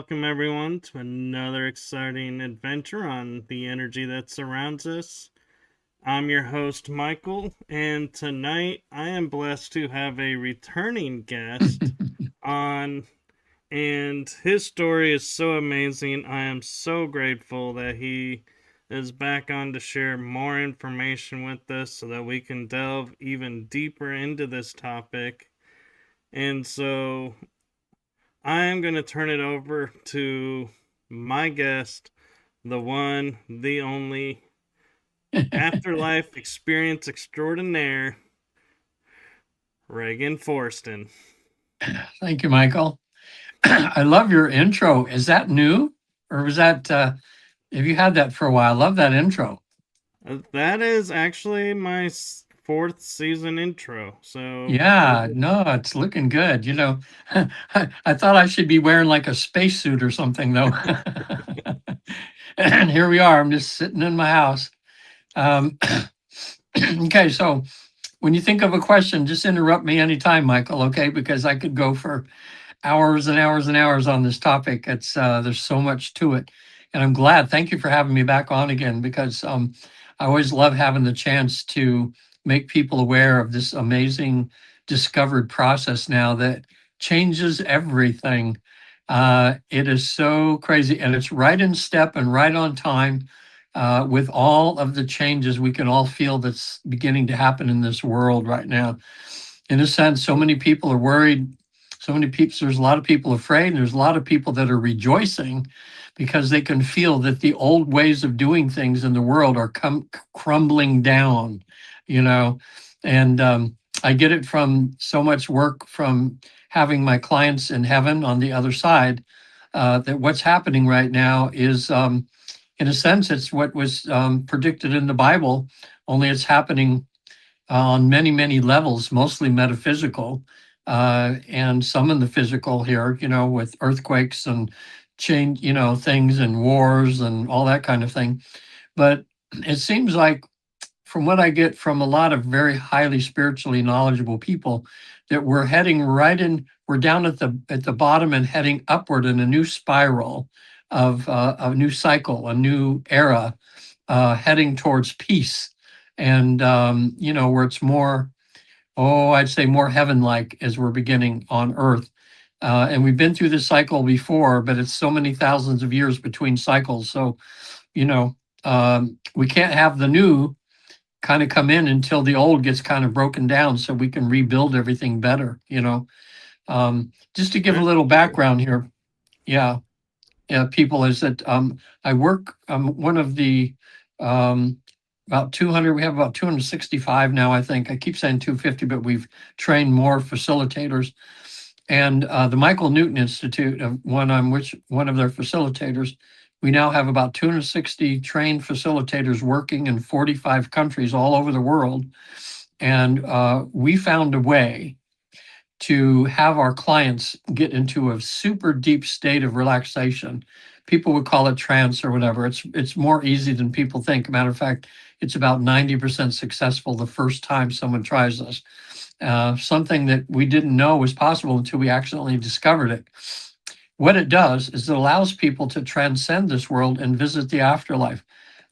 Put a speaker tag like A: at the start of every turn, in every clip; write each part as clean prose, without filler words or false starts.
A: welcome everyone to another exciting adventure on the energy that surrounds us. I'm your host, Michael, and tonight I am blessed to have a returning guest on, and his story is so amazing. I am so grateful that he is back on to share more information with us so that we can delve even deeper into this topic. And so I am going to turn it over to my guest, the one, the only Afterlife experience extraordinaire, Regan Forston.
B: Thank you, Michael. I love your intro. Is that new? Or was that, have you had that for a while? I love that intro.
A: That is actually my fourth season intro. So,
B: Yeah, no, it's looking good. I thought I should be wearing like a spacesuit or something, though. And here we are. I'm just sitting in my house. Um, okay, so when you think of a question, just interrupt me anytime, Michael, okay? Because I could go for hours and hours and hours on this topic. It's there's so much to it, and I'm glad. Thank you for having me back on again because I always love having the chance to make people aware of this amazing discovered process now that changes everything. It is so crazy, and it's right in step and right on time with all of the changes we can all feel that's beginning to happen in this world right now. In a sense, so many people are worried, so many people, there's a lot of people afraid, and there's a lot of people that are rejoicing because they can feel that the old ways of doing things in the world are crumbling down, you know. And I get it from so much work from having my clients in heaven on the other side, that what's happening right now is, in a sense, it's what was predicted in the Bible, only it's happening on many, many levels, mostly metaphysical, and some in the physical here, with earthquakes and change, things and wars and all that kind of thing. But it seems like, from what I get from a lot of very highly spiritually knowledgeable people, that we're heading right in, we're down at the bottom and heading upward in a new spiral of a new cycle, a new era, heading towards peace. And where it's more, I'd say more heaven-like as we're beginning on Earth. And we've been through this cycle before, but it's so many thousands of years between cycles. So, we can't have the new kind of come in until the old gets kind of broken down so we can rebuild everything better. Just to give a little background here. Yeah. Yeah, people, is that I work, one of the about 200, we have about 265 now, I think. I keep saying 250, but we've trained more facilitators. And the Michael Newton Institute, one of their facilitators, we now have about 260 trained facilitators working in 45 countries all over the world. And we found a way to have our clients get into a super deep state of relaxation. People would call it trance or whatever. It's more easy than people think. Matter of fact, it's about 90% successful the first time someone tries this. Something that we didn't know was possible until we accidentally discovered it. What it does is it allows people to transcend this world and visit the afterlife.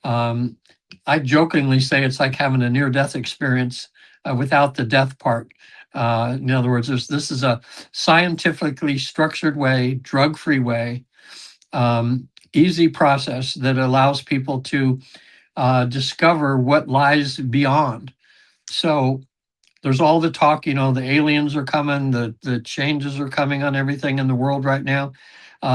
B: I jokingly say it's like having a near-death experience without the death part. In other words, this is a scientifically structured way, drug-free way, easy process that allows people to discover what lies beyond. So there's all the talk, the aliens are coming, the changes are coming on everything in the world right now.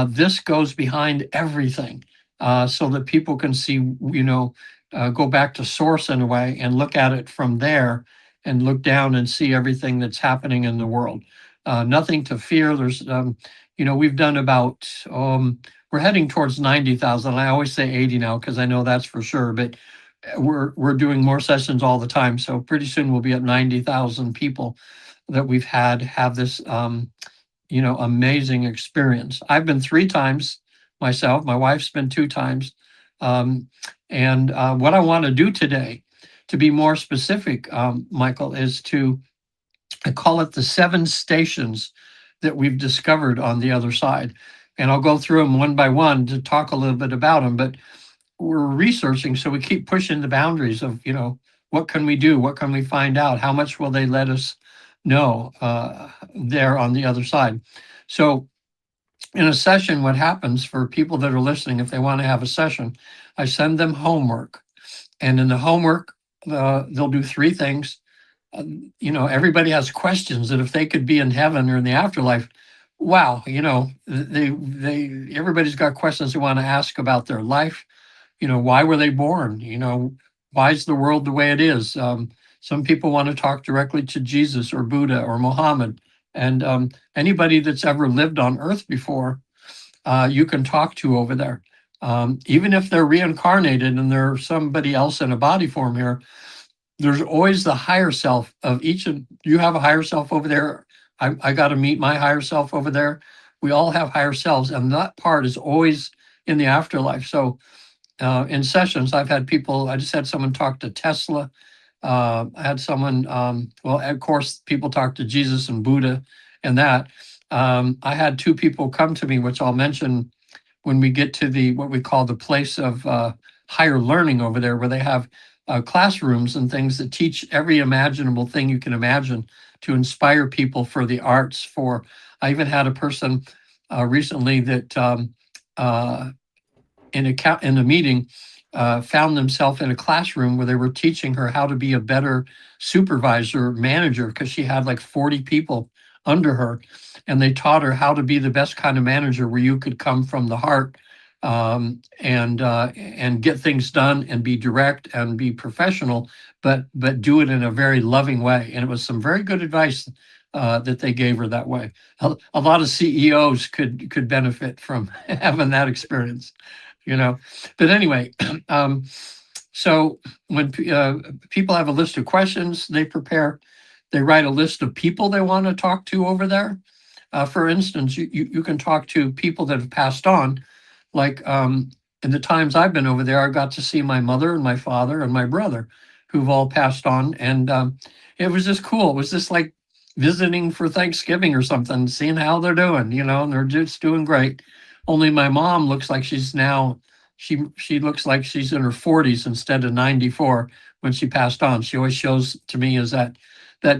B: This goes behind everything, so that people can see, go back to source in a way and look at it from there and look down and see everything that's happening in the world. Nothing to fear. There's, we've done about, we're heading towards 90,000. I always say 80 now because I know that's for sure, but we're doing more sessions all the time. So pretty soon we'll be at 90,000 people that we've have this, amazing experience. I've been 3 times myself. My wife's been 2 times. And what I want to do today, to be more specific, Michael, is I call it the 7 stations that we've discovered on the other side. and I'll go through them one by one to talk a little bit about them. But we're researching, so we keep pushing the boundaries of, what can we do? What can we find out? How much will they let us know there on the other side? So in a session, what happens for people that are listening, if they want to have a session, I send them homework. And in the homework, they'll do three things. Everybody has questions that if they could be in heaven or in the afterlife, wow, everybody's got questions they want to ask about their life. Why were they born? Why is the world the way it is? Some people want to talk directly to Jesus or Buddha or Muhammad. And anybody that's ever lived on Earth before, you can talk to over there. Even if they're reincarnated and they're somebody else in a body form here, there's always the higher self of each of you. Have a higher self over there. I got to meet my higher self over there. We all have higher selves, and that part is always in the afterlife. So in sessions, I've had people, I just had someone talk to Tesla. I had someone, well, of course, people talk to Jesus and Buddha and that. I had two people come to me, which I'll mention when we get to what we call the place of higher learning over there, where they have classrooms and things that teach every imaginable thing you can imagine to inspire people for the arts. I even had a person recently that in a meeting found themselves in a classroom where they were teaching her how to be a better supervisor manager, because she had like 40 people under her, and they taught her how to be the best kind of manager, where you could come from the heart and get things done and be direct and be professional, but do it in a very loving way. And it was some very good advice that they gave her that way. A lot of CEOs could benefit from having that experience. But anyway, so when people have a list of questions, they write a list of people they want to talk to over there. For instance, you can talk to people that have passed on. Like in the times I've been over there, I got to see my mother and my father and my brother, who've all passed on. And it was just cool. It was just like visiting for Thanksgiving or something, seeing how they're doing, and they're just doing great. Only my mom looks like she looks like she's in her 40s instead of 94 when she passed on. She always shows to me as that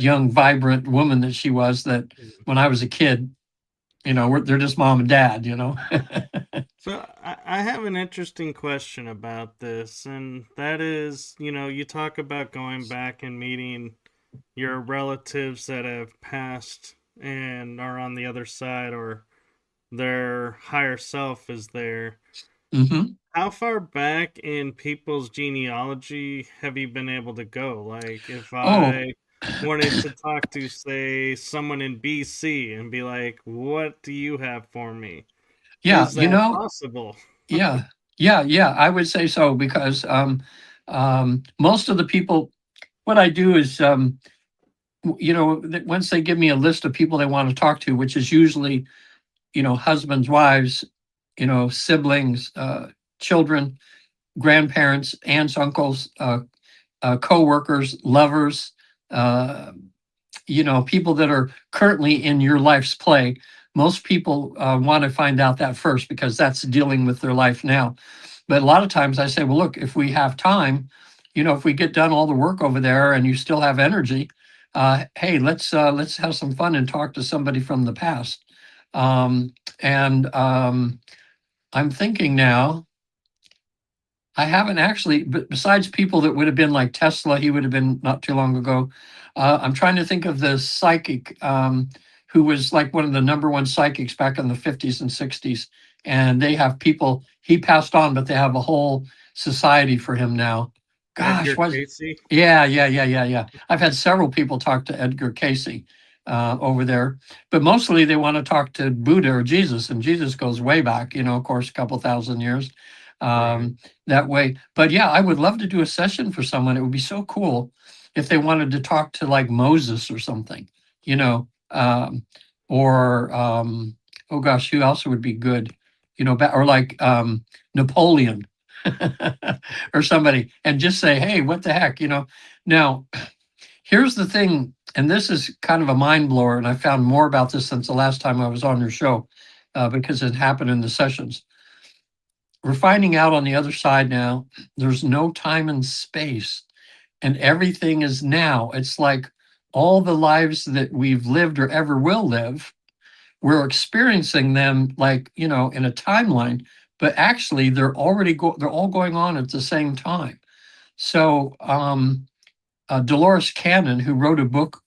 B: young, vibrant woman that she was, that when I was a kid, they're just mom and dad.
A: So I have an interesting question about this, and that is, you talk about going back and meeting your relatives that have passed and are on the other side, or their higher self is there.
B: Mm-hmm.
A: How far back in people's genealogy have you been able to go? Like, if
B: Oh,
A: I wanted to talk to, say, someone in BC and be like, what do you have for me?
B: yeah,
A: Is that possible?
B: yeah, yeah. I would say so, because most of the people, what I do is, once they give me a list of people they want to talk to, which is usually, husbands, wives, siblings, children, grandparents, aunts, uncles, co-workers, lovers, uh, people that are currently in your life's play. Most people want to find out that first, because that's dealing with their life now. But a lot of times I say, well, look, if we have time, if we get done all the work over there and you still have energy, hey, let's have some fun and talk to somebody from the past. And I'm thinking now, I haven't actually, but besides people that would have been like Tesla, he would have been not too long ago. I'm trying to think of the psychic who was like one of the number one psychics back in the 50s and 60s. And they have people, he passed on, but they have a whole society for him now. Gosh,
A: Edgar
B: was
A: Casey?
B: yeah. I've had several people talk to Edgar Casey over there, but mostly they want to talk to Buddha or Jesus, and Jesus goes way back, of course, a couple thousand years.
A: Right.
B: Um, that way. But yeah, I would love to do a session for someone. It would be so cool if they wanted to talk to like Moses or something, you know, or oh gosh, who else would be good, or like Napoleon or somebody, and just say, hey, what the heck, Now, here's the thing, and this is kind of a mind blower, and I found more about this since the last time I was on your show. because it happened in the sessions. We're finding out on the other side now, there's no time and space, and everything is now. It's like all the lives that we've lived or ever will live, we're experiencing them like, in a timeline, but actually they're all going on at the same time. So Dolores Cannon, who wrote a book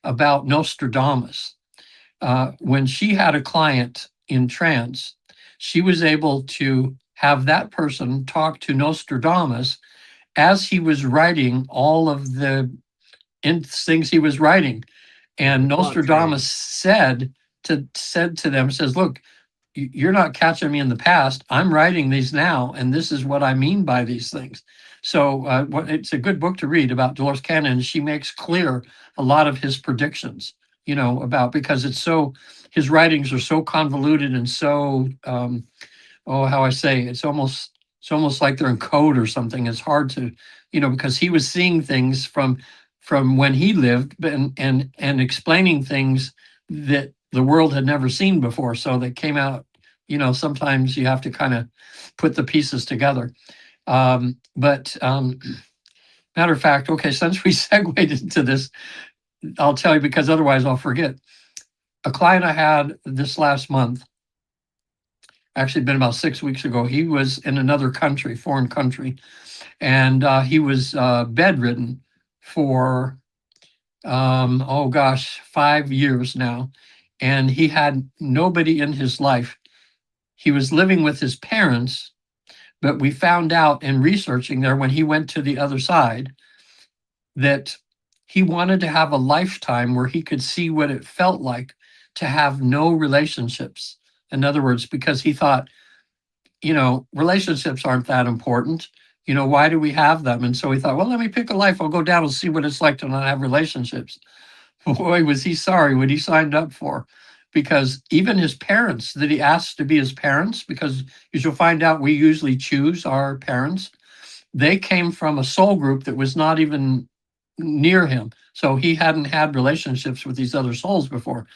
B: about Nostradamus, when she had a client in trance, she was able to have that person talk to Nostradamus as he was writing all of the things he was writing. And Nostradamus said to them, says, look, you're not catching me in the past. I'm writing these now, and this is what I mean by these things. So it's a good book to read about Dolores Cannon. She makes clear a lot of his predictions, about, because his writings are so convoluted and so, how I say, it's almost like they're in code or something. It's hard to, because he was seeing things from when he lived, and explaining things that the world had never seen before. So they came out, sometimes you have to kind of put the pieces together. But matter of fact, okay, since we segued into this, I'll tell you, because otherwise I'll forget. A client I had this last month, actually been about 6 weeks ago, he was in another country, foreign country, and he was bedridden for, 5 years now. And he had nobody in his life. He was living with his parents, but we found out in researching there when he went to the other side that he wanted to have a lifetime where he could see what it felt like to have no relationships. In other words, because he thought, relationships aren't that important. Why do we have them? And so he thought, well, let me pick a life. I'll go down and see what it's like to not have relationships. Boy, was he sorry what he signed up for. Because even his parents that he asked to be his parents, because you shall find out we usually choose our parents, they came from a soul group that was not even near him. So he hadn't had relationships with these other souls before.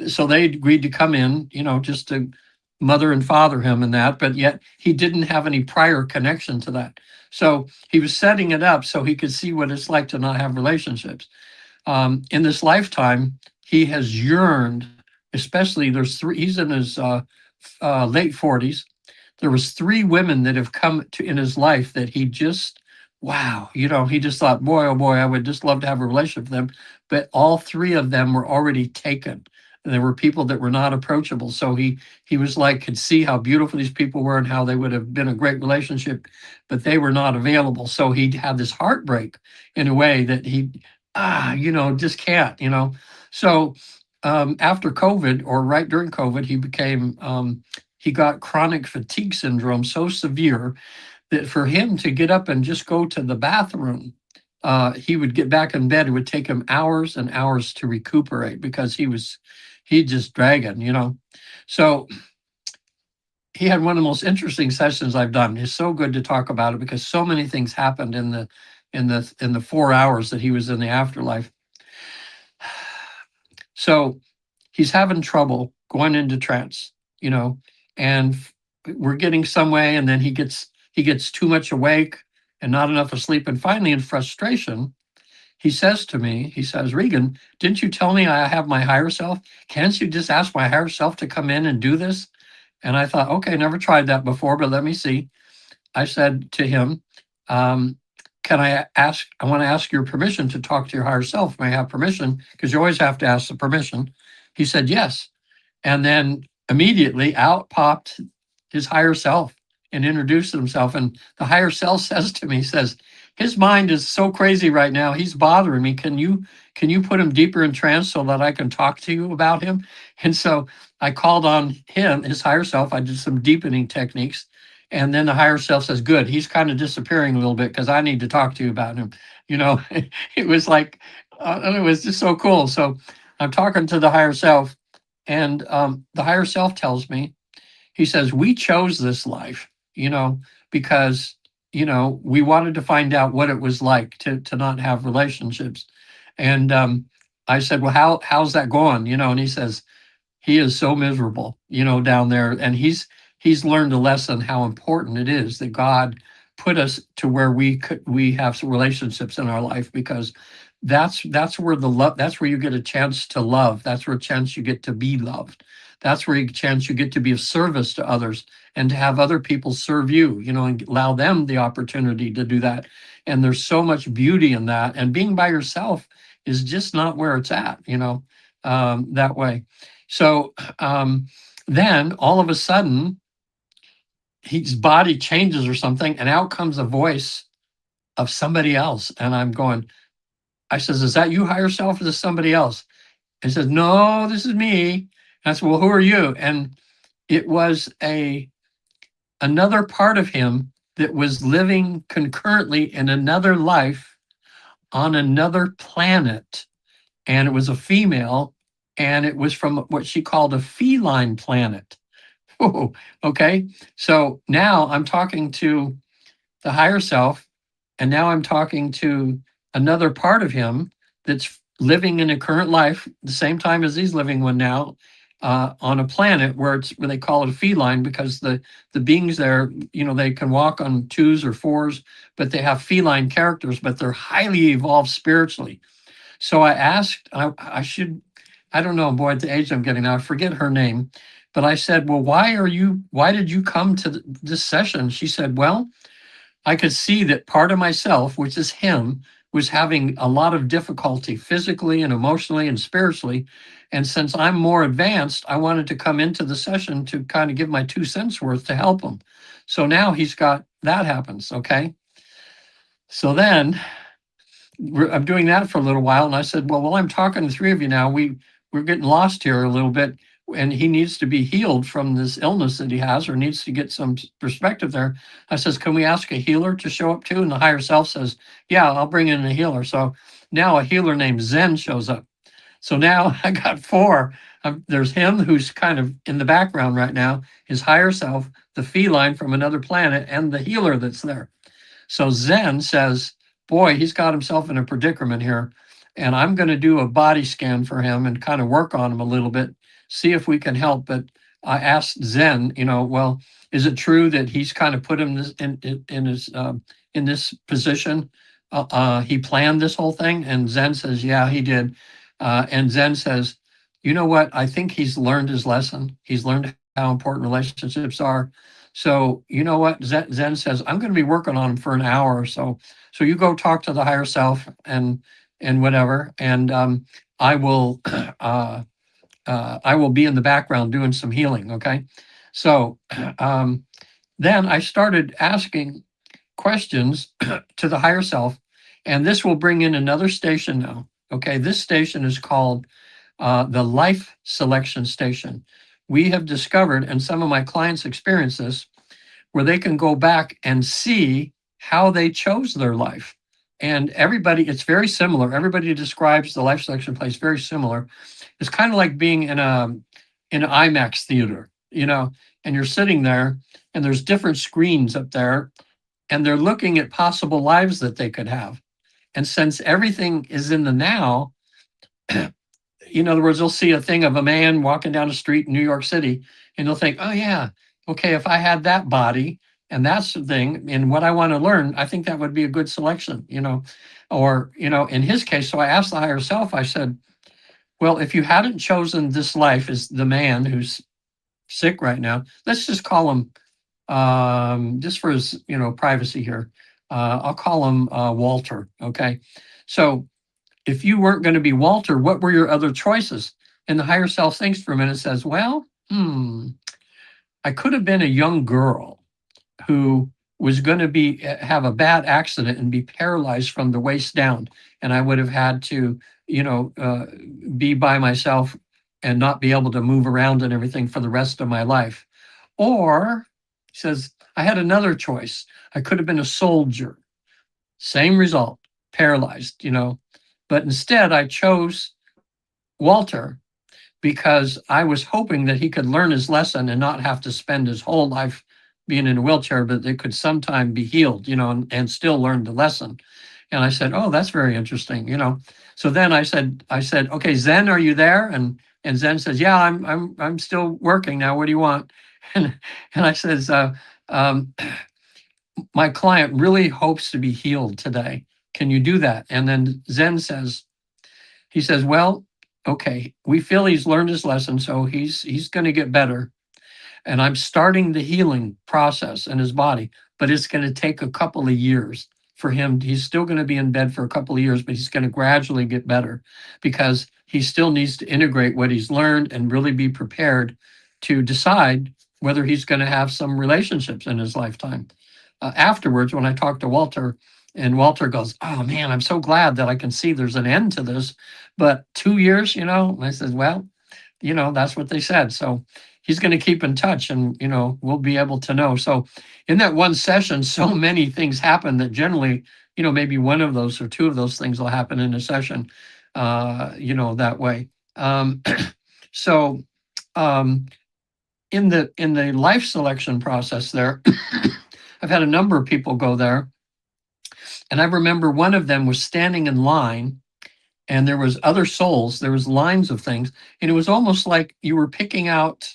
B: So they agreed to come in, just to mother and father him and that, but yet he didn't have any prior connection to that. So he was setting it up so he could see what it's like to not have relationships. In this lifetime, he has yearned, especially he's in his late 40s. There was 3 women that have come in his life that he just, wow, he just thought, boy, oh boy, I would just love to have a relationship with them. But all 3 of them were already taken. And there were people that were not approachable. So he was like, could see how beautiful these people were and how they would have been a great relationship, but they were not available. So he had this heartbreak in a way that he, just can't, So after COVID, or right during COVID, he got chronic fatigue syndrome so severe that for him to get up and just go to the bathroom, he would get back in bed. It would take him hours and hours to recuperate because he just dragging. So he had one of the most interesting sessions I've done. It's so good to talk about it because so many things happened in the 4 hours that he was in the afterlife. So he's having trouble going into trance, and we're getting some way, and then he gets too much awake and not enough asleep. And finally, in frustration, he says to me, Regan, didn't you tell me I have my higher self? Can't you just ask my higher self to come in and do this? And I thought, okay, never tried that before, but let me see. I said to him, can I want to ask your permission to talk to your higher self. May I have permission? Because you always have to ask the permission. He said, yes. And then immediately out popped his higher self and introduced himself. And the higher self says to me, his mind is so crazy right now. He's bothering me. Can you put him deeper in trance so that I can talk to you about him? And so I called on him, his higher self. I did some deepening techniques. And then the higher self says, good, he's kind of disappearing a little bit because I need to talk to you about him. It was like, it was just so cool. So I'm talking to the higher self, and the higher self tells me, he says, we chose this life, because, we wanted to find out what it was like to not have relationships. And I said, well, how's that going? And he says, he is so miserable, down there. And he's learned a lesson how important it is that God put us to where we have some relationships in our life, because that's where the love, that's where you get a chance to love. That's where a chance you get to be loved. That's where a chance you get to be of service to others and to have other people serve you, and allow them the opportunity to do that. And there's so much beauty in that. And being by yourself is just not where it's at, that way. So then all of a sudden, his body changes or something, and out comes a voice of somebody else. And I'm going, I says, is that you, higher self, or is this somebody else? He says, no, this is me. And I said, well, who are you? And it was another part of him that was living concurrently in another life on another planet. And it was a female, and it was from what she called a feline planet. Oh, okay. So now I'm talking to the higher self, and now I'm talking to another part of him that's living in a current life the same time as he's living one now, on a planet where they call it a feline, because the beings there, they can walk on twos or fours, but they have feline characters, but they're highly evolved spiritually. So I asked, I don't know, boy, at the age I'm getting now, I forget her name, but I said, well, why did you come to this session? She said, well, I could see that part of myself, which is him, was having a lot of difficulty physically and emotionally and spiritually. And since I'm more advanced, I wanted to come into the session to kind of give my 2 cents worth to help him. So now that happens. Okay. So then I'm doing that for a little while. And I said, well, while I'm talking to the 3 of you now, we're getting lost here a little bit, and he needs to be healed from this illness that he has, or needs to get some perspective there. I says, can we ask a healer to show up too? And the higher self says, yeah, I'll bring in a healer. So now a healer named Zen shows up. So now I got 4. There's him, who's kind of in the background right now, his higher self, the feline from another planet, and the healer that's there. So Zen says, boy, he's got himself in a predicament here. And I'm going to do a body scan for him and kind of work on him a little bit, see if we can help. But I asked Zen, well, is it true that he's kind of put him in this position? He planned this whole thing? And Zen says, yeah, he did. And Zen says, you know what? I think he's learned his lesson. He's learned how important relationships are. So you know what? Zen says, I'm going to be working on him for an hour or so. So you go talk to the higher self and whatever, and I will be in the background doing some healing. Okay. So then I started asking questions to the higher self, and this will bring in another station now. Okay. This station is called the life selection station. We have discovered, and some of my clients experience this, where they can go back and see how they chose their life. And everybody, it's very similar. Everybody describes the life selection place very similar. It's kind of like being in an IMAX theater, and you're sitting there, and there's different screens up there, and they're looking at possible lives that they could have. And since everything is in the now, in other words, they'll see a thing of a man walking down the street in New York City, and they'll think, oh yeah, okay, if I had that body and that's the thing and what I want to learn, I think that would be a good selection, or, in his case. So I asked the higher self, I said, well, if you hadn't chosen this life as the man who's sick right now, let's just call him, just for his, privacy here, I'll call him Walter. Okay. So if you weren't going to be Walter, what were your other choices? And the higher self thinks for a minute and says, well, I could have been a young girl who was going to have a bad accident and be paralyzed from the waist down. And I would have had to, be by myself and not be able to move around and everything for the rest of my life. Or, he says, I had another choice. I could have been a soldier. Same result, paralyzed, But instead, I chose Walter because I was hoping that he could learn his lesson and not have to spend his whole life being in a wheelchair, but it could sometime be healed, and still learn the lesson. And I said, oh, that's very interesting, So then I said, okay, Zen, are you there? And And Zen says, yeah, I'm still working now. What do you want? And I says, um, my client really hopes to be healed today. Can you do that? And then Zen says, he says, well, okay, we feel he's learned his lesson, so he's going to get better. And I'm starting the healing process in his body, but it's going to take a couple of years for him. He's still going to be in bed for a couple of years, but he's going to gradually get better because he still needs to integrate what he's learned and really be prepared to decide whether he's going to have some relationships in his lifetime. Afterwards, when I talked to Walter, and Walter goes, oh man, I'm so glad that I can see there's an end to this. But 2 years, and I said, well, that's what they said. So he's going to keep in touch and, we'll be able to know. So in that one session, so many things happen that generally, maybe one of those or two of those things will happen in a session, that way. So in the life selection process there, I've had a number of people go there. And I remember one of them was standing in line and there was other souls, there was lines of things. And it was almost like you were picking out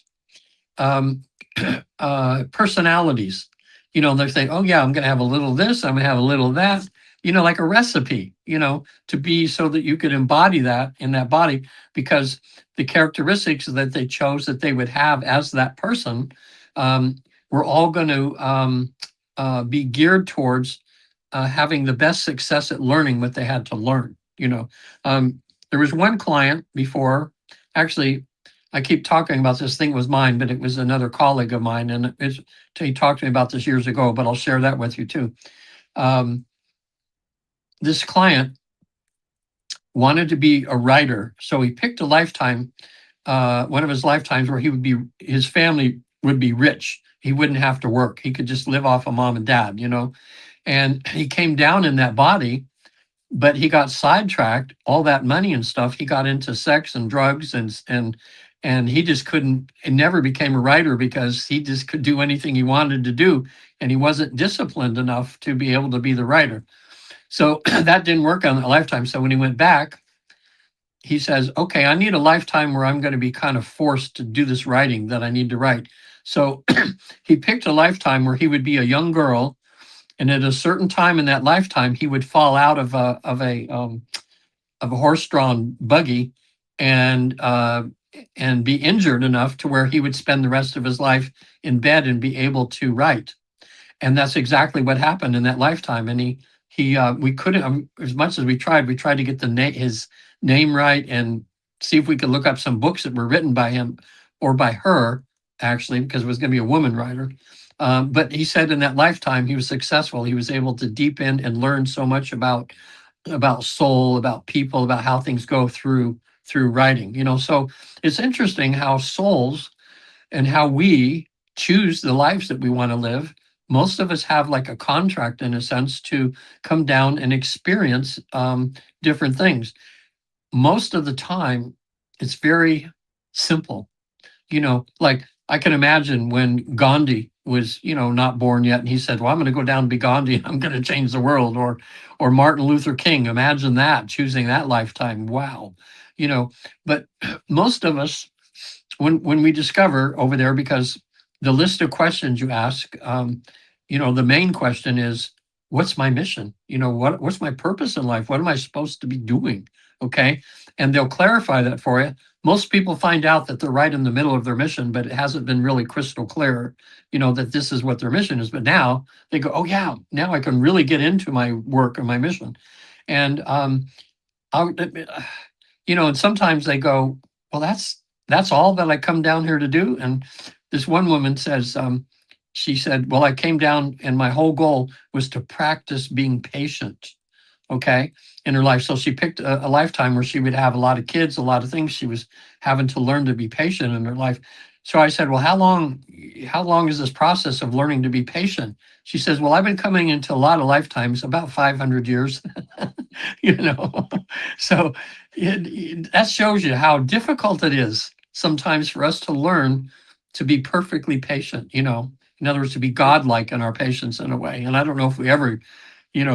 B: personalities. They're saying, oh yeah, I'm going to have a little of this, I'm going to have a little of that, like a recipe, to be so that you could embody that in that body, because the characteristics that they chose that they would have as that person were all going to be geared towards having the best success at learning what they had to learn. There was one client before, actually, I keep talking about this thing was mine, but it was another colleague of mine. And he talked to me about this years ago, but I'll share that with you too. This client wanted to be a writer. So he picked a lifetime, one of his lifetimes where his family would be rich. He wouldn't have to work. He could just live off of mom and dad, and he came down in that body, but he got sidetracked, all that money and stuff. He got into sex and drugs and he just couldn't, and never became a writer because he just could do anything he wanted to do. And he wasn't disciplined enough to be able to be the writer. So that didn't work on that lifetime. So when he went back, he says, okay, I need a lifetime where I'm going to be kind of forced to do this writing that I need to write. So he picked a lifetime where he would be a young girl. And at a certain time in that lifetime, he would fall out of a horse-drawn buggy and be injured enough to where he would spend the rest of his life in bed and be able to write. And that's exactly what happened in that lifetime. And we couldn't, as much as we tried to get his name right and see if we could look up some books that were written by him or by her, actually, because it was going to be a woman writer. But he said in that lifetime, he was successful. He was able to deepen and learn so much about soul, about people, about how things go through writing. So it's interesting how souls and how we choose the lives that we want to live. Most of us have like a contract, in a sense, to come down and experience different things. Most of the time, it's very simple. Like I can imagine when Gandhi was, not born yet, and he said, well, I'm going to go down and be Gandhi, and I'm going to change the world. Or Martin Luther King, imagine that, choosing that lifetime. Wow. But most of us, when we discover over there, because the list of questions you ask, the main question is, what's my mission? What's my purpose in life? What am I supposed to be doing? Okay. And they'll clarify that for you. Most people find out that they're right in the middle of their mission, but it hasn't been really crystal clear, that this is what their mission is. But now they go, oh yeah, now I can really get into my work and my mission. And, and sometimes they go, well, that's all that I come down here to do. And this one woman says, she said, well, I came down and my whole goal was to practice being patient. Okay, in her life. So she picked a lifetime where she would have a lot of kids, a lot of things. She was having to learn to be patient in her life. So I said, well, how long is this process of learning to be patient? She says, well, I've been coming into a lot of lifetimes, about 500 years, So that shows you how difficult it is sometimes for us to learn to be perfectly patient, in other words, to be godlike in our patience in a way. And I don't know if we ever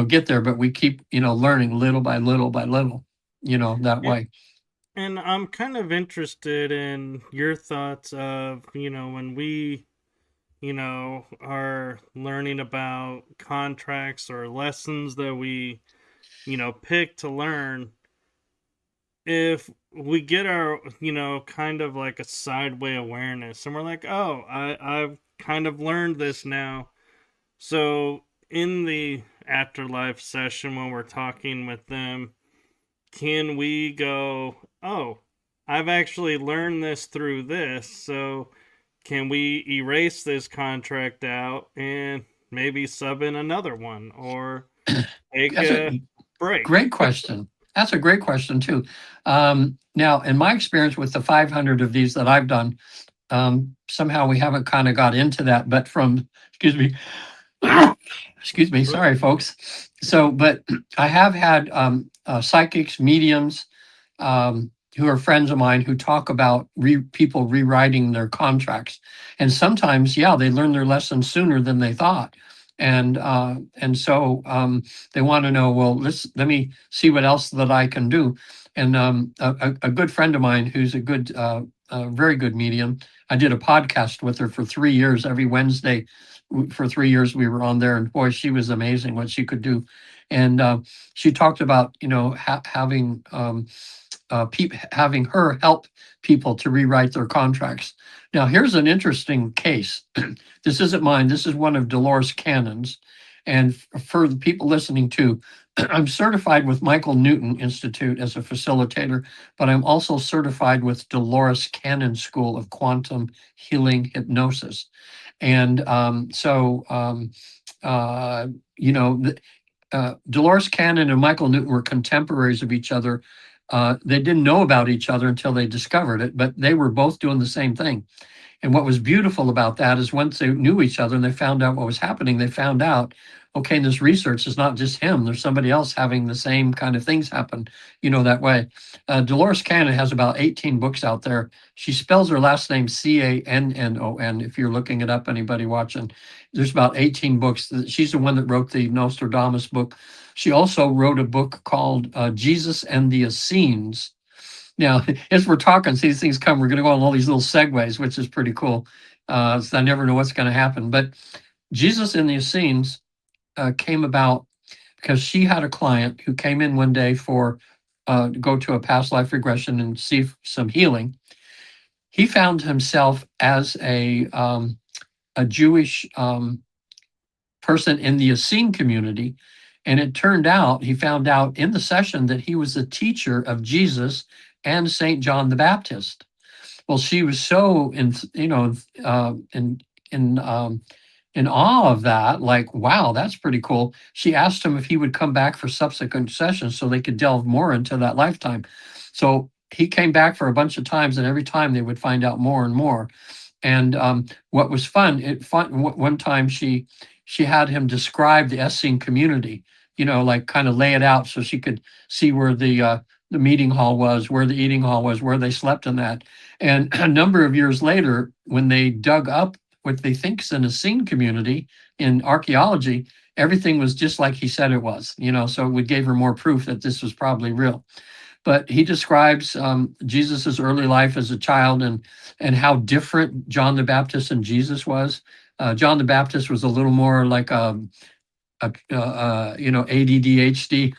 B: get there, but we keep, learning little by little by little, that way.
A: And I'm kind of interested in your thoughts of, when we, are learning about contracts or lessons that we, pick to learn. If we get our, kind of like a sideway awareness and we're like, oh, I've kind of learned this now. So in the afterlife session, when we're talking with them, can we go, oh, I've actually learned this through this, so can we erase this contract out and maybe sub in another one or take
B: That's a
A: a break?
B: great question. That's a great question too. Now, in my experience with the 500 of these that I've done, somehow we haven't kind of got into that. But from, excuse me, excuse me, sorry, folks. So, but I have had psychics, mediums, who are friends of mine who talk about people rewriting their contracts, and sometimes, yeah, they learn their lesson sooner than they thought, and so they want to know, well, let me see what else that I can do, and a good friend of mine who's a very good medium. I did a podcast with her for 3 years. Every Wednesday for 3 years we were on there, and boy, she was amazing what she could do, and she talked about having her help people to rewrite their contracts. Now, here's an interesting case. This isn't mine. This is one of Dolores Cannon's. And for the people listening too, I'm certified with Michael Newton Institute as a facilitator, but I'm also certified with Dolores Cannon School of Quantum Healing Hypnosis. And you know, Dolores Cannon and Michael Newton were contemporaries of each other. They didn't know about each other until they discovered it, but they were both doing the same thing. And what was beautiful about that is once they knew each other and they found out what was happening, they found out, okay, in this research, it's not just him. There's somebody else having the same kind of things happen, that way. Dolores Cannon has about 18 books out there. She spells her last name Cannon. If you're looking it up, anybody watching, there's about 18 books. She's the one that wrote the Nostradamus book. She also wrote a book called Jesus and the Essenes. Now, as we're talking, see these things come, we're going to go on all these little segues, which is pretty cool. So I never know what's going to happen. But Jesus in the Essenes came about because she had a client who came in one day for go to a past life regression and see some healing. He found himself as a Jewish person in the Essene community. And it turned out, he found out in the session that he was a teacher of Jesus and St. John the Baptist. Well, she was so in awe of that, like, wow, that's pretty cool. She asked him if he would come back for subsequent sessions so they could delve more into that lifetime. So he came back for a bunch of times, and every time they would find out more and more. And what was fun, one time she had him describe the Essene community, like kind of lay it out so she could see where the meeting hall was, where the eating hall was, where they slept in that. And a number of years later, when they dug up what they think is an Essene community in archaeology, everything was just like he said it was, so it gave her more proof that this was probably real. But he describes Jesus's early life as a child and how different John the Baptist and Jesus was. John the Baptist was a little more like ADDHD,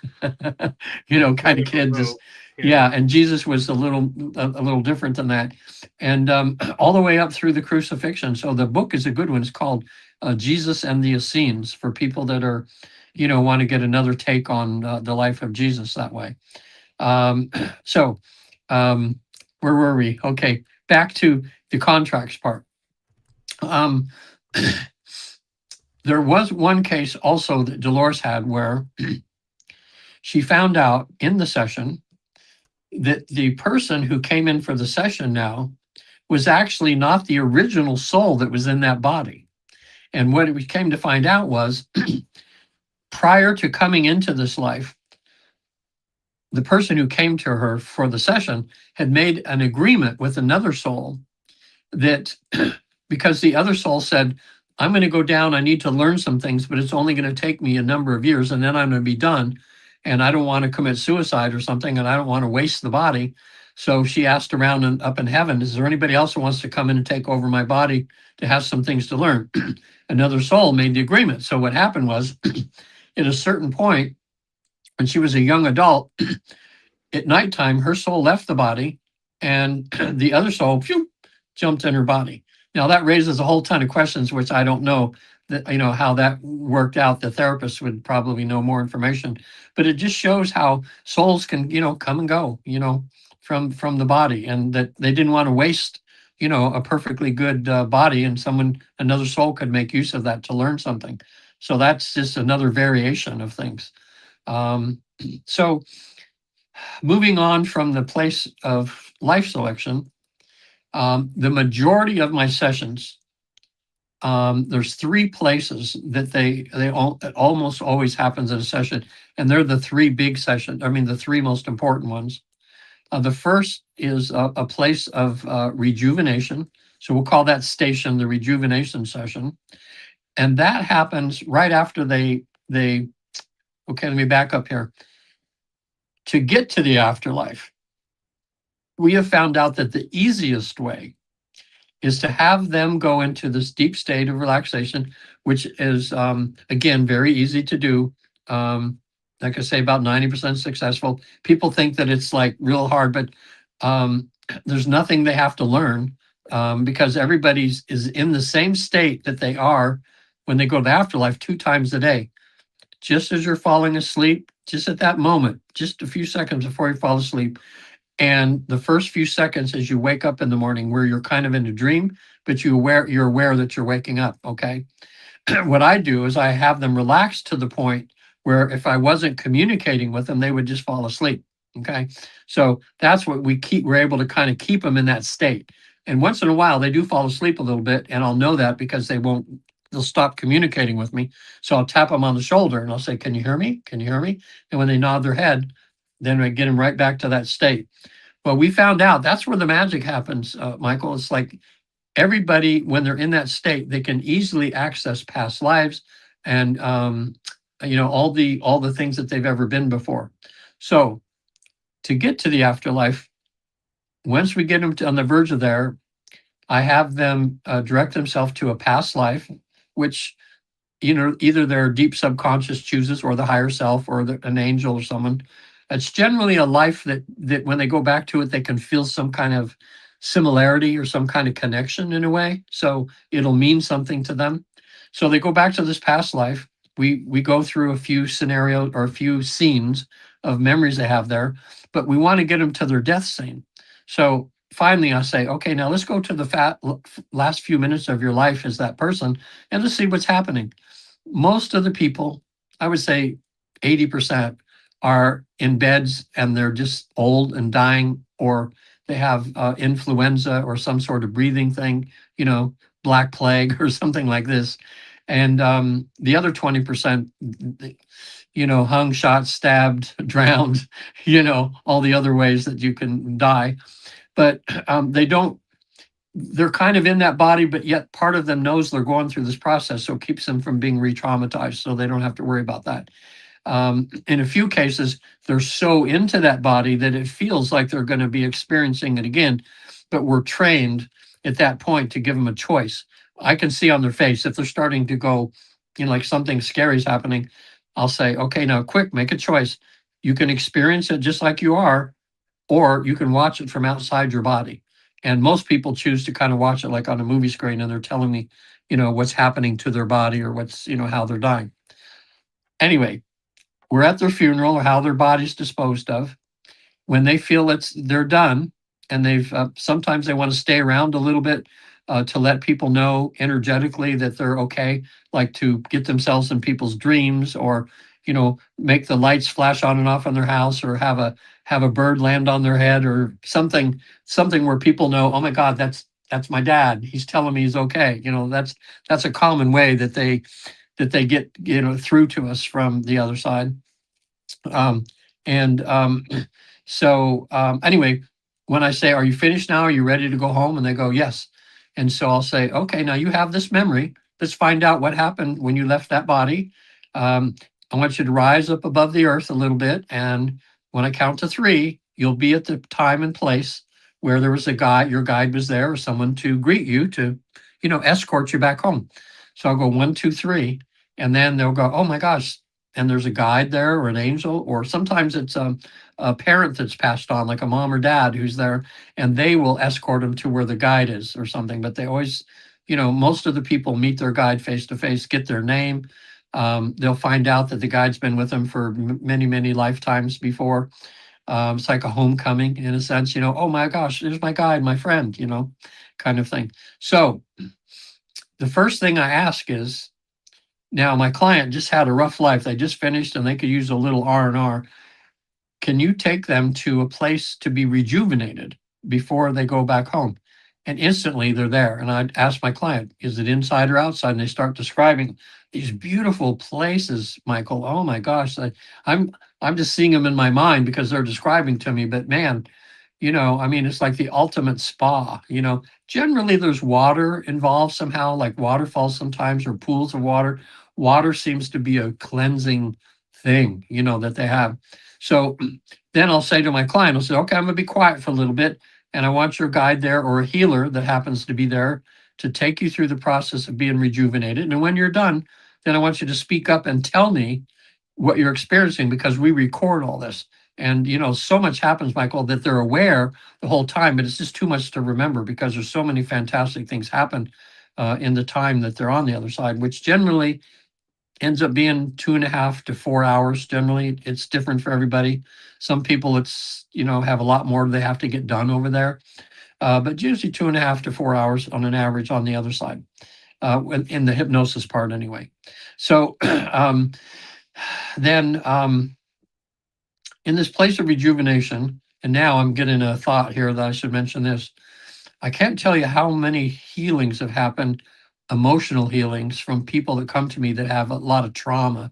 B: kind of kid. Just yeah, and Jesus was a little different than that, and all the way up through the crucifixion. So the book is a good one. It's called Jesus and the Essenes for people that are, want to get another take on the life of Jesus that way. So, where were we? Okay, back to the contracts part. There was one case also that Dolores had where she found out in the session that the person who came in for the session now was actually not the original soul that was in that body. And what we came to find out was prior to coming into this life, the person who came to her for the session had made an agreement with another soul that because the other soul said, I'm going to go down, I need to learn some things, but it's only going to take me a number of years and then I'm going to be done. And I don't want to commit suicide or something, and I don't want to waste the body. So she asked around and up in heaven, is there anybody else who wants to come in and take over my body to have some things to learn? Another soul made the agreement. So what happened was, at a certain point, when she was a young adult, at nighttime, her soul left the body and the other soul jumped in her body. Now that raises a whole ton of questions, which I don't know that, how that worked out. The therapist would probably know more information, but it just shows how souls can, come and go, from the body, and that they didn't want to waste, a perfectly good body, and another soul could make use of that to learn something. So that's just another variation of things. So moving on from the place of life selection, the majority of my sessions, there's three places that it almost always happens in a session, and they're the three big sessions. I mean, the three most important ones. The first is a place of rejuvenation. So we'll call that station the rejuvenation session. And that happens right after okay, let me back up here. To get to the afterlife, we have found out that the easiest way is to have them go into this deep state of relaxation, which is, again, very easy to do. Like I say, about 90% successful. People think that it's like real hard, but there's nothing they have to learn, because everybody is in the same state that they are when they go to the afterlife 2 times a day. Just as you're falling asleep, just at that moment, just a few seconds before you fall asleep, and the first few seconds as you wake up in the morning, where you're kind of in a dream, but you're aware that you're waking up. Okay. What I do is I have them relax to the point where if I wasn't communicating with them, they would just fall asleep. Okay. So that's what we're able to kind of keep them in that state. And once in a while, they do fall asleep a little bit, and I'll know that because they'll stop communicating with me. So I'll tap them on the shoulder and I'll say, can you hear me? Can you hear me? And when they nod their head, then I get them right back to that state. Well, we found out that's where the magic happens, Michael. It's like everybody, when they're in that state, they can easily access past lives and all the things that they've ever been before. So to get to the afterlife, once we get them on the verge of there, I have them direct themselves to a past life, which either their deep subconscious chooses, or the higher self, or an angel or someone. It's generally a life that when they go back to it, they can feel some kind of similarity or some kind of connection in a way. So it'll mean something to them. So they go back to this past life. We go through a few scenarios or a few scenes of memories they have there, but we want to get them to their death scene. So finally, I say, okay, now let's go to the last few minutes of your life as that person, and let's see what's happening. Most of the people, I would say 80%, are in beds and they're just old and dying, or they have influenza or some sort of breathing thing, black plague or something like this. And the other 20%, hung, shot, stabbed, drowned, all the other ways that you can die. But they're kind of in that body, but yet part of them knows they're going through this process. So it keeps them from being re-traumatized, so they don't have to worry about that. In a few cases, they're so into that body that it feels like they're going to be experiencing it again, but we're trained at that point to give them a choice. I can see on their face if they're starting to go, like something scary is happening. I'll say, okay, now quick, make a choice. You can experience it just like you are, or you can watch it from outside your body. And most people choose to kind of watch it like on a movie screen, and they're telling me, what's happening to their body, or what's, how they're dying. Anyway, we're at their funeral, or how their body's disposed of. When they feel they're done, and they've sometimes they want to stay around a little bit to let people know energetically that they're okay, like to get themselves in people's dreams, or make the lights flash on and off in their house, or have a bird land on their head, or something where people know, oh my God, that's my dad. He's telling me he's okay. That's a common way that they get through to us from the other side. Anyway, when I say, are you finished now? Are you ready to go home? And they go, yes. And so I'll say, okay, now you have this memory. Let's find out what happened when you left that body. I want you to rise up above the earth a little bit. And when I count to 3, you'll be at the time and place where there was a guy, your guide was there, or someone to greet you to, escort you back home. So I'll go 1, 2, 3, and then they'll go, oh my gosh. And there's a guide there or an angel, or sometimes it's a parent that's passed on, like a mom or dad who's there, and they will escort them to where the guide is or something. But they always, most of the people meet their guide face to face, get their name. They'll find out that the guide's been with them for many, many lifetimes before. It's like a homecoming in a sense, oh my gosh, there's my guide, my friend, kind of thing. So the first thing I ask is, now my client just had a rough life. They just finished and they could use a little R&R. Can you take them to a place to be rejuvenated before they go back home? And instantly they're there. And I'd ask my client, is it inside or outside? And they start describing these beautiful places, Michael. Oh my gosh. I'm just seeing them in my mind because they're describing to me. But man, it's like the ultimate spa. Generally there's water involved somehow, like waterfalls sometimes, or pools of water. Water seems to be a cleansing thing, that they have. So then I'll say to my client, I'll say, okay, I'm gonna be quiet for a little bit, and I want your guide there or a healer that happens to be there to take you through the process of being rejuvenated. And when you're done, then I want you to speak up and tell me what you're experiencing, because we record all this. And so much happens, Michael, that they're aware the whole time, but it's just too much to remember because there's so many fantastic things happen in the time that they're on the other side, which generally ends up being 2.5 to 4 hours. Generally, it's different for everybody. Some people, it's have a lot more they have to get done over there, but usually 2.5 to 4 hours on an average on the other side, in the hypnosis part anyway. So then in this place of rejuvenation, and now I'm getting a thought here that I should mention this. I can't tell you how many healings have happened, emotional healings from people that come to me that have a lot of trauma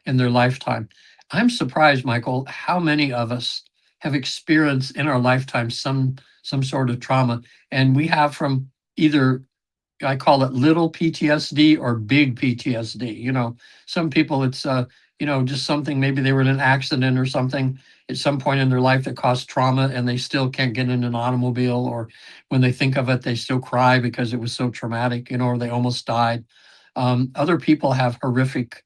B: in their lifetime. I'm surprised, Michael, how many of us have experienced in our lifetime some sort of trauma. And we have from either, I call it little PTSD or big PTSD. Some people it's just something, maybe they were in an accident or something at some point in their life that caused trauma, and they still can't get in an automobile, or when they think of it, they still cry because it was so traumatic, or they almost died. Other people have horrific,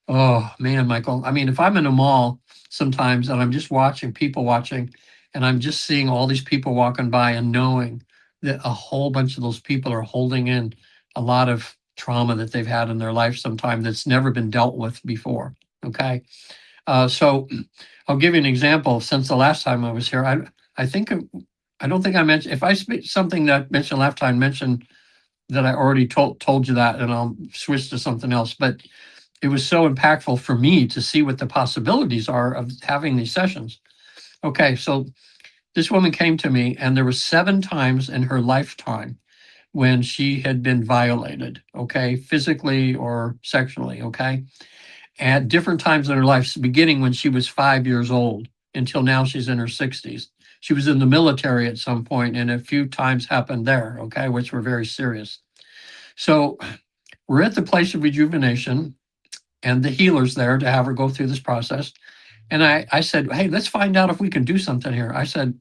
B: oh man, Michael. I mean, if I'm in a mall sometimes and I'm just watching people watching, and I'm just seeing all these people walking by and knowing that a whole bunch of those people are holding in a lot of trauma that they've had in their life sometime that's never been dealt with before. Okay. So I'll give you an example. Since the last time I was here, I think I don't think I mentioned, if I speak something that I mentioned last time, mention that I already told you that, and I'll switch to something else. But it was so impactful for me to see what the possibilities are of having these sessions. Okay, so this woman came to me, and there were 7 times in her lifetime when she had been violated, okay, physically or sexually, okay, at different times in her life, beginning when she was 5 years old until now she's in her 60s. She was in the military at some point, and a few times happened there, okay, which were very serious. So we're at the place of rejuvenation, and the healer's there to have her go through this process. And I said, hey, let's find out if we can do something here. I said,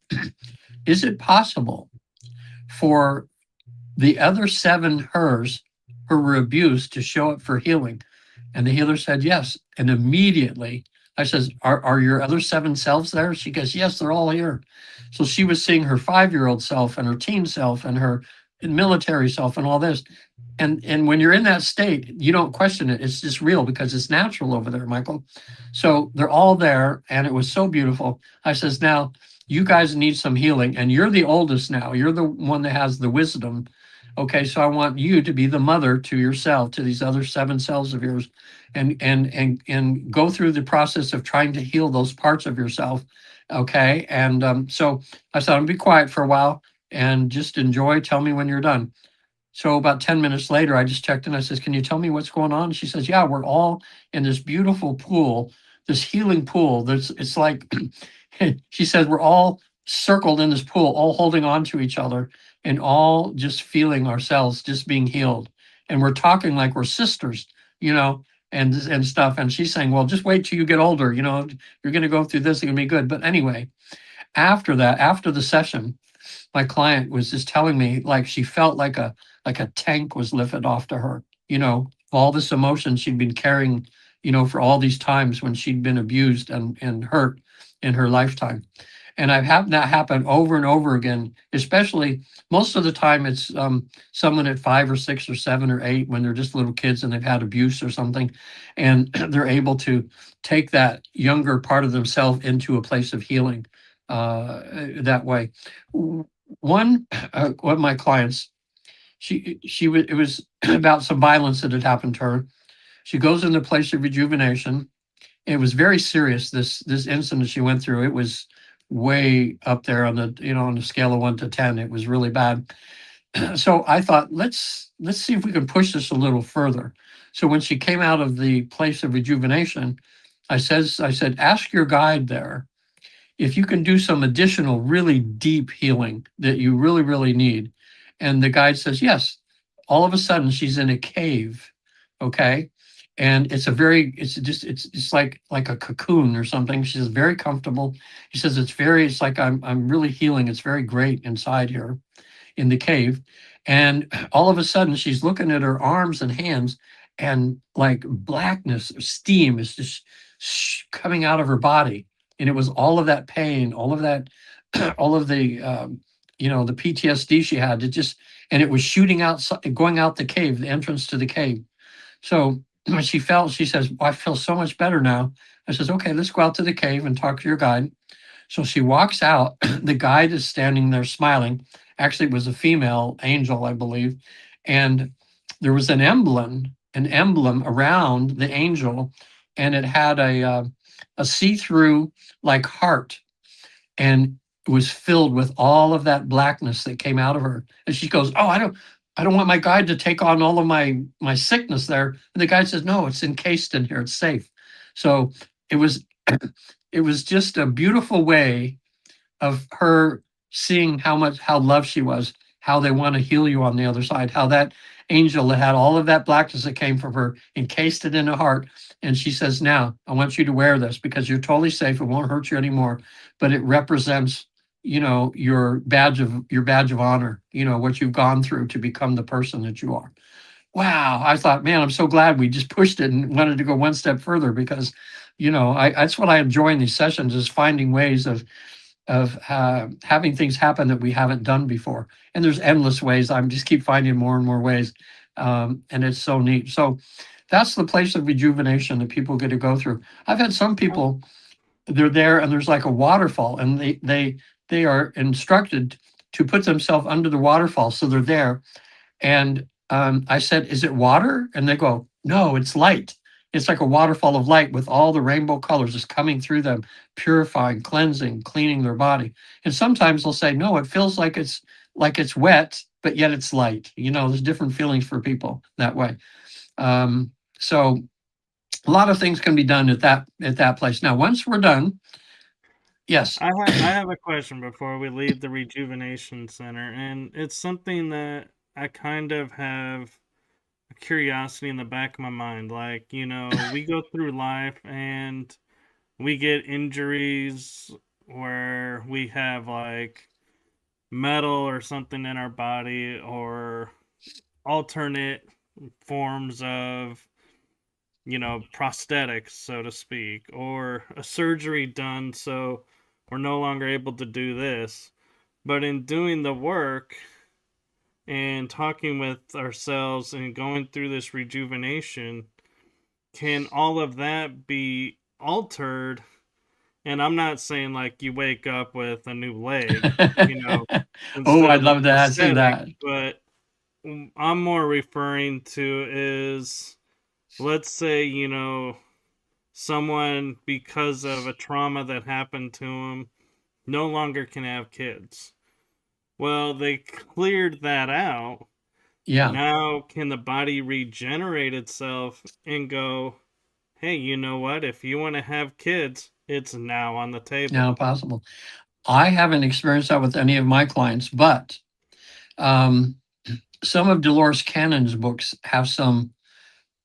B: is it possible for the other 7 hers who were abused to show up for healing? And the healer said yes. And immediately I says, are your other 7 selves there? She goes, yes, they're all here. So she was seeing her 5-year-old self and her teen self and her military self and all this. And when you're in that state, you don't question it. It's just real because it's natural over there, Michael. So they're all there, and it was so beautiful. I says, now you guys need some healing, and you're the oldest now. You're the one that has the wisdom. Okay, so I want you to be the mother to yourself, to these other 7 selves of yours, and go through the process of trying to heal those parts of yourself. Okay, and so I said, I'm gonna be quiet for a while and just enjoy. Tell me when you're done. So about 10 minutes later, I just checked in. I says, can you tell me what's going on? She says, yeah, we're all in this beautiful pool, this healing pool. It's like, she says, we're all circled in this pool, all holding on to each other and all just feeling ourselves just being healed. And we're talking like we're sisters, and stuff. And she's saying, well, just wait till you get older. You're going to go through this. It's going to be good. But anyway, After that, after the session, my client was just telling me like she felt like a tank was lifted off to her, all this emotion she'd been carrying, for all these times when she'd been abused and hurt in her lifetime. And I've had that happen over and over again, especially most of the time it's someone at 5 or 6 or 7 or 8 when they're just little kids and they've had abuse or something, and they're able to take that younger part of themselves into a place of healing that way. One of my clients, it was about some violence that had happened to her. She goes in the place of rejuvenation. It was very serious. This incident she went through, it was way up there on the scale of 1 to 10. It was really bad. So I thought, let's see if we can push this a little further. So when she came out of the place of rejuvenation, I said, ask your guide there if you can do some additional really deep healing that you really, really need. And the guide says, yes. All of a sudden she's in a cave. Okay. And it's like a cocoon or something. She's very comfortable. He says, it's like I'm really healing. It's very great inside here in the cave. And all of a sudden she's looking at her arms and hands, and like blackness, steam is just coming out of her body. And it was all of that pain, all of that, all of the PTSD she had. And it was shooting out, going out the cave, the entrance to the cave. So when she says, I feel so much better now. I says, okay, let's go out to the cave and talk to your guide. So she walks out. The guide is standing there smiling. Actually, it was a female angel, I believe. And there was an emblem around the angel, and it had a see-through like heart, and it was filled with all of that blackness that came out of her. And she goes, "Oh, I don't want my guide to take on all of my sickness there." And the guide says, "No, it's encased in here. It's safe." So it was it was just a beautiful way of her seeing how loved she was, how they want to heal you on the other side, how that angel that had all of that blackness that came from her encased it in her heart. And she says, now I want you to wear this because you're totally safe. It won't hurt you anymore. But it represents, your badge of honor, what you've gone through to become the person that you are. Wow. I thought, man, I'm so glad we just pushed it and wanted to go one step further because, that's what I enjoy in these sessions is finding ways of having things happen that we haven't done before. And there's endless ways. I'm just keep finding more and more ways. And it's so neat. So that's the place of rejuvenation that people get to go through. I've had some people, they're there and there's like a waterfall, and they are instructed to put themselves under the waterfall. So they're there. And I said, is it water? And they go, no, it's light. It's like a waterfall of light with all the rainbow colors just coming through them, purifying, cleansing, cleaning their body. And sometimes they'll say, no, it feels like it's wet, but yet it's light. There's different feelings for people that way. So a lot of things can be done at that place. Now, once we're done, yes.
A: I have a question before we leave the rejuvenation center, and it's something that I kind of have a curiosity in the back of my mind. Like, we go through life and we get injuries where we have like metal or something in our body, or alternate forms of, prosthetics, so to speak, or a surgery done so we're no longer able to do this. But in doing the work and talking with ourselves and going through this rejuvenation, can all of that be altered? And I'm not saying like you wake up with a new leg,
B: Oh,
A: instead
B: I'd
A: of a
B: love to see
A: prosthetic,
B: that.
A: but I'm more referring to is, let's say, someone, because of a trauma that happened to them, no longer can have kids. Well, they cleared that out.
B: Yeah.
A: Now, can the body regenerate itself and go, hey, you know what? If you want to have kids, it's now on the
B: Now
A: table.
B: possible. I haven't experienced that with any of my clients, but um, some of Dolores Cannon's books have some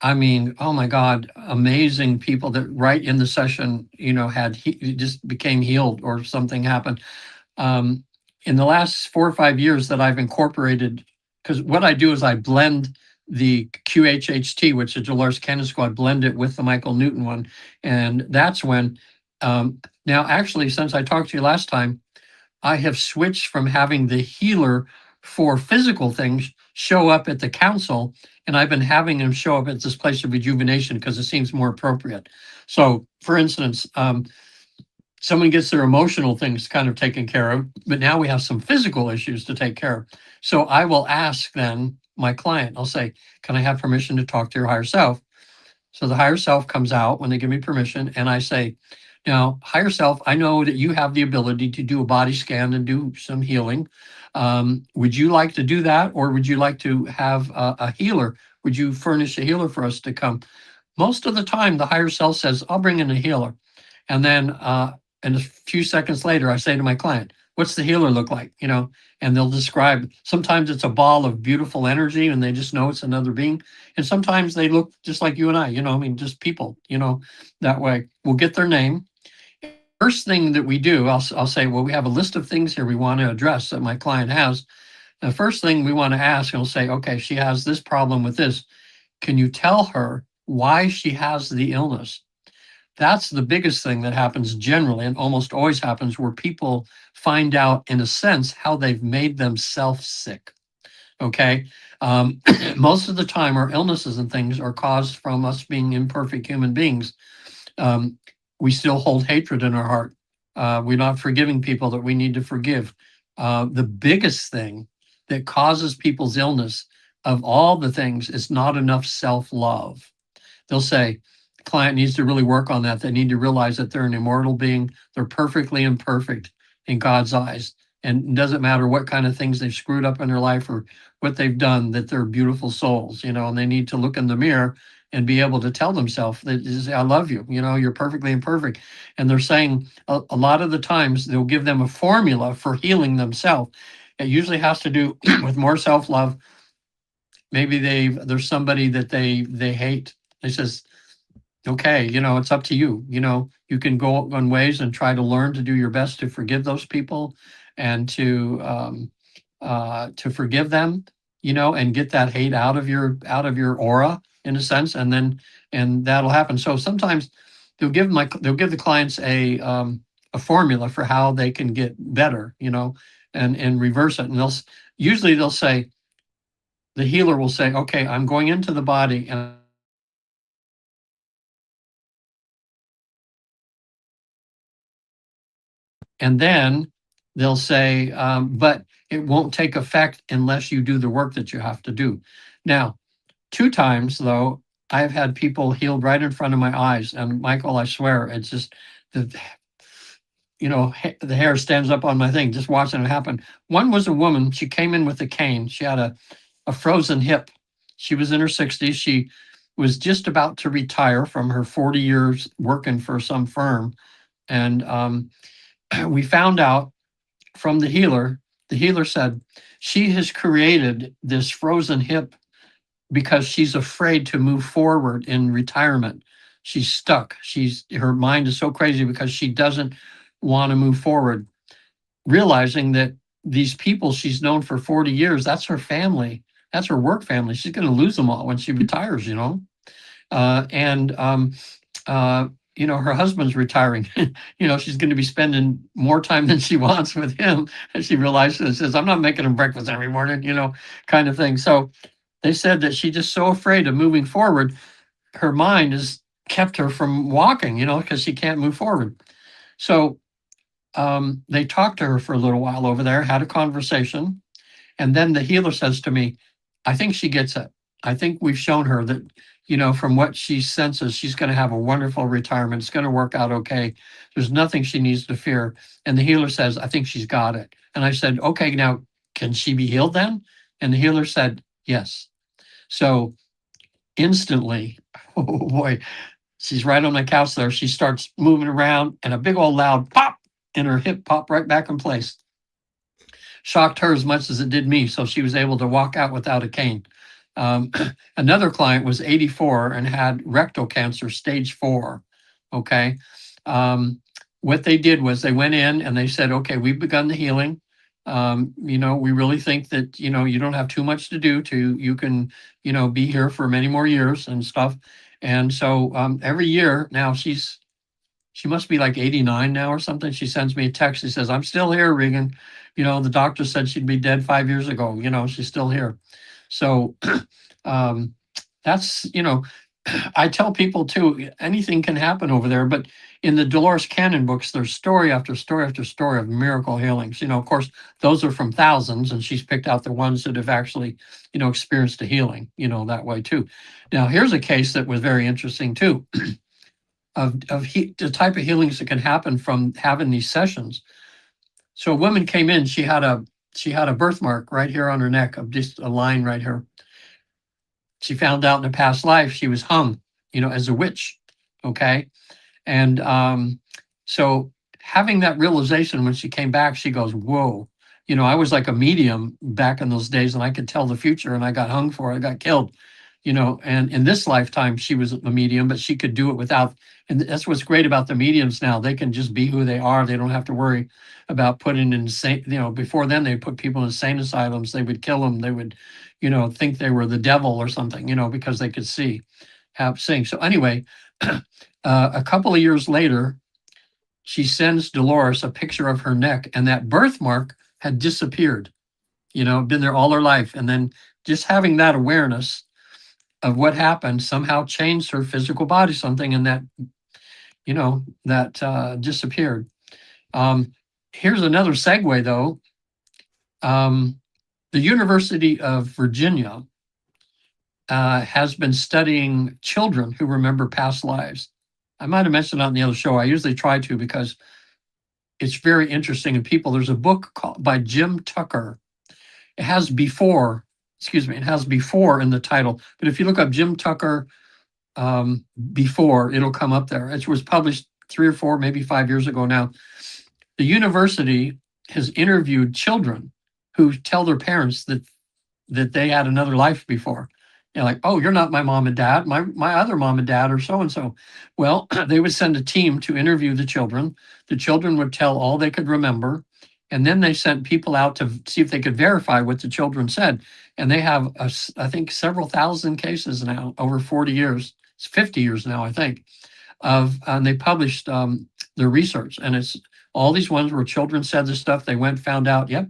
B: I mean, oh my God, amazing people that right in the session, had just became healed or something happened. Um, in the last 4 or 5 years that I've incorporated, because what I do is I blend the QHHT, which is Dolores Cannon School, I blend it with the Michael Newton one. And that's when, now actually, since I talked to you last time, I have switched from having the healer for physical things show up at the council, and I've been having him show up at this place of rejuvenation because it seems more appropriate. So, for instance, someone gets their emotional things kind of taken care of, but now we have some physical issues to take care of. So I will ask then my client, I'll say, can I have permission to talk to your higher self? So the higher self comes out when they give me permission, and I say, now, higher self, I know that you have the ability to do a body scan and do some healing. Would you like to do that, or would you like to have a healer? Would you furnish a healer for us to come? Most of the time, the higher self says, I'll bring in a healer. And then and a few seconds later, I say to my client, what's the healer look like? And they'll describe, sometimes it's a ball of beautiful energy and they just know it's another being. And sometimes they look just like you and I, I mean, just people, that way. We'll get their name. First thing that we do, I'll say, well, we have a list of things here we want to address that my client has. The first thing we want to ask, and we'll say, okay, she has this problem with this. Can you tell her why she has the illness? That's the biggest thing that happens generally, and almost always happens, where people find out, in a sense, how they've made themselves sick. Okay. Most of the time, our illnesses and things are caused from us being imperfect human beings. We still hold hatred in our heart. We're not forgiving people that we need to forgive. The biggest thing that causes people's illness of all the things is not enough self-love. They'll say, the client needs to really work on that. They need to realize that they're an immortal being. They're perfectly imperfect in God's eyes. And it doesn't matter what kind of things they've screwed up in their life or what they've done, that they're beautiful souls, and they need to look in the mirror and be able to tell themselves that, I love you, you're perfectly imperfect. And they're saying a lot of the times they'll give them a formula for healing themselves. It usually has to do with more self-love. Maybe there's somebody that they hate. They says, okay, it's up to you. You can go on ways and try to learn to do your best to forgive those people and to forgive them, and get that hate out of your aura, in a sense, and that'll happen. So sometimes they'll give the clients a formula for how they can get better, and reverse it. And usually they'll say, the healer will say, okay, I'm going into the body and then they'll say, but it won't take effect unless you do the work that you have to do. Now, 2 times though, I've had people healed right in front of my eyes, and Michael, I swear, it's just the the hair stands up on my thing just watching it happen. One was a woman. She came in with a cane. She had a frozen hip. She was in her 60s. She was just about to retire from her 40 years working for some firm, and we found out from the healer. The healer said she has created this frozen hip because she's afraid to move forward in retirement. She's stuck. Her mind is so crazy because she doesn't want to move forward, realizing that these people she's known for 40 years, that's her family. That's her work family. She's going to lose them all when she retires, and her husband's retiring. She's going to be spending more time than she wants with him. And she realizes, says, I'm not making him breakfast every morning, kind of thing. So they said that she's just so afraid of moving forward. Her mind has kept her from walking, because she can't move forward. So they talked to her for a little while over there, had a conversation. And then the healer says to me, I think she gets it. I think we've shown her that, from what she senses, she's going to have a wonderful retirement. It's going to work out okay. There's nothing she needs to fear. And the healer says, I think she's got it. And I said, okay, now can she be healed then? And the healer said, yes. So instantly, oh boy, she's right on my couch there. She starts moving around and a big old loud pop, and her hip popped right back in place. Shocked her as much as it did me. So she was able to walk out without a cane. Another client was 84 and had rectal cancer, stage 4. Okay. What they did was they went in and they said, okay, we've begun the healing. We really think that, you don't have too much to do you can, be here for many more years and stuff. And so every year now she must be like 89 now or something. She sends me a text. She says, I'm still here, Regan. The doctor said she'd be dead 5 years ago. She's still here. So um, that's, I tell people too, anything can happen over there. But in the Dolores Cannon books, there's story after story after story of miracle healings. Of course, those are from thousands, and she's picked out the ones that have actually, experienced a healing, that way too. Now, here's a case that was very interesting too. Of the type of healings that can happen from having these sessions. So a woman came in, she had a birthmark right here on her neck, of just a line right here. She found out in a past life she was hung, as a witch. Okay. And so having that realization when she came back, she goes, whoa, I was like a medium back in those days and I could tell the future and I got hung for it, I got killed. And in this lifetime, she was a medium, but she could do it without. And that's what's great about the mediums now. They can just be who they are. They don't have to worry about putting in insane, before then they put people in insane asylums. They would kill them. They would, think they were the devil or something, because they could seeing. So anyway, a couple of years later, she sends Dolores a picture of her neck and that birthmark had disappeared, been there all her life. And then just having that awareness of what happened somehow changed her physical body, something in that, that disappeared. Here's another segue though. The University of Virginia has been studying children who remember past lives. I might have mentioned it on the other show. I usually try to because it's very interesting. And people, there's a book by Jim Tucker. It has before in the title. But if you look up Jim Tucker before, it'll come up there. It was published 3 or 4, maybe 5 years ago now. The university has interviewed children who tell their parents that they had another life before. Like, oh, you're not my mom and dad. My other mom and dad are so and so. Well, they would send a team to interview the children. The children would tell all they could remember. And then they sent people out to see if they could verify what the children said. And they have, I think, several thousand cases now over 40 years. It's 50 years now, I think. And they published their research. And it's all these ones where children said this stuff. They went, found out, yep,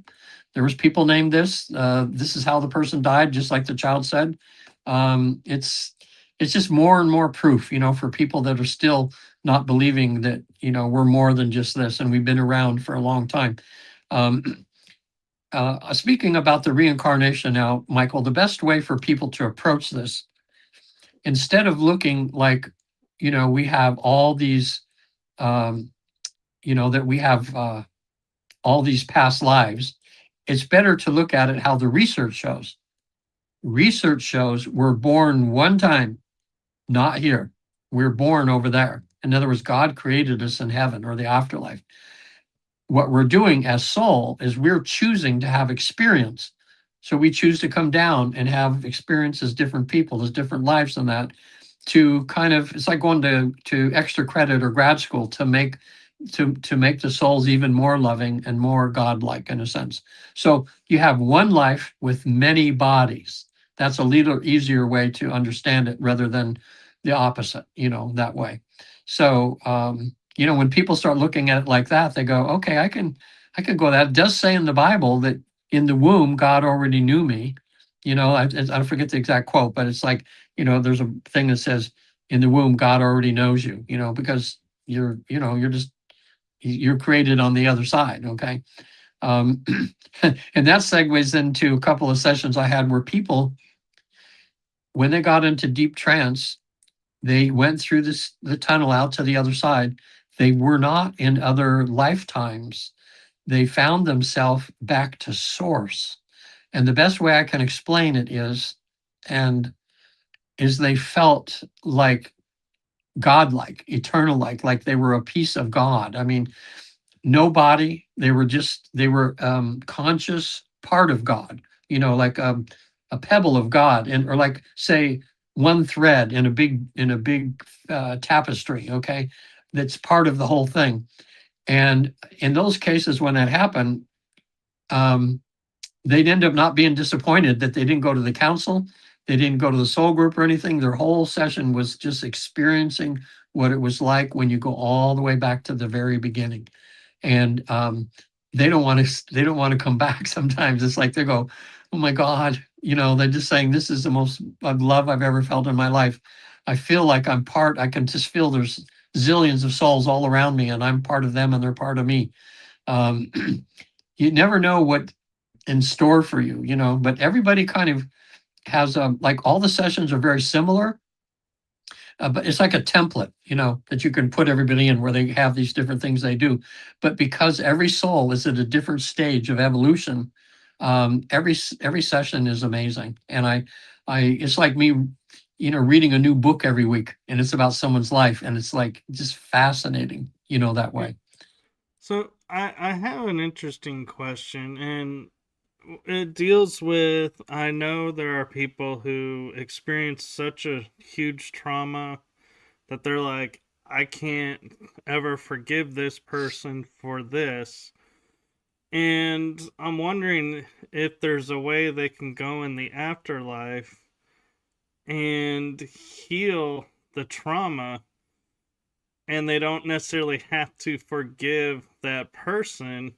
B: there was people named this. This is how the person died, just like the child said. It's just more and more proof, for people that are still not believing that, we're more than just this, and we've been around for a long time. Speaking about the reincarnation now, Michael, the best way for people to approach this, instead of looking like, we have all these, that we have all these past lives, it's better to look at it how the research shows. Research shows we're born one time, not here. We're born over there. In other words, God created us in heaven or the afterlife. What we're doing as soul is we're choosing to have experience. So we choose to come down and have experience as different people, as different lives than that, to kind of, it's like going to extra credit or grad school to make the souls even more loving and more godlike in a sense. So you have one life with many bodies. That's a little easier way to understand it rather than the opposite, that way. So, when people start looking at it like that, they go, okay, I can go that. It does say in the Bible that in the womb, God already knew me. I forget the exact quote, but it's like, there's a thing that says in the womb, God already knows you, because you're created on the other side. Okay. And that segues into a couple of sessions I had where people, when they got into deep trance, they went through the tunnel out to the other side. They were not in other lifetimes. They found themselves back to source. And the best way I can explain it is they felt like godlike, eternal, like they were a piece of God. I mean, no body. They were conscious part of God, like a pebble of God, and or like say one thread in a big tapestry, okay, that's part of the whole thing. And in those cases when that happened, um, they'd end up not being disappointed that they didn't go to the council, they didn't go to the soul group or anything. Their whole session was just experiencing what it was like when you go all the way back to the very beginning. And they don't want to come back. Sometimes it's like they go, oh my God, they're just saying this is the most love I've ever felt in my life. I feel like I can just feel there's zillions of souls all around me, and I'm part of them and they're part of me. um, you never know what in store for you, but everybody kind of has like all the sessions are very similar, but it's like a template, that you can put everybody in where they have these different things they do. But because every soul is at a different stage of evolution, every session is amazing. And it's like me, reading a new book every week, and it's about someone's life, and it's like just fascinating, that way.
A: So I have an interesting question, and it deals with, I know there are people who experience such a huge trauma that they're like, I can't ever forgive this person for this. And I'm wondering if there's a way they can go in the afterlife and heal the trauma, and they don't necessarily have to forgive that person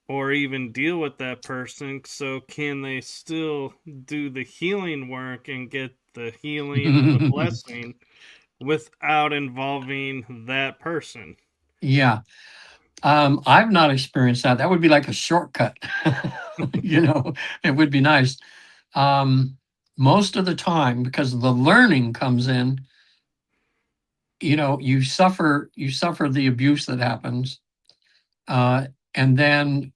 A: or even deal with that person. So can they still do the healing work and get the healing and the blessing without involving that person?
B: Yeah. I've not experienced that. That would be like a shortcut. It would be nice. Most of the time, because the learning comes in, you suffer the abuse that happens. And then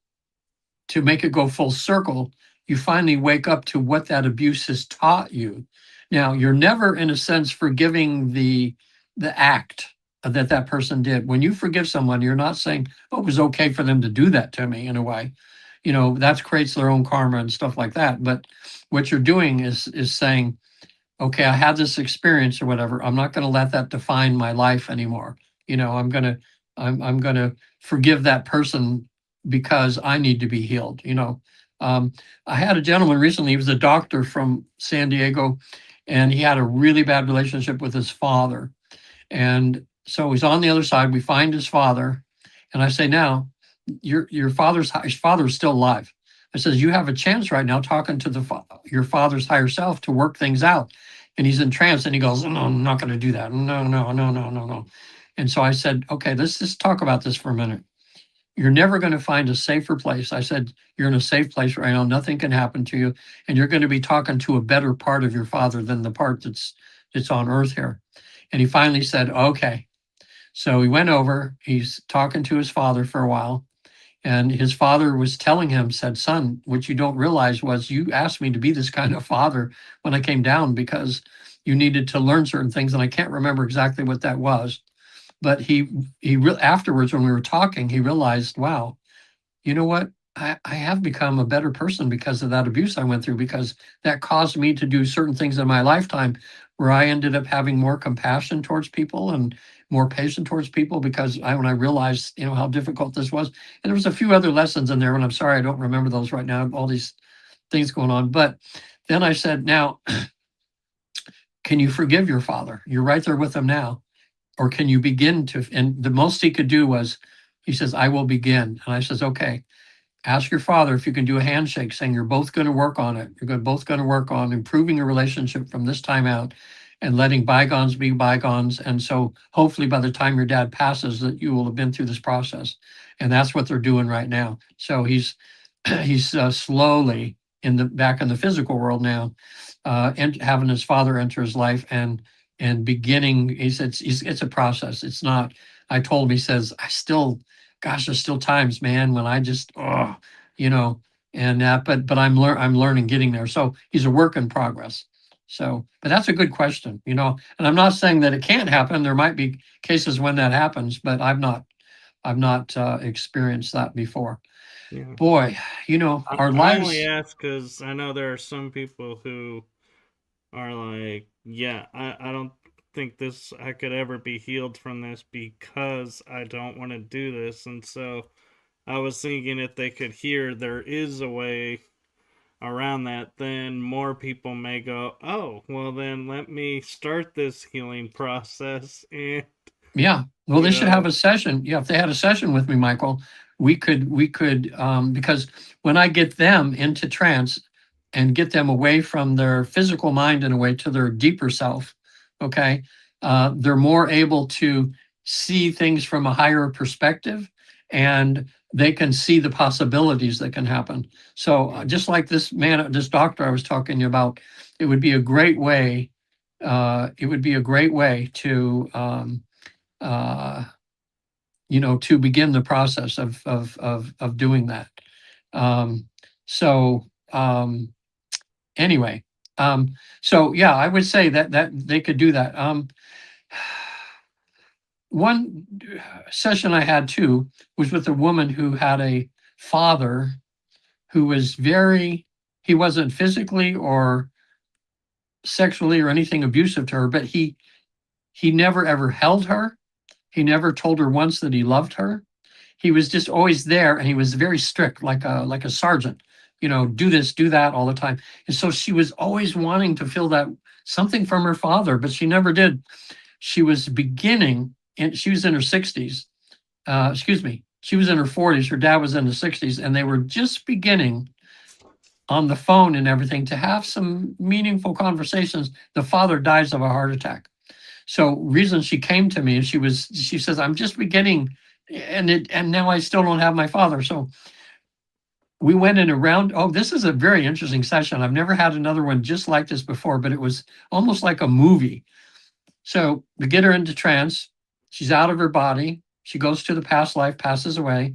B: to make it go full circle, you finally wake up to what that abuse has taught you. Now, you're never, in a sense, forgiving the act that person did. When you forgive someone, you're not saying, "Oh, it was okay for them to do that to me," in a way. That creates their own karma and stuff like that. But what you're doing is saying, okay, I had this experience or whatever. I'm not going to let that define my life anymore. I'm going to forgive that person because I need to be healed. Um, I had a gentleman recently. He was a doctor from San Diego, and he had a really bad relationship with his father. And so he's on the other side. We find his father, and I say, now, your his father is still alive. I says, you have a chance right now talking to your father's higher self to work things out. And he's in trance, and he goes, no, I'm not going to do that. No, no, no, no, no, no. And so I said, okay, let's just talk about this for a minute. You're never going to find a safer place. I said, you're in a safe place right now. Nothing can happen to you. And you're going to be talking to a better part of your father than the part that's on earth here. And he finally said, okay. So he went over, he's talking to his father for a while. And his father was telling him, said, son, what you don't realize was you asked me to be this kind of father when I came down because you needed to learn certain things. And I can't remember exactly what that was. But afterwards, when we were talking, he realized, wow, you know what? I have become a better person because of that abuse I went through, because that caused me to do certain things in my lifetime where I ended up having more compassion towards people and more patient towards people, because when I realized, how difficult this was. And there was a few other lessons in there, and I'm sorry I don't remember those right now, all these things going on. But then I said, now, can you forgive your father? You're right there with him now. Or can you begin to? And the most he could do was, he says, I will begin. And I says, okay, ask your father if you can do a handshake, saying you're both going to work on it. Both going to work on improving your relationship from this time out and letting bygones be bygones. And so hopefully by the time your dad passes, that you will have been through this process. And that's what they're doing right now. So he's slowly back in the physical world now, and having his father enter his life and beginning. He said it's a process. It's not. I told him. He says, gosh, there's still times, man, when I just, you know, and but I'm learning, getting there. So he's a work in progress. So, but that's a good question, and I'm not saying that it can't happen. There might be cases when that happens, but I've not experienced that before.
A: Yeah.
B: Boy, you know, our
A: I only
B: lives.
A: ask because I know there are some people who are like, yeah, I don't think this, I could ever be healed from this because I don't want to do this. And so I was thinking if they could hear there is a way around that, then more people may go, oh, well, then let me start this healing process. And,
B: Yeah. Well,
A: you
B: they should have
A: know,
B: a session. Yeah, if they had a session with me, Michael, we could because when I get them into trance and get them away from their physical mind in a way to their deeper self, okay, they're more able to see things from a higher perspective, and they can see the possibilities that can happen. So just like this man, this doctor I was talking about, it would be a great way. It would be a great way to uh, to begin the process of doing that. Um, so anyway, so yeah, I would say that they could do that. One session I had too was with a woman who had a father who was very, he wasn't physically or sexually or anything abusive to her, but he never ever held her. He never told her once that he loved her. He was just always there, and he was very strict, like a sergeant. Do this, do that all the time. And so she was always wanting to feel that something from her father, but she never did. She was beginning, and she was in her 60s. Excuse me, she was in her 40s. Her dad was in the 60s, and they were just beginning on the phone and everything to have some meaningful conversations. The father dies of a heart attack. So reason she came to me, and she says, I'm just beginning, and now I still don't have my father. So we went in a round. Oh, this is a very interesting session. I've never had another one just like this before, but it was almost like a movie. So we get her into trance. She's out of her body. She goes to the past life, passes away.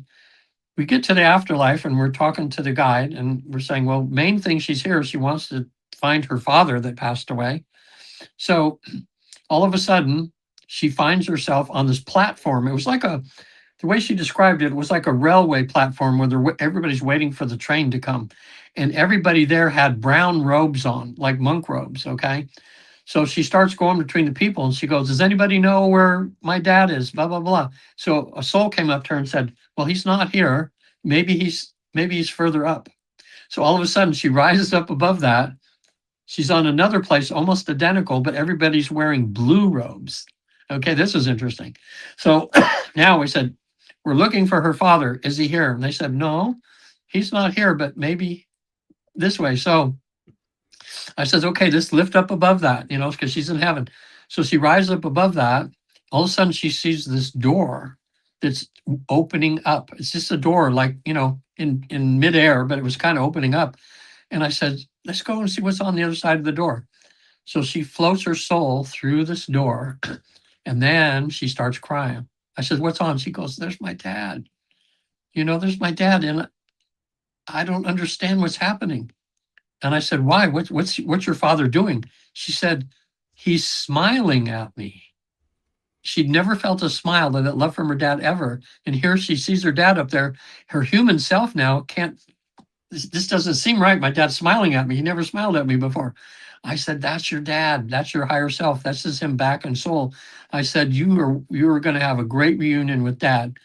B: We get to the afterlife, and we're talking to the guide, and we're saying, well, main thing she's here, she wants to find her father that passed away. So all of a sudden, she finds herself on this platform. It was like the way she described it was like a railway platform where everybody's waiting for the train to come. And everybody there had brown robes on, like monk robes, okay? So she starts going between the people, and she goes, does anybody know where my dad is? Blah, blah, blah. So a soul came up to her and said, well, he's not here. Maybe he's further up. So all of a sudden she rises up above that. She's on another place, almost identical, but everybody's wearing blue robes. Okay, this is interesting. So now we said, we're looking for her father. Is he here? And they said, no, he's not here, but maybe this way. So I said, okay, let's lift up above that, because she's in heaven. So she rises up above that. All of a sudden, she sees this door that's opening up. It's just a door, like, in midair, but it was kind of opening up. And I said, let's go and see what's on the other side of the door. So she floats her soul through this door, and then she starts crying. I said, what's on? She goes, there's my dad. There's my dad, and I don't understand what's happening. And I said, why? What's your father doing? She said, he's smiling at me. She'd never felt a smile that love from her dad ever. And here she sees her dad up there. Her human self now can't, this doesn't seem right. My dad's smiling at me. He never smiled at me before. I said, that's your dad. That's your higher self. That's just him back in soul. I said, you are going to have a great reunion with dad.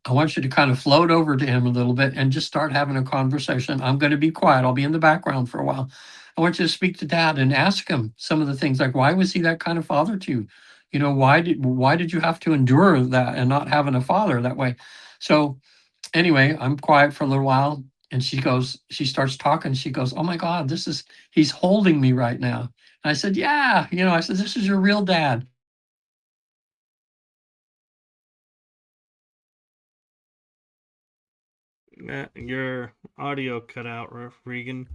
B: I want you to kind of float over to him a little bit and just start having a conversation. I'm going to be quiet. I'll be in the background for a while. I want you to speak to dad and ask him some of the things, like, why was he that kind of father to you? Why did you have to endure that and not having a father that way? So anyway, I'm quiet for a little while, and she starts talking. She goes, oh my God, he's holding me right now. And I said, yeah, I said, this is your real dad.
A: Your audio cut out, Regan.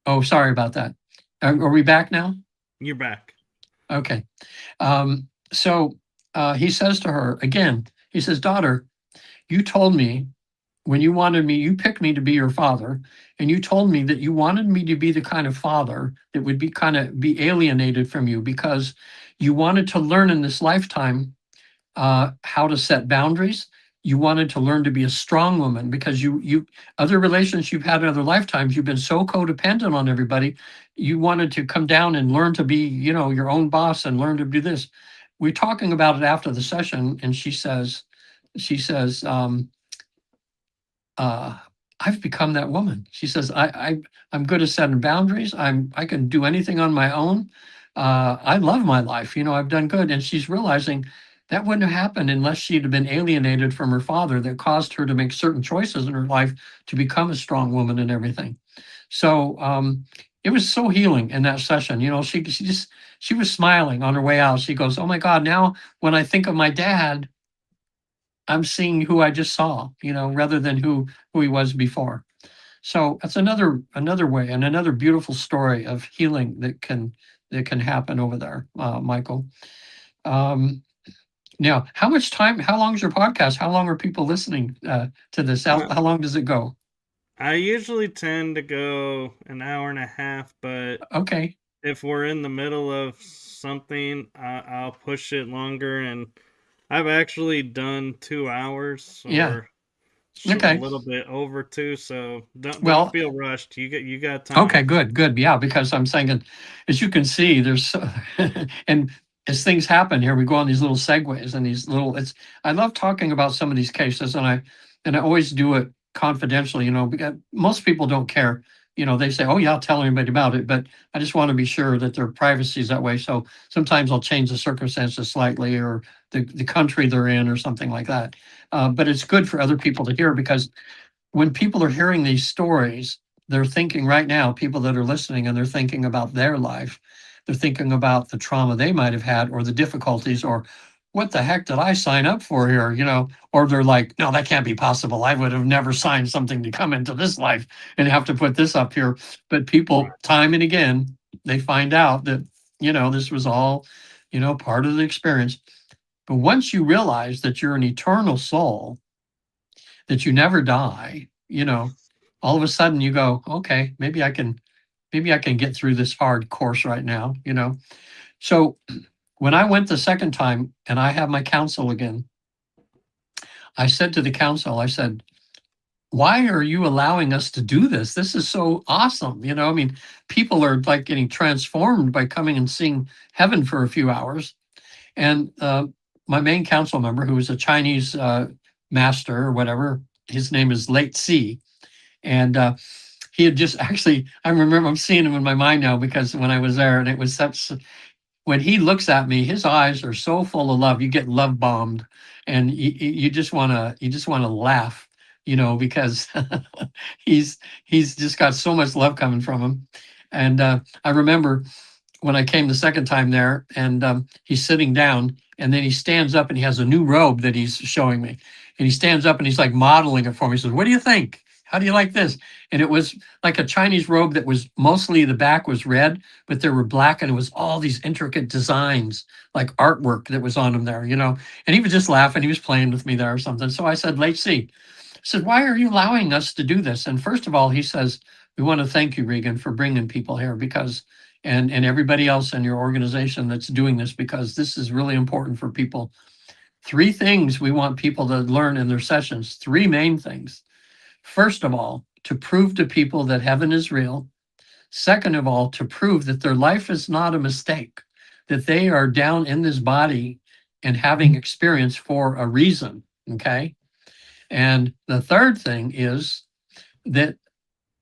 B: Oh, sorry about that. Are we back now?
A: You're back.
B: Okay. So he says to her again, he says, daughter, you told me when you wanted me, you picked me to be your father, and you told me that you wanted me to be the kind of father that would be alienated from you because you wanted to learn in this lifetime how to set boundaries. you wanted to learn to be a strong woman because you other relations you've had in other lifetimes, you've been so codependent on everybody. You wanted to come down and learn to be, your own boss and learn to do this. We're talking about it after the session, and she says, uh, I've become that woman. She says, I'm good at setting boundaries. I can do anything on my own. I love my life. I've done good. And she's realizing that wouldn't have happened unless she'd have been alienated from her father that caused her to make certain choices in her life to become a strong woman and everything. So it was so healing in that session. She was smiling on her way out. She goes, "Oh my God, now when I think of my dad, I'm seeing who I just saw, rather than who he was before." So that's another way and another beautiful story of healing that can happen over there, Michael. Um, Now, how long is your podcast? How long are people listening to this? How long does it go?
A: I usually tend to go an hour and a half, but
B: Okay.
A: if we're in the middle of something, I'll push it longer. And I've actually done 2 hours
B: Yeah.
A: or a
B: Okay.
A: little bit over two, so don't
B: Well,
A: feel rushed. You got
B: okay,
A: time.
B: good. Yeah, because I'm saying, as you can see, and as things happen here, we go on these little segues and I love talking about some of these cases, and I always do it confidentially, because most people don't care. They say, "Oh yeah, I'll tell anybody about it," but I just want to be sure that their privacy is that way. So sometimes I'll change the circumstances slightly, or the country they're in, or something like that. But it's good for other people to hear, because when people are hearing these stories, they're thinking right now, people that are listening, and they're thinking about their life. They're thinking about the trauma they might have had, or the difficulties, or what the heck did I sign up for here? Or they're like, no, that can't be possible. I would have never signed something to come into this life and have to put this up here. But people, time and again, they find out that, this was all, part of the experience. But once you realize that you're an eternal soul, that you never die, all of a sudden you go, okay, maybe I can get through this hard course right now. So when I went the second time and I have my counsel again, I said to the council, I said, why are you allowing us to do this? This is so awesome. I mean, people are like getting transformed by coming and seeing heaven for a few hours. And my main council member, who was a Chinese master or whatever, his name is Late C. And he had just actually, I'm seeing him in my mind now, because when I was there, and it was such, when he looks at me, his eyes are so full of love. You get love bombed, and you just want to laugh, because he's just got so much love coming from him. And I remember when I came the second time there, and he's sitting down, and then he stands up and he has a new robe that he's showing me. And he stands up and he's like modeling it for me. He says, "What do you think? How do you like this?" And it was like a Chinese robe that was mostly, the back was red, but there were black, and it was all these intricate designs, like artwork that was on him there. And he was just laughing. He was playing with me there or something. So I said, "Let's see." I said, "Why are you allowing us to do this?" And first of all, he says, "We want to thank you, Regan, for bringing people here, because and everybody else in your organization that's doing this, because this is really important for people. Three things we want people to learn in their sessions, three main things. First of all, to prove to people that heaven is real. Second of all, to prove that their life is not a mistake, that they are down in this body and having experience for a reason." Okay. And the third thing is that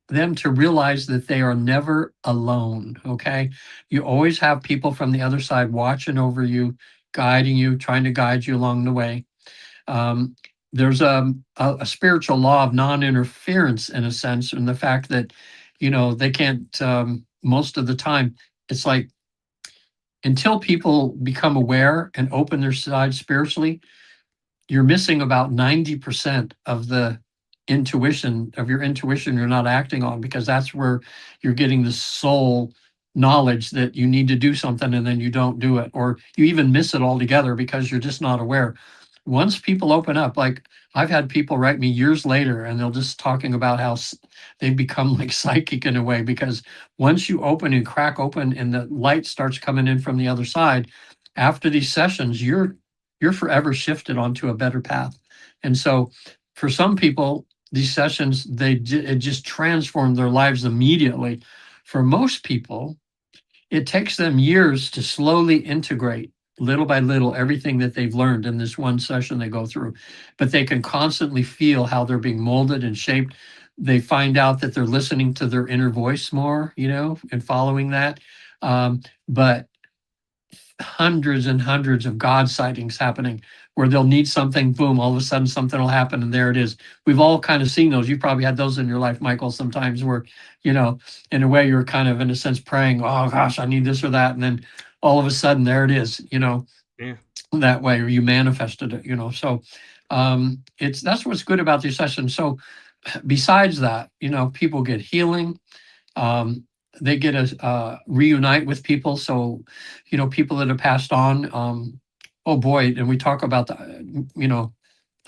B: them to realize that they are never alone. Okay. You always have people from the other side watching over you, guiding you, trying to guide you along the way. Um, there's a spiritual law of non-interference, in a sense, in the fact that, they can't, most of the time, it's like, until people become aware and open their side spiritually, you're missing about 90% of your intuition you're not acting on, because that's where you're getting the soul knowledge that you need to do something, and then you don't do it, or you even miss it altogether because you're just not aware. Once people open up, like I've had people write me years later, and they'll just talking about how they've become like psychic in a way, because once you open and crack open and the light starts coming in from the other side, after these sessions, you're forever shifted onto a better path. And so for some people, these sessions, it just transformed their lives immediately. For most people, it takes them years to slowly integrate little by little everything that they've learned in this one session they go through. But they can constantly feel how they're being molded and shaped. They find out that they're listening to their inner voice more, and following that. But hundreds and hundreds of God sightings happening where they'll need something, boom, all of a sudden something will happen and there it is. We've all kind of seen those. You've probably had those in your life, Michael, sometimes where, in a way you're kind of in a sense praying, oh gosh, I need this or that. And then all of a sudden there it is,
A: Yeah.
B: that way, or you manifested it, So that's what's good about these sessions. So besides that, people get healing. They get to reunite with people. So, people that have passed on, oh boy, and we talk about the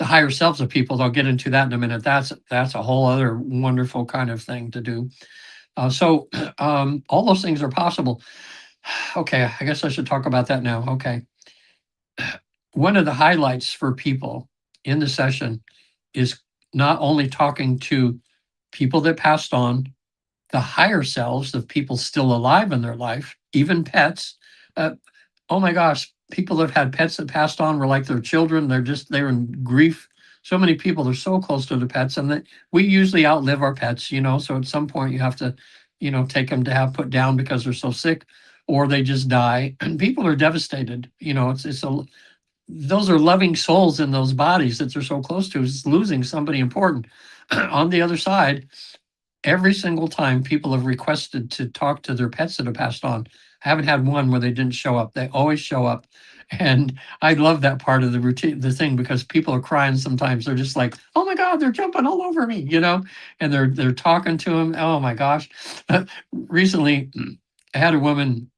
B: higher selves of people. I'll get into that in a minute. That's a whole other wonderful kind of thing to do. So all those things are possible. Okay, I guess I should talk about that now. Okay. One of the highlights for people in the session is not only talking to people that passed on, the higher selves of people still alive in their life, even pets. Oh my gosh, people that have had pets that passed on were like their children. They're in grief. So many people are so close to the pets, and that we usually outlive our pets, so at some point you have to, take them to have put down because they're so sick, or they just die. And people are devastated. Those are loving souls in those bodies that they're so close to. It's losing somebody important. On the other side, every single time people have requested to talk to their pets that have passed on. I haven't had one where they didn't show up. They always show up. And I love that part of the routine, the thing, because people are crying sometimes. They're just like, oh my God, they're jumping all over me, and they're talking to them. Oh my gosh. Recently, I had a woman,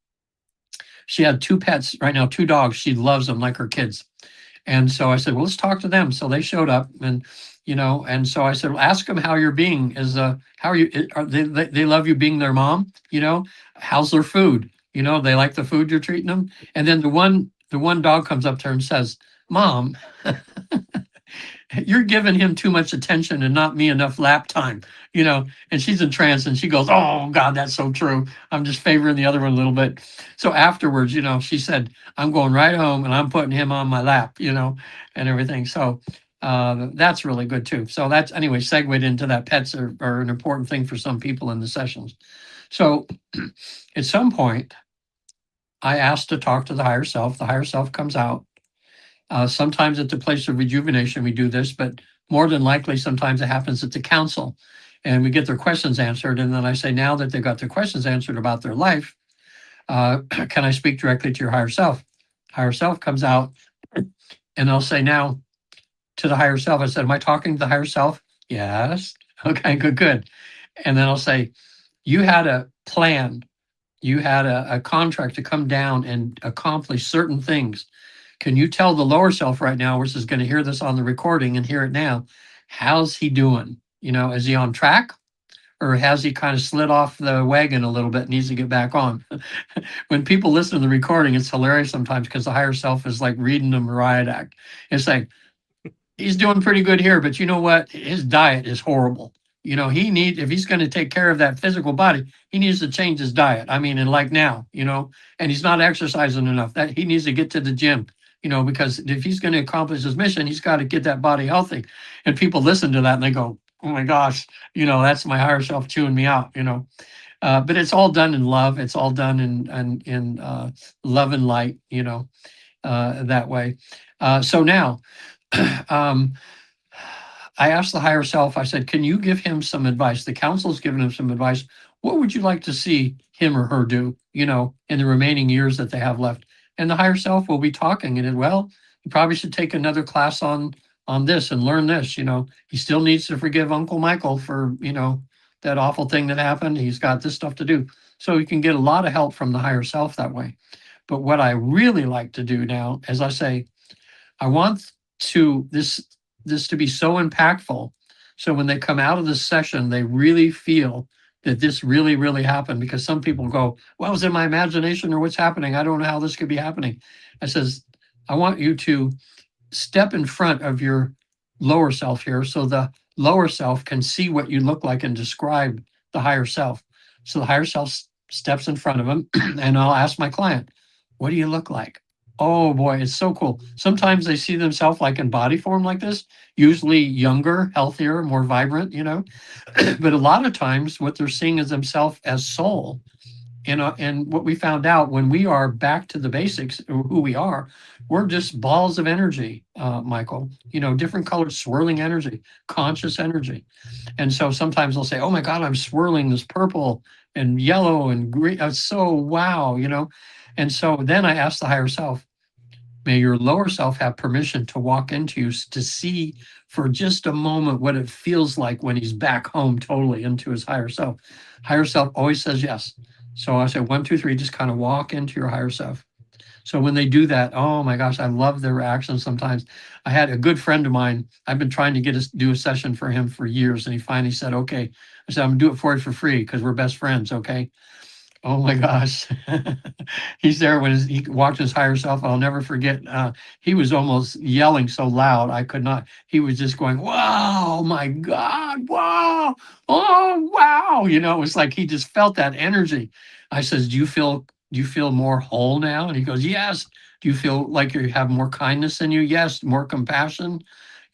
B: she had two pets right now, two dogs. She loves them like her kids. And so I said, well, let's talk to them. So they showed up, and so I said, well, ask them how you're being. How are you? Are they love you being their mom? How's their food? They like the food you're treating them. And then the one dog comes up to her and says, Mom, you're giving him too much attention and not me enough lap time, and she's in trance and she goes, oh God, that's so true. I'm just favoring the other one a little bit. So afterwards, she said, I'm going right home and I'm putting him on my lap, and everything. So that's really good too. So that's, anyway, segued into that. Pets are an important thing for some people in the sessions. So at some point, I asked to talk to the higher self. The higher self comes out. Sometimes at the place of rejuvenation, we do this, but more than likely, sometimes it happens at the council and we get their questions answered. And then I say, now that they've got their questions answered about their life, can I speak directly to your higher self? Higher self comes out and they'll say, now to the higher self, I said, am I talking to the higher self? Yes. Okay, good. And then I'll say, you had a plan. You had a contract to come down and accomplish certain things. Can you tell the lower self right now, which is going to hear this on the recording and hear it now, how's he doing? Is he on track? Or has he kind of slid off the wagon a little bit, needs to get back on? When people listen to the recording, it's hilarious sometimes because the higher self is like reading the riot act. It's like, he's doing pretty good here, but you know what? His diet is horrible. If he's going to take care of that physical body, he needs to change his diet. I mean, and like now, and he's not exercising enough. That he needs to get to the gym, because if he's going to accomplish his mission, he's got to get that body healthy. And people listen to that and they go, oh my gosh, that's my higher self chewing me out, but it's all done in love. It's all done in love and light, that way. So now, um, I asked the higher self, I said, can you give him some advice? The council's given him some advice. What would you like to see him or her do, in the remaining years that they have left? And the higher self will be talking and it, well, you probably should take another class on this and learn this, he still needs to forgive Uncle Michael for, that awful thing that happened. He's got this stuff to do. So you can get a lot of help from the higher self that way. But what I really like to do now, as I say, I want this to be so impactful. So when they come out of this session, they really feel that this really, really happened, because some people go, well, was it my imagination or what's happening? I don't know how this could be happening. I says, I want you to step in front of your lower self here so the lower self can see what you look like and describe the higher self. So the higher self steps in front of him, and I'll ask my client, what do you look like? Oh boy, it's so cool. Sometimes they see themselves like in body form like this, usually younger, healthier, more vibrant, but a lot of times what they're seeing is themselves as soul. And what we found out when we are back to the basics, who we are, we're just balls of energy, Michael. Different colors, swirling energy, conscious energy. And so sometimes they'll say, "Oh my God, I'm swirling this purple and yellow and green." It's so wow. And so then I ask the higher self, may your lower self have permission to walk into you to see for just a moment what it feels like when he's back home totally into his higher self. Higher self always says yes. So I say 1, 2, 3, just kind of walk into your higher self. So when they do that, oh my gosh, I love their reactions sometimes. I had a good friend of mine, I've been trying to do a session for him for years, and he finally said, okay. I said, I'm gonna do it for you for free because we're best friends, okay? Oh my gosh. He's there when he walked his higher self. I'll never forget. He was almost yelling so loud. I could not. He was just going, wow, my God, wow, oh, wow. It was like he just felt that energy. I says, do you feel more whole now? And he goes, yes. Do you feel like you have more kindness in you? Yes. More compassion,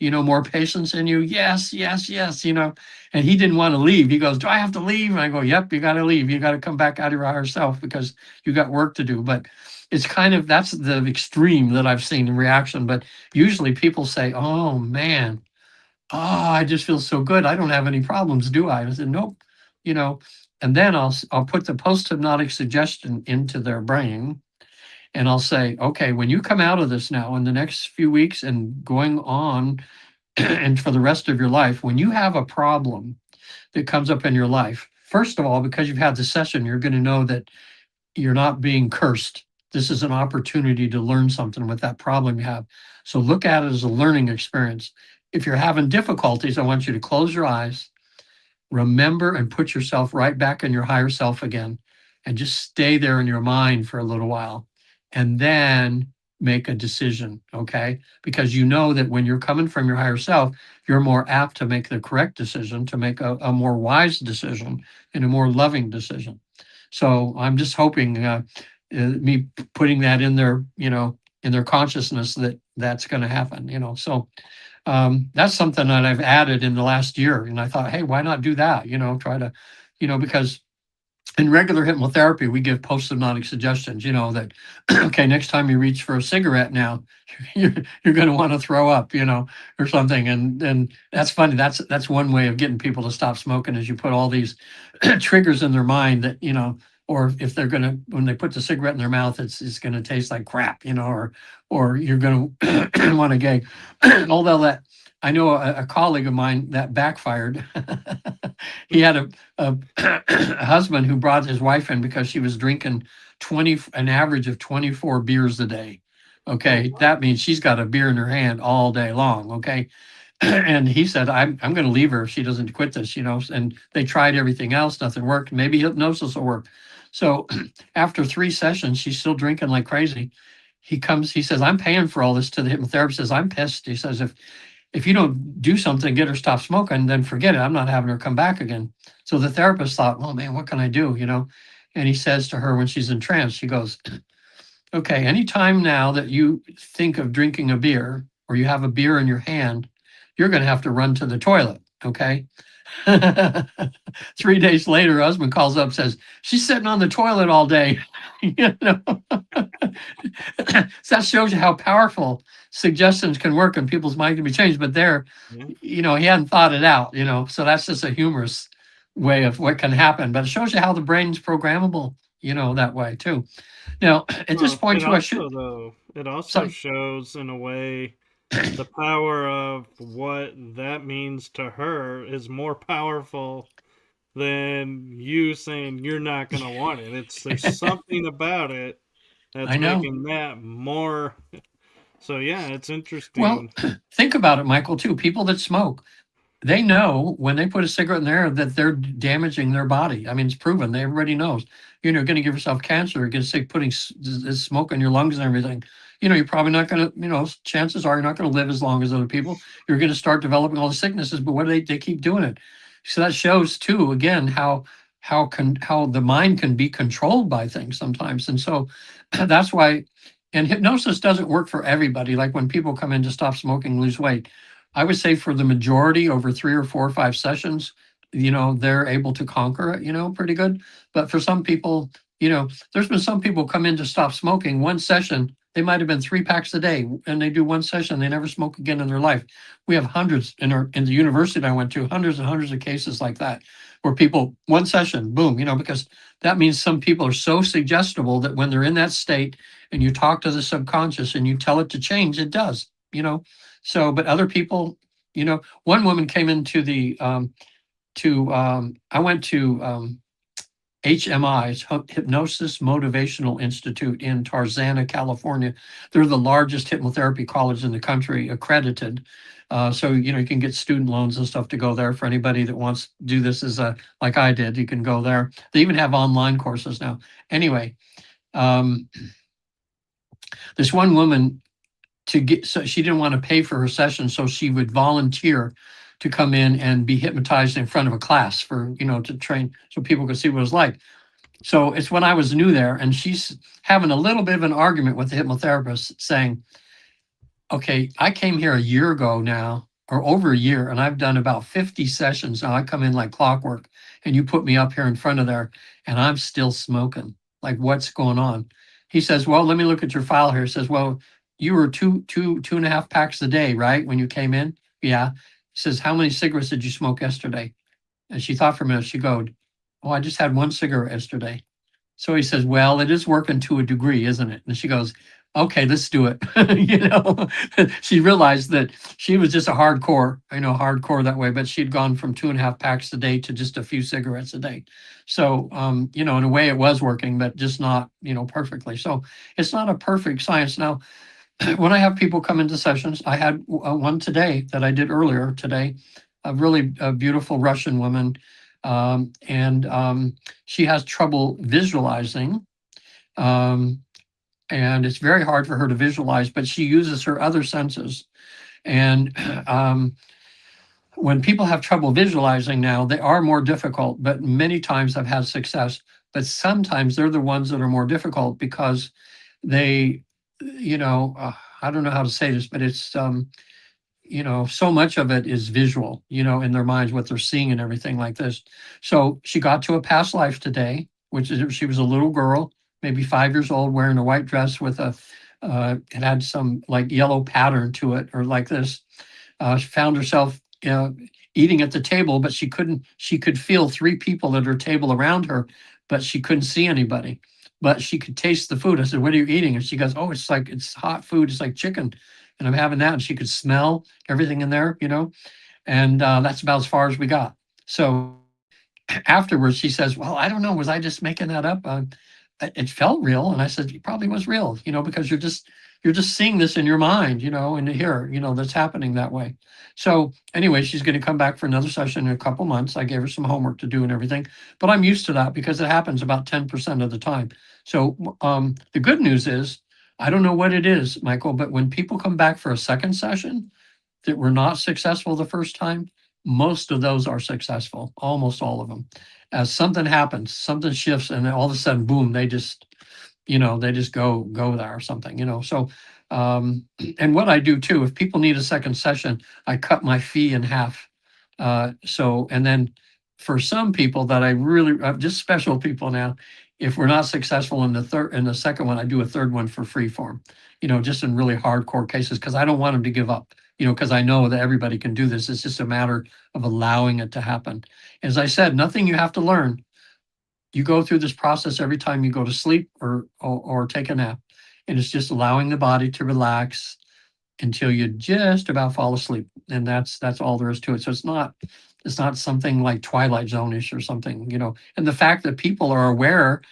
B: more patience in you? Yes, yes, yes. And he didn't want to leave. He goes, do I have to leave? And I go, yep, you got to leave. You got to come back out of your higher self because you got work to do. But it's that's the extreme that I've seen in reaction. But usually people say, oh man, oh, I just feel so good. I don't have any problems, do I? I said, nope. You know, and then I'll put the post-hypnotic suggestion into their brain, and I'll say, okay, when you come out of this now in the next few weeks and going on and for the rest of your life, when you have a problem that comes up in your life, first of all, because you've had the session, you're going to know that you're not being cursed. This is an opportunity to learn something with that problem you have. So look at it as a learning experience. If you're having difficulties, I want you to close your eyes, remember, and put yourself right back in your higher self again, and just stay there in your mind for a little while. And then make a decision, okay? Because you know that when you're coming from your higher self, you're more apt to make the correct decision, to make a more wise decision and a more loving decision. So I'm just hoping me putting that in their, in their consciousness that that's going to happen, So that's something that I've added in the last year. And I thought, hey, why not do that? Try to, because in regular hypnotherapy, we give post-hypnotic suggestions, that, okay, next time you reach for a cigarette now, you're, you're going to want to throw up, or something. And that's funny. That's one way of getting people to stop smoking is you put all these triggers in their mind that, or if they're going to, when they put the cigarette in their mouth, it's going to taste like crap, or you're going to want to gag. Although that, I know a colleague of mine that backfired. He had a husband who brought his wife in because she was drinking an average of 24 beers a day. Okay,
A: wow.
B: that means she's got a beer in her hand all day long. Okay, and he said, I'm going to leave her if she doesn't quit this, And they tried everything else, nothing worked. Maybe hypnosis will work. So after 3 sessions, she's still drinking like crazy. He says, I'm paying for all this. To the hypnotherapist, says, I'm pissed. He says, if you don't do something, get her stop smoking, then forget it. I'm not having her come back again. So the therapist thought, well, man, what can I do? And he says to her when she's in trance, she goes, okay, anytime now that you think of drinking a beer or you have a beer in your hand, you're going to have to run to the toilet. Okay. 3 days later, her husband calls up and says, she's sitting on the toilet all day. So that shows you how powerful suggestions can work and people's mind can be changed. But there,
A: Yeah.
B: he hadn't thought it out, So that's just a humorous way of what can happen. But it shows you how the brain's programmable, that way too. Now, at this
A: Well,
B: point too, I should
A: it also
B: sorry.
A: shows in a way the power of what that means to her is more powerful than you saying you're not gonna want it. There's something about it that's
B: I know.
A: making that more. So yeah, it's
B: Well,
A: interesting.
B: think about it, Michael, too. People that smoke. they know when they put a cigarette in there that they're damaging their body. I mean, it's proven. Everybody knows. You're going to give yourself cancer. You're going to say putting smoke in your lungs and everything. You're probably not going to. Chances are you're not going to live as long as other people. You're going to start developing all the sicknesses. But what do they keep doing it? So that shows too, again, how the mind can be controlled by things sometimes. And so that's why. And hypnosis doesn't work for everybody. Like when people come in to stop smoking, lose weight, I would say for the majority over 3 or 4 or 5 sessions, they're able to conquer it, pretty good. But for some people, there's been some people come in to stop smoking one session. They might have been 3 packs a day and they do one session. They never smoke again in their life. We have hundreds in the university I went to, hundreds and hundreds of cases like that, where people, one session, boom, because that means some people are so suggestible that when they're in that state and you talk to the subconscious and you tell it to change, it does. So, but other people, one woman came into I went to HMI's Hypnosis Motivational Institute in Tarzana, California. They're the largest hypnotherapy college in the country, accredited. So, you can get student loans and stuff to go there for anybody that wants to do this like I did. You can go there. They even have online courses now. Anyway, this one woman so she didn't want to pay for her session, so she would volunteer to come in and be hypnotized in front of a class for to train so people could see what it was like. So it's when I was new there, and she's having a little bit of an argument with the hypnotherapist, saying, okay, I came here a year ago now, or over a year, and I've done about 50 sessions now. I come in like clockwork, and you put me up here in front of there, and I'm still smoking. Like, what's going on? He says, well, let me look at your file here. He says, well, you were two and a half packs a day, right? When you came in? Yeah. He says, how many cigarettes did you smoke yesterday? And she thought for a minute. She goes, oh, I just had one cigarette yesterday. So he says, well, it is working to a degree, isn't it? And she goes, okay, let's do it. She realized that she was just hardcore that way, but she'd gone from 2.5 packs a day to just a few cigarettes a day. So, in a way it was working, but just not, perfectly. So it's not a perfect science. Now, when I have people come into sessions, I had one today that I did earlier today, a really beautiful Russian woman. And she has trouble visualizing. And it's very hard for her to visualize, but she uses her other senses. And when people have trouble visualizing now, they are more difficult, but many times I've had success. But sometimes they're the ones that are more difficult because they, I don't know how to say this, but it's, so much of it is visual, in their minds, what they're seeing and everything like this. So she got to a past life today, which is she was a little girl, maybe 5 years old, wearing a white dress with it had some like yellow pattern to it or like this. She found herself eating at the table, but she could feel 3 people at her table around her, but she couldn't see anybody. But she could taste the food. I said, what are you eating? And she goes, oh, it's hot food. It's like chicken. And I'm having that. And she could smell everything in there, and that's about as far as we got. So afterwards, she says, well, I don't know. Was I just making that up? It felt real. And I said, it probably was real, because you're just seeing this in your mind, and here, that's happening that way. So anyway, she's going to come back for another session in a couple months. I gave her some homework to do and everything, but I'm used to that because it happens about 10% of the time. So the good news is, I don't know what it is, Michael, but when people come back for a second session that were not successful the first time, most of those are successful, almost all of them. As something happens, something shifts, and then all of a sudden, boom, they just go there or something. So and what I do too, if people need a second session, I cut my fee in half. And then for some people that I really just special people now, if we're not successful in the second one, I do a third one for free for them, just in really hardcore cases, because I don't want them to give up, because I know that everybody can do this. It's just a matter of allowing it to happen. As I said, nothing you have to learn. You go through this process every time you go to sleep or take a nap. And it's just allowing the body to relax until you just about fall asleep. And that's all there is to it. So it's not something like Twilight Zone-ish or something. And the fact that people are aware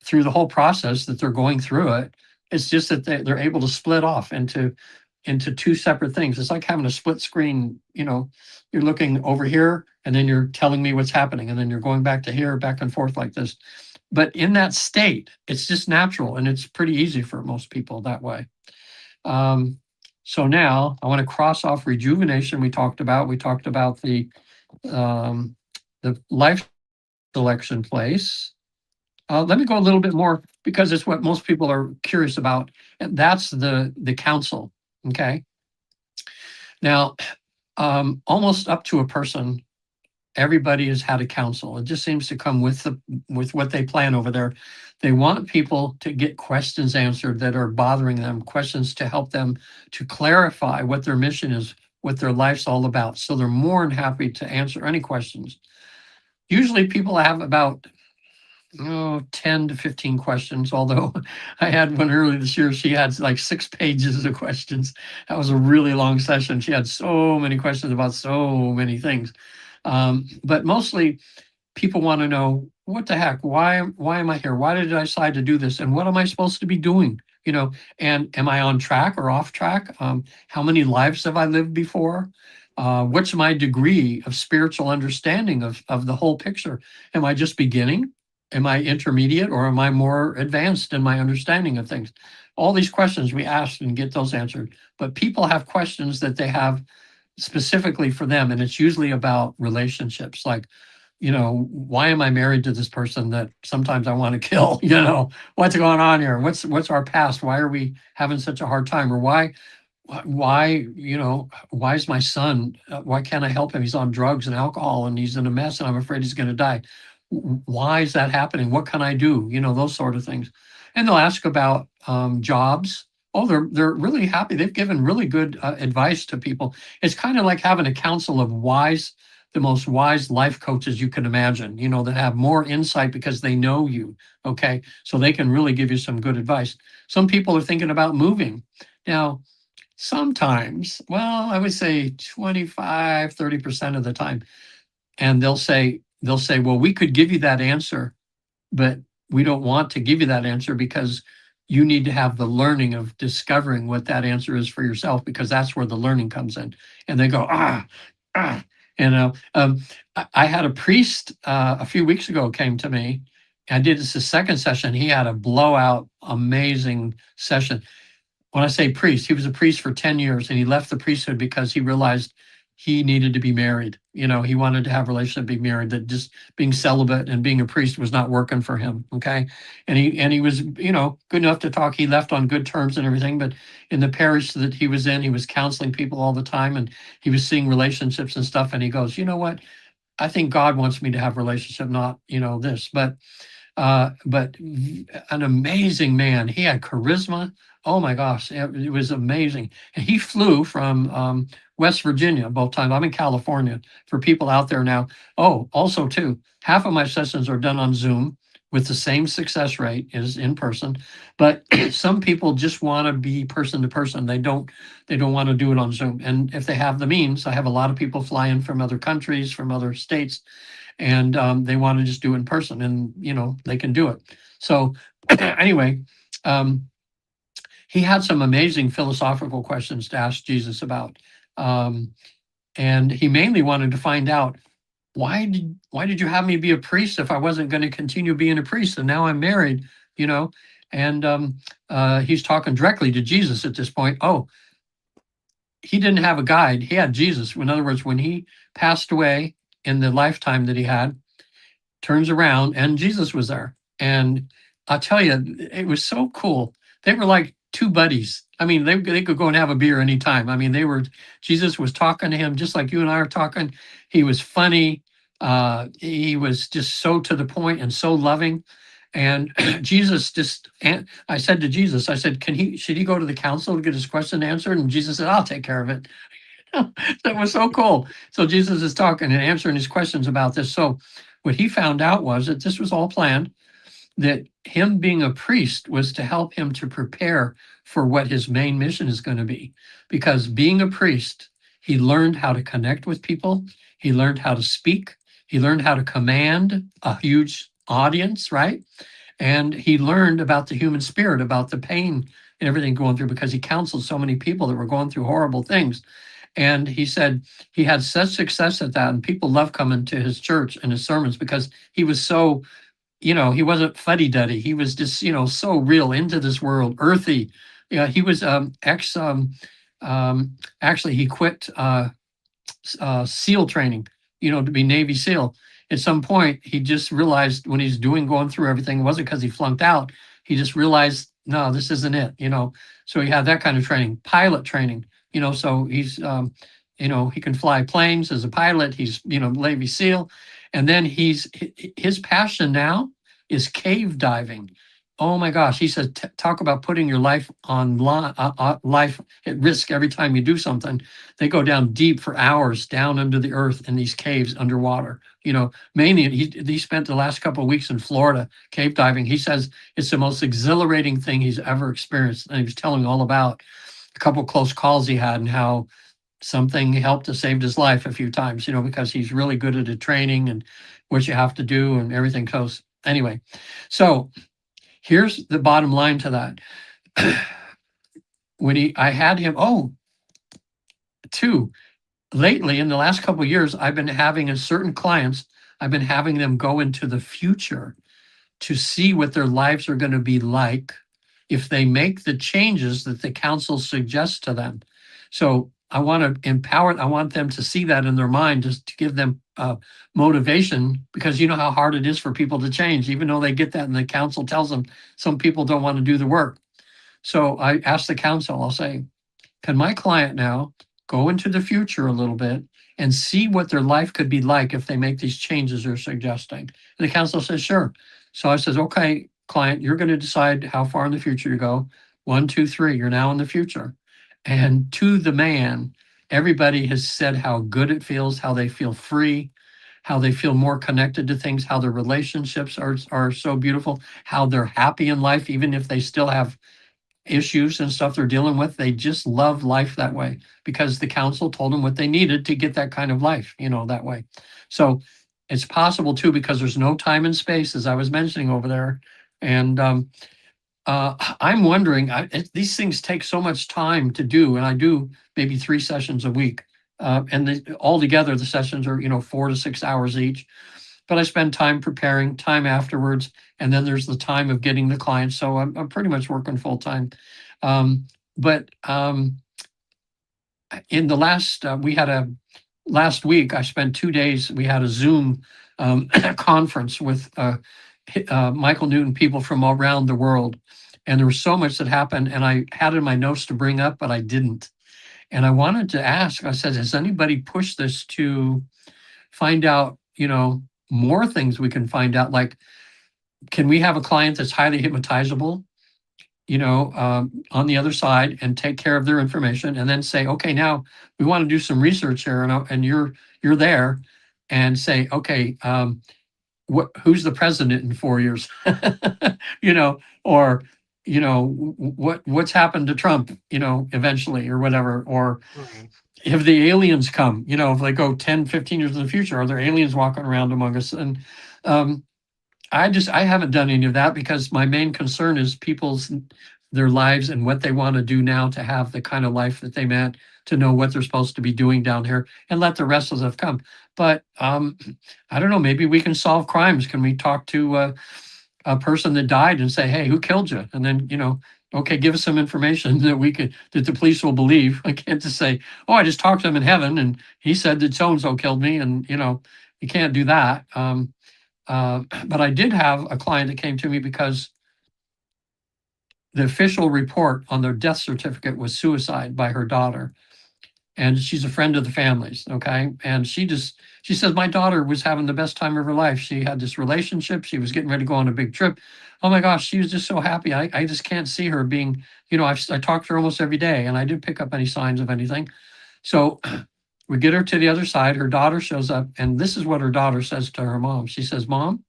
B: through the whole process that they're going through it, it's just that they're able to split off into into two separate things. It's like having a split screen, you know, you're looking over here and then you're telling me what's happening. And then you're going back to here, back and forth like this. But in that state, it's just natural and it's pretty easy for most people that way. So now I want to cross off rejuvenation. We talked about the life selection place. Let me go a little bit more because it's what most people are curious about. And that's the counsel. Okay. Now, almost up to a person, everybody has had a counsel. It just seems to come with what they plan over there. They want people to get questions answered that are bothering them, questions to help them to clarify what their mission is, what their life's all about. So they're more than happy to answer any questions. Usually people have about 10 to 15 questions, although I had one early this year. She had like 6 pages of questions. That was a really long session. She had so many questions about so many things. But mostly people want to know, what the heck, why am I here? Why did I decide to do this? And what am I supposed to be doing? You know, and am I on track or off track? How many lives have I lived before? What's my degree of spiritual understanding of the whole picture? Am I just beginning? Am I intermediate, or am I more advanced in my understanding of things? All these questions we ask and get those answered. But people have questions that they have specifically for them, and it's usually about relationships. Like, you know, why am I married to this person that sometimes I want to kill? You know, what's going on here? What's our past? Why are we having such a hard time? Or why, you know, why is my son, why can't I help him? He's on drugs and alcohol and he's in a mess and I'm afraid he's going to die. Why is that happening? What can I do? You know, those sort of things. And they'll ask about jobs. Oh, they're really happy. They've given really good advice to people. It's kind of like having a council of the most wise life coaches you can imagine, you know, that have more insight because they know you. Okay. So they can really give you some good advice. Some people are thinking about moving. Now, sometimes, well, I would say 25, 30% of the time. And they'll say, well, we could give you that answer, but we don't want to give you that answer because you need to have the learning of discovering what that answer is for yourself, because that's where the learning comes in. And they go, you know, I had a priest a few weeks ago came to me. I did this the second session. He had a blowout, amazing session. When I say priest, he was a priest for 10 years and he left the priesthood because he realized he needed to be married. You know, he wanted to have a relationship, be married, that just being celibate and being a priest was not working for him. Okay. And he was, you know, good enough to talk. He left on good terms and everything, but in the parish that he was in, he was counseling people all the time and he was seeing relationships and stuff. And he goes, you know what? I think God wants me to have a relationship, not, you know, this, but an amazing man. He had charisma. Oh my gosh, it was amazing. And he flew from West Virginia both times. I'm in California. For people out there now. Oh, also too, half of my sessions are done on Zoom with the same success rate as in person. But some people just want to be person to person. They don't want to do it on Zoom. And if they have the means, I have a lot of people fly in from other countries, from other states, and they want to just do it in person, and you know, they can do it. So anyway, he had some amazing philosophical questions to ask Jesus about, and he mainly wanted to find out, why did you have me be a priest if I wasn't going to continue being a priest, and now I'm married, you know? And he's talking directly to Jesus at this point. Oh, he didn't have a guide, he had Jesus. In other words, when he passed away in the lifetime that he had, turns around and Jesus was there. And I'll tell you, it was so cool. They were like two buddies. I mean, they could go and have a beer anytime. I mean, Jesus was talking to him just like you and I are talking. He was funny. He was just so to the point and so loving. And Jesus I said to Jesus, I said, should he go to the council to get his question answered? And Jesus said, I'll take care of it. That was so cool. So Jesus is talking and answering his questions about this. So what he found out was that this was all planned, that him being a priest was to help him to prepare for what his main mission is going to be. Because being a priest, he learned how to connect with people. He learned how to speak. He learned how to command a huge audience, right? And he learned about the human spirit, about the pain and everything going through, because he counseled so many people that were going through horrible things. And he said he had such success at that, and people loved coming to his church and his sermons because he was so, he wasn't fuddy-duddy. He was just, so real into this world, earthy. Yeah, he was actually he quit SEAL training, to be Navy SEAL. At some point, he just realized when he's going through everything, it wasn't because he flunked out. He just realized, no, this isn't it. So he had that kind of training, pilot training, so he's, he can fly planes as a pilot. He's, Navy SEAL. And then his passion now is cave diving. Oh my gosh. He said, talk about putting your life on life at risk every time you do something. They go down deep for hours down under the earth in these caves underwater. Mainly he spent the last couple of weeks in Florida cave diving. He says it's the most exhilarating thing he's ever experienced. And he was telling all about a couple of close calls he had and how something helped to save his life a few times, because he's really good at the training and what you have to do and everything goes. Anyway, so here's the bottom line to that. I had him, lately in the last couple of years, I've been having certain clients, I've been having them go into the future to see what their lives are going to be like if they make the changes that the council suggests to them. So I want to empower, I want them to see that in their mind, just to give them motivation, because you know how hard it is for people to change, even though they get that and the council tells them some people don't want to do the work. So I asked the council, I'll say, can my client now go into the future a little bit and see what their life could be like if they make these changes they're suggesting? And the council says, sure. So I says, okay, client, you're going to decide how far in the future you go. 1, 2, 3, you're now in the future. And to the man, everybody has said how good it feels, how they feel free, how they feel more connected to things, how their relationships are so beautiful, how they're happy in life, even if they still have issues and stuff they're dealing with. They just love life that way because the council told them what they needed to get that kind of life, that way. So it's possible too, because there's no time and space, as I was mentioning over there. And I'm wondering, these things take so much time to do, and I do maybe 3 sessions a week. And altogether, the sessions are, 4 to 6 hours each. But I spend time preparing, time afterwards, and then there's the time of getting the clients. So I'm pretty much working full time. But in the last, last week, I spent 2 days, we had a Zoom conference with Michael Newton people from around the world. And there was so much that happened, and I had in my notes to bring up, but I didn't. And I wanted to ask, I said, has anybody pushed this to find out, more things we can find out? Like, can we have a client that's highly hypnotizable, on the other side, and take care of their information, and then say, okay, now we want to do some research here, and you're there, and say, okay, who's the president in 4 years? Or what's happened to Trump, eventually, or whatever, or if the aliens come, if they go 10, 15 years in the future, are there aliens walking around among us? And I haven't done any of that, because my main concern is their lives and what they want to do now to have the kind of life that they meant, to know what they're supposed to be doing down here, and let the rest of them come. But I don't know, maybe we can solve crimes. Can we talk to a person that died and say, hey, who killed you? And then, okay, give us some information that the police will believe. I can't just say, oh, I just talked to him in heaven and he said that so-and-so killed me. And, you can't do that. But I did have a client that came to me because the official report on their death certificate was suicide by her daughter. And she's a friend of the family's, okay? And she says, my daughter was having the best time of her life. She had this relationship. She was getting ready to go on a big trip. Oh my gosh, she was just so happy. I just can't see her being, I talk to her almost every day, and I didn't pick up any signs of anything. So we get her to the other side. Her daughter shows up, and this is what her daughter says to her mom. She says, Mom,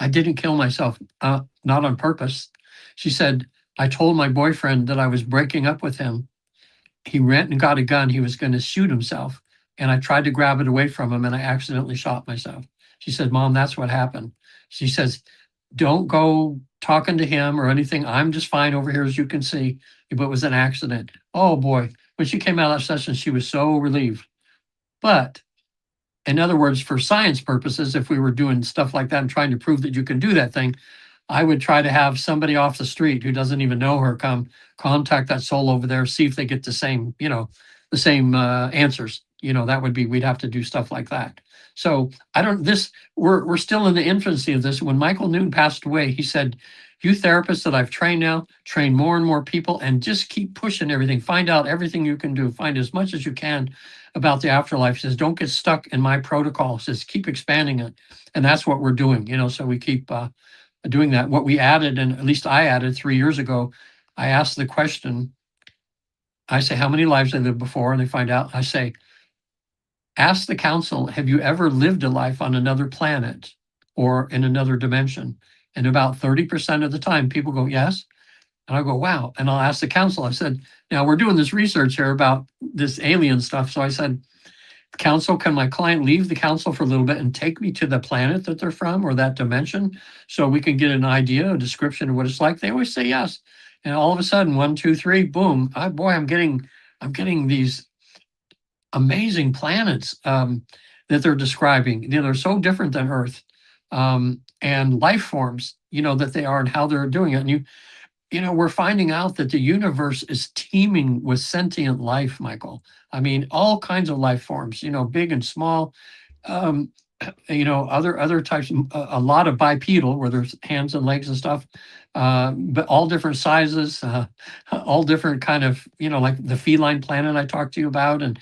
B: I didn't kill myself, not on purpose. She said, I told my boyfriend that I was breaking up with him. He went and got a gun. He was going to shoot himself. And I tried to grab it away from him, and I accidentally shot myself. She said, Mom, that's what happened. She says, don't go talking to him or anything. I'm just fine over here, as you can see. But it was an accident. Oh boy. When she came out of that session, she was so relieved. But in other words, for science purposes, if we were doing stuff like that and trying to prove that you can do that thing, I would try to have somebody off the street who doesn't even know her come contact that soul over there, see if they get the same, the same answers. That would be, we'd have to do stuff like that. So I don't, this, we're still in the infancy of this. When Michael Newton passed away, he said, you therapists that I've trained now, train more and more people and just keep pushing everything. Find out everything you can do. Find as much as you can about the afterlife. He says, don't get stuck in my protocol. He says, keep expanding it. And that's what we're doing, so we keep doing that. What we added, and at least I added 3 years ago, I asked the question, I say, how many lives they lived before? And they find out. I say, ask the council, have you ever lived a life on another planet or in another dimension? And about 30% of the time, people go, yes. And I go, wow. And I'll ask the council, I said, now we're doing this research here about this alien stuff. So I said, council, can my client leave the council for a little bit and take me to the planet that they're from or that dimension so we can get an idea, a description of what it's like? They always say yes. And all of a sudden, 1, 2, 3, boom. Boy, I'm getting these amazing planets that they're describing. They're so different than Earth, and life forms, that they are and how they're doing it. And we're finding out that the universe is teeming with sentient life, Michael. I mean, all kinds of life forms, big and small, um, other types, a lot of bipedal where there's hands and legs and stuff, but all different sizes, all different kind of, like the feline planet I talked to you about. And,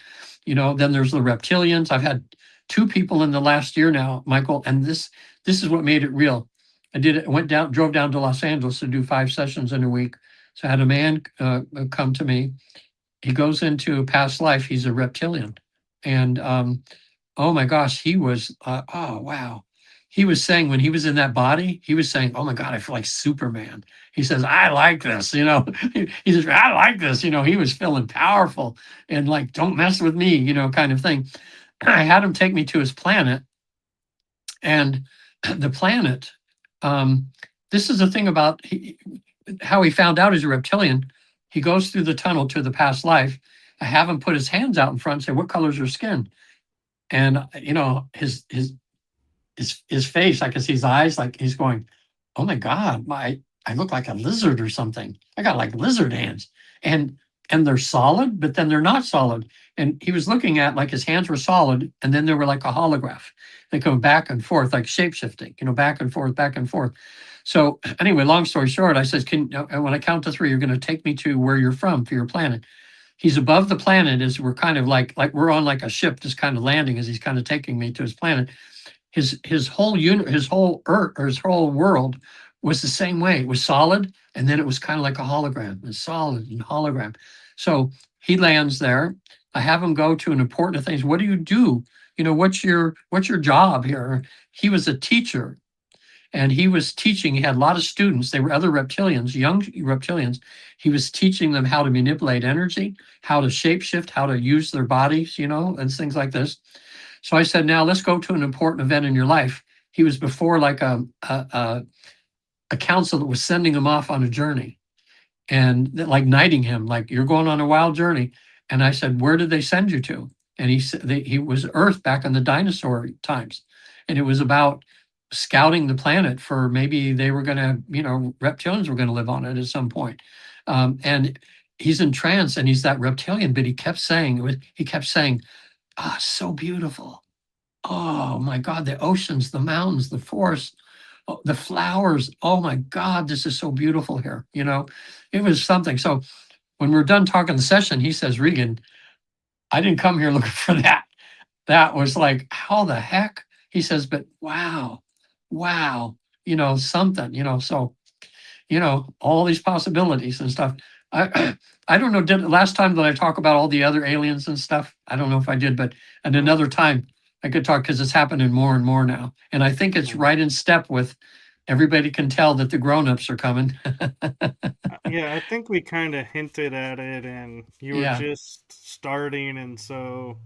B: then there's the reptilians. I've had 2 people in the last year now, Michael, and this is what made it real. Drove down to Los Angeles to do 5 sessions in a week. So I had a man come to me. He goes into a past life. He's a reptilian. And oh my gosh, he was, oh wow. He was saying when he was in that body, he was saying, oh my God, I feel like Superman. He says, I like this, he says, I like this, he was feeling powerful and like, don't mess with me, kind of thing. I had him take me to his planet, and the planet, um, this is the thing about how he found out he's a reptilian. He goes through the tunnel to the past life. I have him put his hands out in front and say, what color's your skin? And his face, I can see his eyes, like he's going, oh my God, I look like a lizard or something. I got like lizard hands. And they're solid, but then they're not solid. And he was looking at like his hands were solid, and then they were like a holograph. They go back and forth, like shape shifting, back and forth, back and forth. So anyway, long story short, I says, when I count to 3, you're going to take me to where you're from for your planet. He's above the planet as we're kind of like we're on like a ship just kind of landing as he's kind of taking me to his planet. His whole unit, his whole earth, or his whole world was the same way. It was solid, and then it was kind of like a hologram. It's solid and hologram. So he lands there. I have him go to an important things. What do you do? What's your job here? He was a teacher, and he was teaching. He had a lot of students. They were other reptilians, young reptilians. He was teaching them how to manipulate energy, how to shapeshift, how to use their bodies, and things like this. So I said, now let's go to an important event in your life. He was before like a council that was sending him off on a journey and like knighting him, like you're going on a wild journey. And I said, where did they send you to? And he said he was Earth back in the dinosaur times. And it was about scouting the planet for maybe they were going to, reptilians were going to live on it at some point. And he's in trance and he's that reptilian, but he kept saying, ah, so beautiful. Oh my God, the oceans, the mountains, the forests, the flowers. Oh my God, this is so beautiful here. It was something. So when we're done talking the session, he says, Regan, I didn't come here looking for that. That was like, how the heck? He says, but wow, something, so, all these possibilities and stuff. I, I don't know, last time that I talk about all the other aliens and stuff, I don't know if I did, but at another time I could talk because it's happening more and more now. And I think it's right in step with everybody can tell that the grown-ups are coming.
A: Yeah, I think we kind of hinted at it, and you were
B: Yeah.
A: just starting, and so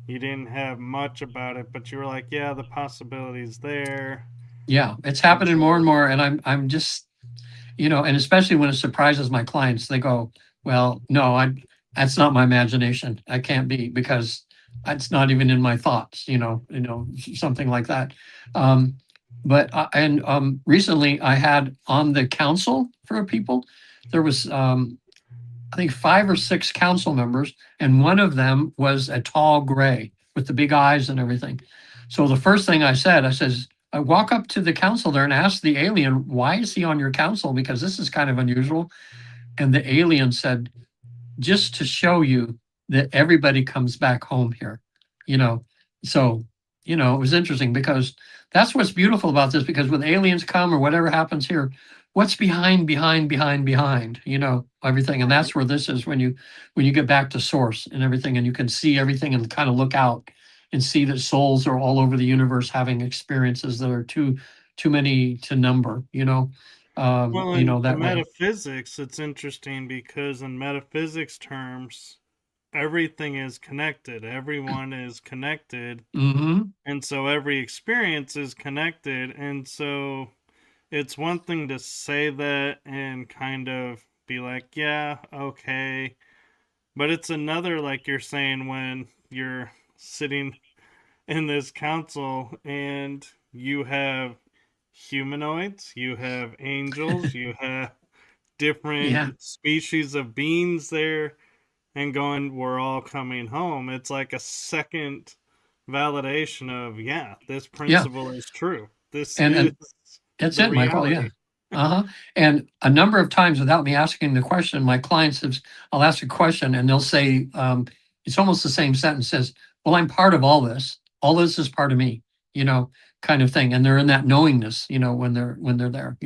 A: you didn't have much about it, but you were like, yeah, the possibility's there.
B: Yeah, it's
A: And
B: happening more and
A: so,
B: more, and I'm just, and especially when it surprises my clients, they go, "Well, no, that's not my imagination. I can't be because it's not even in my thoughts." Something like that. Um, but recently, I had on the council for people. There was I think 5 or 6 council members, and one of them was a tall gray with the big eyes and everything. So the first thing I says, I walk up to the council there and ask the alien, why is he on your council? Because this is kind of unusual. And the alien said, just to show you that everybody comes back home here, you know. So, it was interesting because that's what's beautiful about this, because when aliens come or whatever happens here, what's behind, everything. And
A: right.
B: that's where this is when you get back to source and everything, and you can see everything and kind of look out and see that souls are all over the universe having experiences that are too many to number,
A: Well, in
B: that way.
A: metaphysics, it's interesting because in metaphysics terms, everything is connected. Everyone is connected.
B: Hmm.
A: And so every experience is connected. And so it's one thing to say that and kind of be like, yeah, okay. But it's another, like you're saying, when you're sitting in this council and you have humanoids, you have angels, you have
B: Yeah.
A: different species of beings there, and going, we're all coming home. It's like a second validation of, yeah, this
B: Yeah.
A: principle is true. This is
B: And that's
A: the
B: it, Michael. Yeah.
A: reality.
B: Uh-huh. And a number of times without me asking the question, my clients have, I'll ask a question and they'll say, it's almost the same sentence, says, well, I'm part of all this. All this is part of me, you know, kind of thing. And they're in that knowingness, when they're there,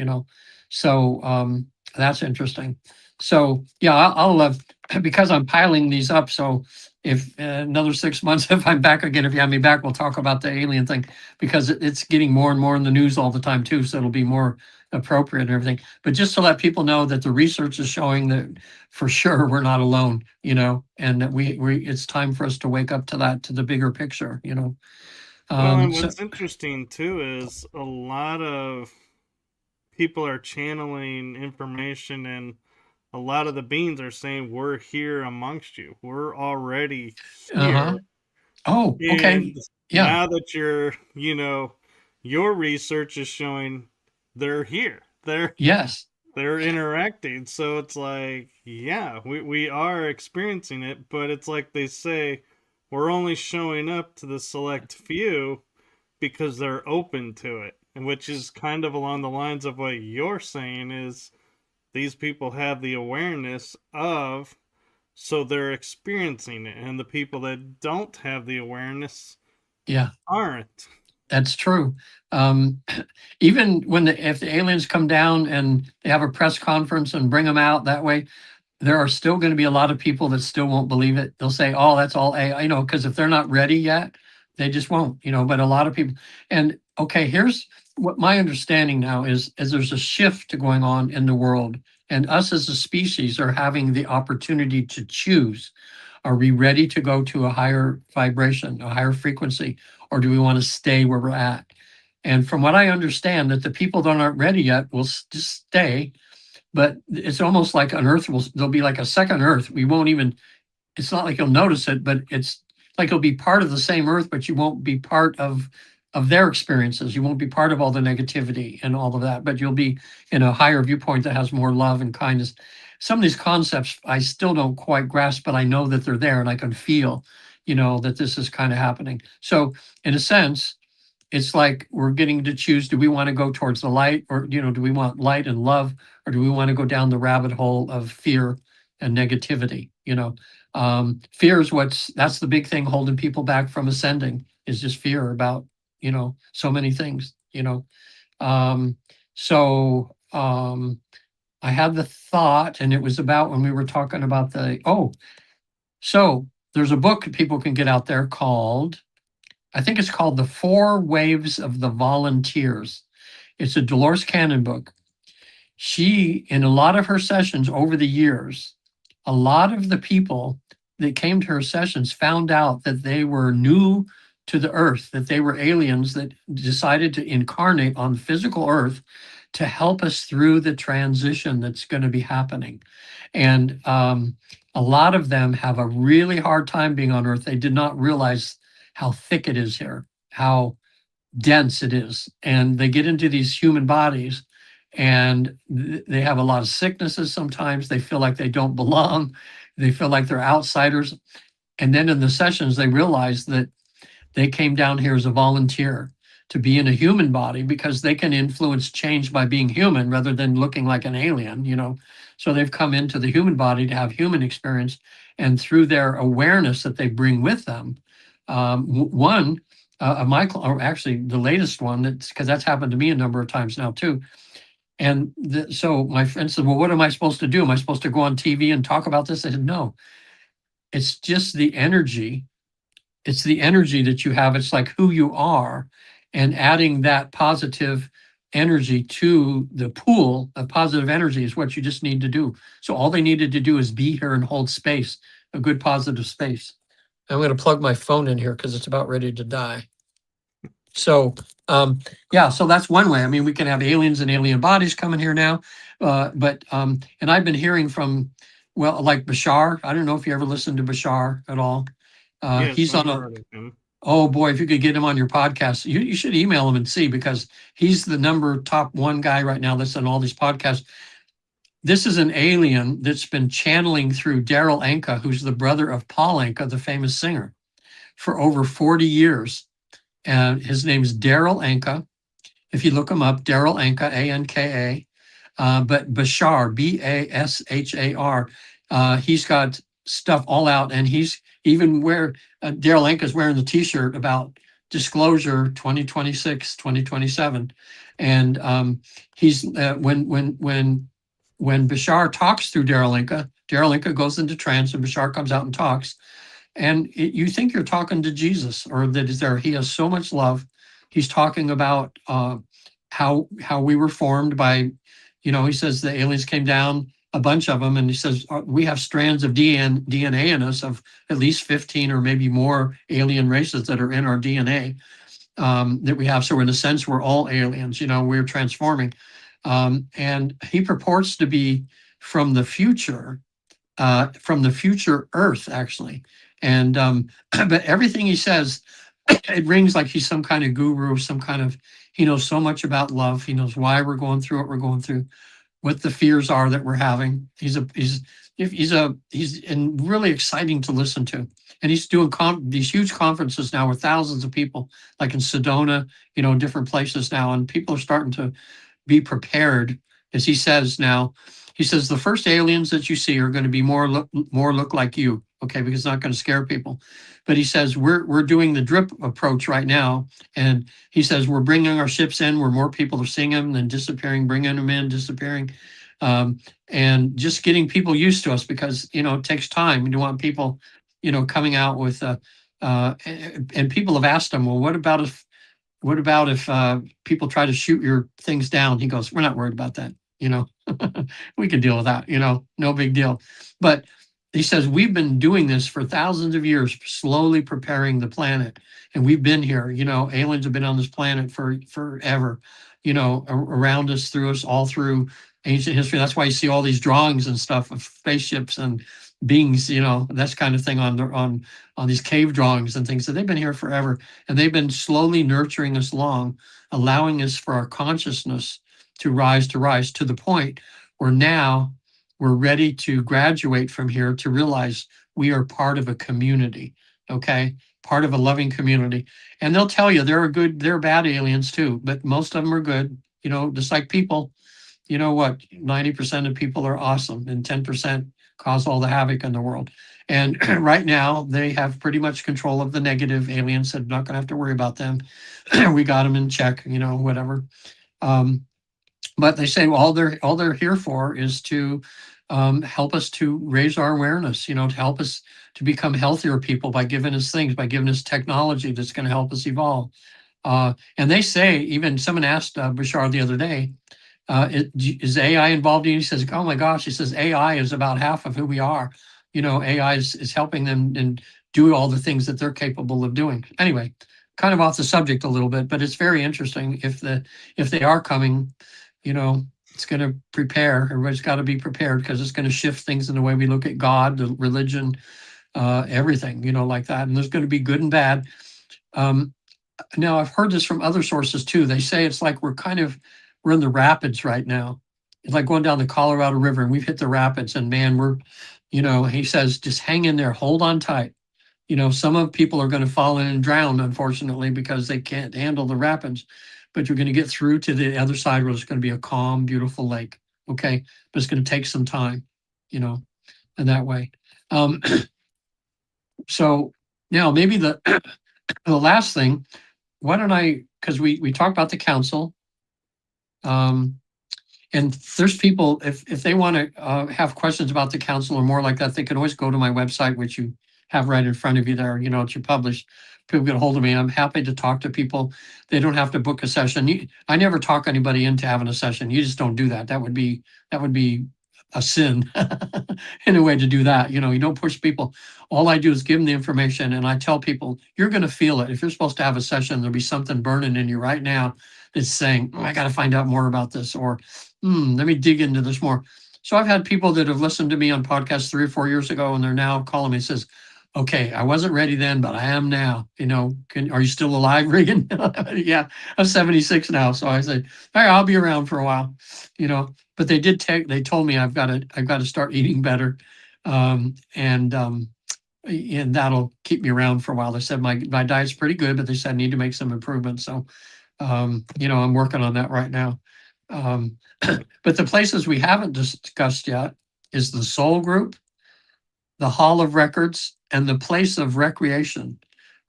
B: So that's interesting. So yeah, I'll love because I'm piling these up. So if another 6 months, if I'm back again, if you have me back, we'll talk about the alien thing because it's getting more and more in the news all the time too. So it'll be more appropriate and everything. But just to let people know that the research is showing that for sure we're not alone, and that we it's time for us to wake up to that, to the bigger picture.
A: Well, and
B: So
A: what's interesting too is a lot of people are channeling information, and a lot of the beings are saying, we're here amongst you. We're already
B: uh-huh.
A: here.
B: Oh, okay.
A: And
B: Yeah.
A: now that your research is showing they're here.
B: Yes.
A: They're interacting. So it's like, yeah, we are experiencing it, but it's like they say, we're only showing up to the select few because they're open to it. And which is kind of along the lines of what you're saying is these people have the awareness of, so they're experiencing it. And the people that don't have the awareness
B: Yeah.
A: aren't.
B: That's true. Um, even if the aliens come down and they have a press conference and bring them out that way, there are still going to be a lot of people that still won't believe it. They'll say, "Oh, that's all AI," because if they're not ready yet, they just won't. But a lot of people. And okay, here's what my understanding now is there's a shift going on in the world, and us as a species are having the opportunity to choose. Are we ready to go to a higher vibration, a higher frequency, or do we want to stay where we're at? And from what I understand, that the people that aren't ready yet will just stay, but it's almost like an earth there'll be like a second earth. We won't even, it's not like you'll notice it, but it's like you'll be part of the same earth, but you won't be part of their experiences. You won't be part of all the negativity and all of that, but you'll be in a higher viewpoint that has more love and kindness. Some of these concepts I still don't quite grasp, but I know that they're there and I can feel, that this is kind of happening. So in a sense, it's like we're getting to choose, do we want to go towards the light, or do we want light and love, or do we want to go down the rabbit hole of fear and negativity? Fear is that's the big thing holding people back from ascending, is just fear about so many things. um so I had the thought, and it was about when we were talking about so there's a book people can get out there called, I think it's called The Four Waves of the Volunteers. It's a Dolores Cannon book. She, in a lot of her sessions over the years, a lot of the people that came to her sessions found out that they were new to the earth, that they were aliens that decided to incarnate on physical earth to help us through the transition that's going to be happening. And a lot of them have a really hard time being on earth. They did not realize how thick it is here, how dense it is. And they get into these human bodies and they have a lot of sicknesses sometimes. They feel like they don't belong. They feel like they're outsiders. And then in the sessions, they realize that they came down here as a volunteer to be in a human body because they can influence change by being human rather than looking like an alien, you know. So they've come into the human body to have human experience. And through their awareness that they bring with them, one, Michael, or actually the latest one, that's because that's happened to me a number of times now too. And so my friend said, well, what am I supposed to do? Am I supposed to go on TV and talk about this? I said, no, it's just the energy. It's the energy that you have. It's like who you are, and adding that positive energy to the pool of positive energy is what you just need to do. So all they needed to do is be here and hold space, a good positive space. I'm going to plug my phone in here because it's about ready to die. So yeah, so that's one way. I mean, we can have aliens and alien bodies coming here now, but and I've been hearing from, well, like Bashar. I don't know if you ever listened to Bashar at all.
A: Yes,
B: He's
A: I've
B: on a,
A: heard of him.
B: oh boy, if you could get him on your podcast, you should email him and see, because he's the number top one guy right now that's on all these podcasts. This is an alien that's been channeling through Daryl Anka, who's the brother of Paul Anka, the famous singer, for over 40 years. And his name is Daryl Anka. If you look him up, Daryl Anka, A-N-K-A. But Bashar, B-A-S-H-A-R, he's got stuff all out, and he's even Daryl Anka's wearing the t-shirt about disclosure 2026, 2027. And he's when Bashar talks through Daryl Anka goes into trance, and Bashar comes out and talks. And you think you're talking to Jesus, or that is there. He has so much love. He's talking about how we were formed by, you know, he says the aliens came down, a bunch of them, and he says we have strands of DNA in us of at least 15 or maybe more alien races that are in our DNA that we have. So in a sense, we're all aliens. You know, we're transforming, and he purports to be from the future Earth, actually. And but everything he says, it rings like he's some kind of guru, some kind of, he knows so much about love. He knows why we're going through what we're going through, what the fears are that we're having. He's and really exciting to listen to. And he's doing these huge conferences now with thousands of people, like in Sedona, you know, different places now, and people are starting to be prepared. As he says now, he says the first aliens that you see are going to be more look like you, okay, because it's not going to scare people. But he says we're doing the drip approach right now, and he says we're bringing our ships in where more people are seeing them, then disappearing, bringing them in, disappearing, and just getting people used to us, because you know it takes time. You want people, you know, coming out with and people have asked him, well, what about if people try to shoot your things down? He goes, we're not worried about that. You know, we can deal with that, you know, no big deal. But he says, we've been doing this for thousands of years, slowly preparing the planet. And we've been here, you know, aliens have been on this planet for forever, you know, around us, through us, all through ancient history. That's why you see all these drawings and stuff of spaceships and beings, you know, that's kind of thing on these cave drawings and things. So they've been here forever, and they've been slowly nurturing us along, allowing us for our consciousness to rise to the point where now we're ready to graduate from here to realize we are part of a community, okay? Part of a loving community. And they'll tell you there are bad aliens too, but most of them are good, you know, just like people. You know what? 90% of people are awesome, and 10% cause all the havoc in the world. And right now, they have pretty much control of the negative aliens. So I'm not going to have to worry about them. We got them in check, you know, whatever. But they say, well, all they're here for is to help us to raise our awareness, you know, to help us to become healthier people by giving us things, by giving us technology that's going to help us evolve. And they say, even someone asked Bashar the other day, is AI involved? And he says, oh my gosh, he says, AI is about half of who we are. You know, AI is helping them and do all the things that they're capable of doing. Anyway, kind of off the subject a little bit, but it's very interesting. If they are coming, it's going to prepare. Everybody's got to be prepared, because it's going to shift things in the way we look at God, the religion, everything, like that. And there's going to be good and bad. Now, I've heard this from other sources too. They say it's like we're in the rapids right now. It's like going down the Colorado River, and we've hit the rapids, and man, he says, just hang in there, hold on tight. Some of people are going to fall in and drown, unfortunately, because they can't handle the rapids, but you're going to get through to the other side where it's going to be a calm, beautiful lake. Okay. But it's going to take some time, in that way. So now maybe the last thing, why don't because we talked about the council, and there's people, if they want to have questions about the council or more like that, they can always go to my website, which you have right in front of you there. It's published. People get a hold of me. I'm happy to talk to people. They don't have to book a session. I never talk anybody into having a session. You just don't do that. That would be a sin in a way to do that. You don't push people. All I do is give them the information, and I tell people, you're going to feel it. If you're supposed to have a session, there'll be something burning in you right now that's saying, I got to find out more about this, or let me dig into this more. So I've had people that have listened to me on podcasts 3 or 4 years ago, and they're now calling me and says, okay, I wasn't ready then, but I am now. Are you still alive, Regan? Yeah, I'm 76 now. So I said, all right, I'll be around for a while, but they told me I've got to start eating better. And that'll keep me around for a while. They said my diet's pretty good, but they said I need to make some improvements. So, I'm working on that right now. But the places we haven't discussed yet is the Soul Group, the Hall of Records, and the Place of Recreation.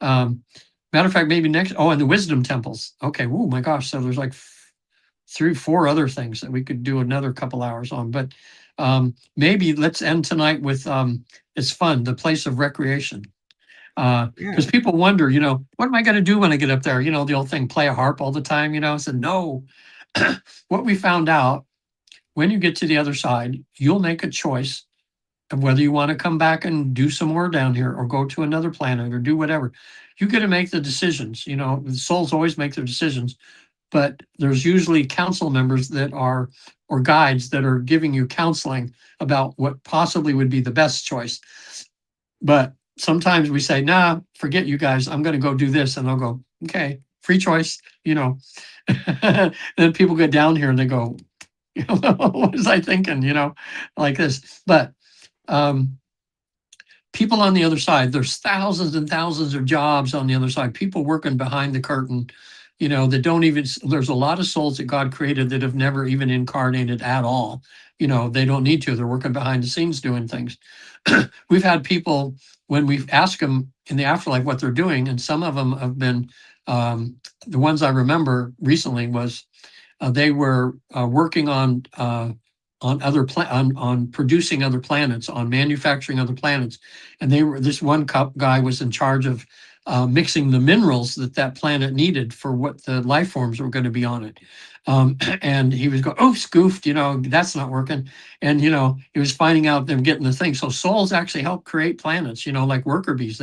B: Matter of fact, maybe next. Oh, and the Wisdom Temples. Okay. Oh my gosh. So there's like 3, 4 other things that we could do another couple hours on. But maybe let's end tonight with it's fun. The Place of Recreation. Because people wonder, what am I going to do when I get up there? The old thing, play a harp all the time. I said no. What we found out, when you get to the other side, you'll make a choice of whether you want to come back and do some more down here, or go to another planet, or do whatever. You get to make the decisions. The souls always make their decisions, but there's usually council members or guides that are giving you counseling about what possibly would be the best choice. But sometimes we say, nah, forget you guys, I'm going to go do this. And they'll go, okay, free choice, Then people get down here and they go, what was I thinking, like this. But people on the other side, there's thousands and thousands of jobs on the other side, people working behind the curtain, that don't even, there's a lot of souls that God created that have never even incarnated at all. They don't need to, they're working behind the scenes doing things. We've had people, when we've asked them in the afterlife what they're doing, and some of them have been, the ones I remember recently was they were working on producing other planets, on manufacturing other planets, and this one guy was in charge of mixing the minerals that planet needed for what the life forms were going to be on it. And he was going, oh, scoofed, that's not working. And, he was finding out them getting the thing. So souls actually help create planets, like worker bees.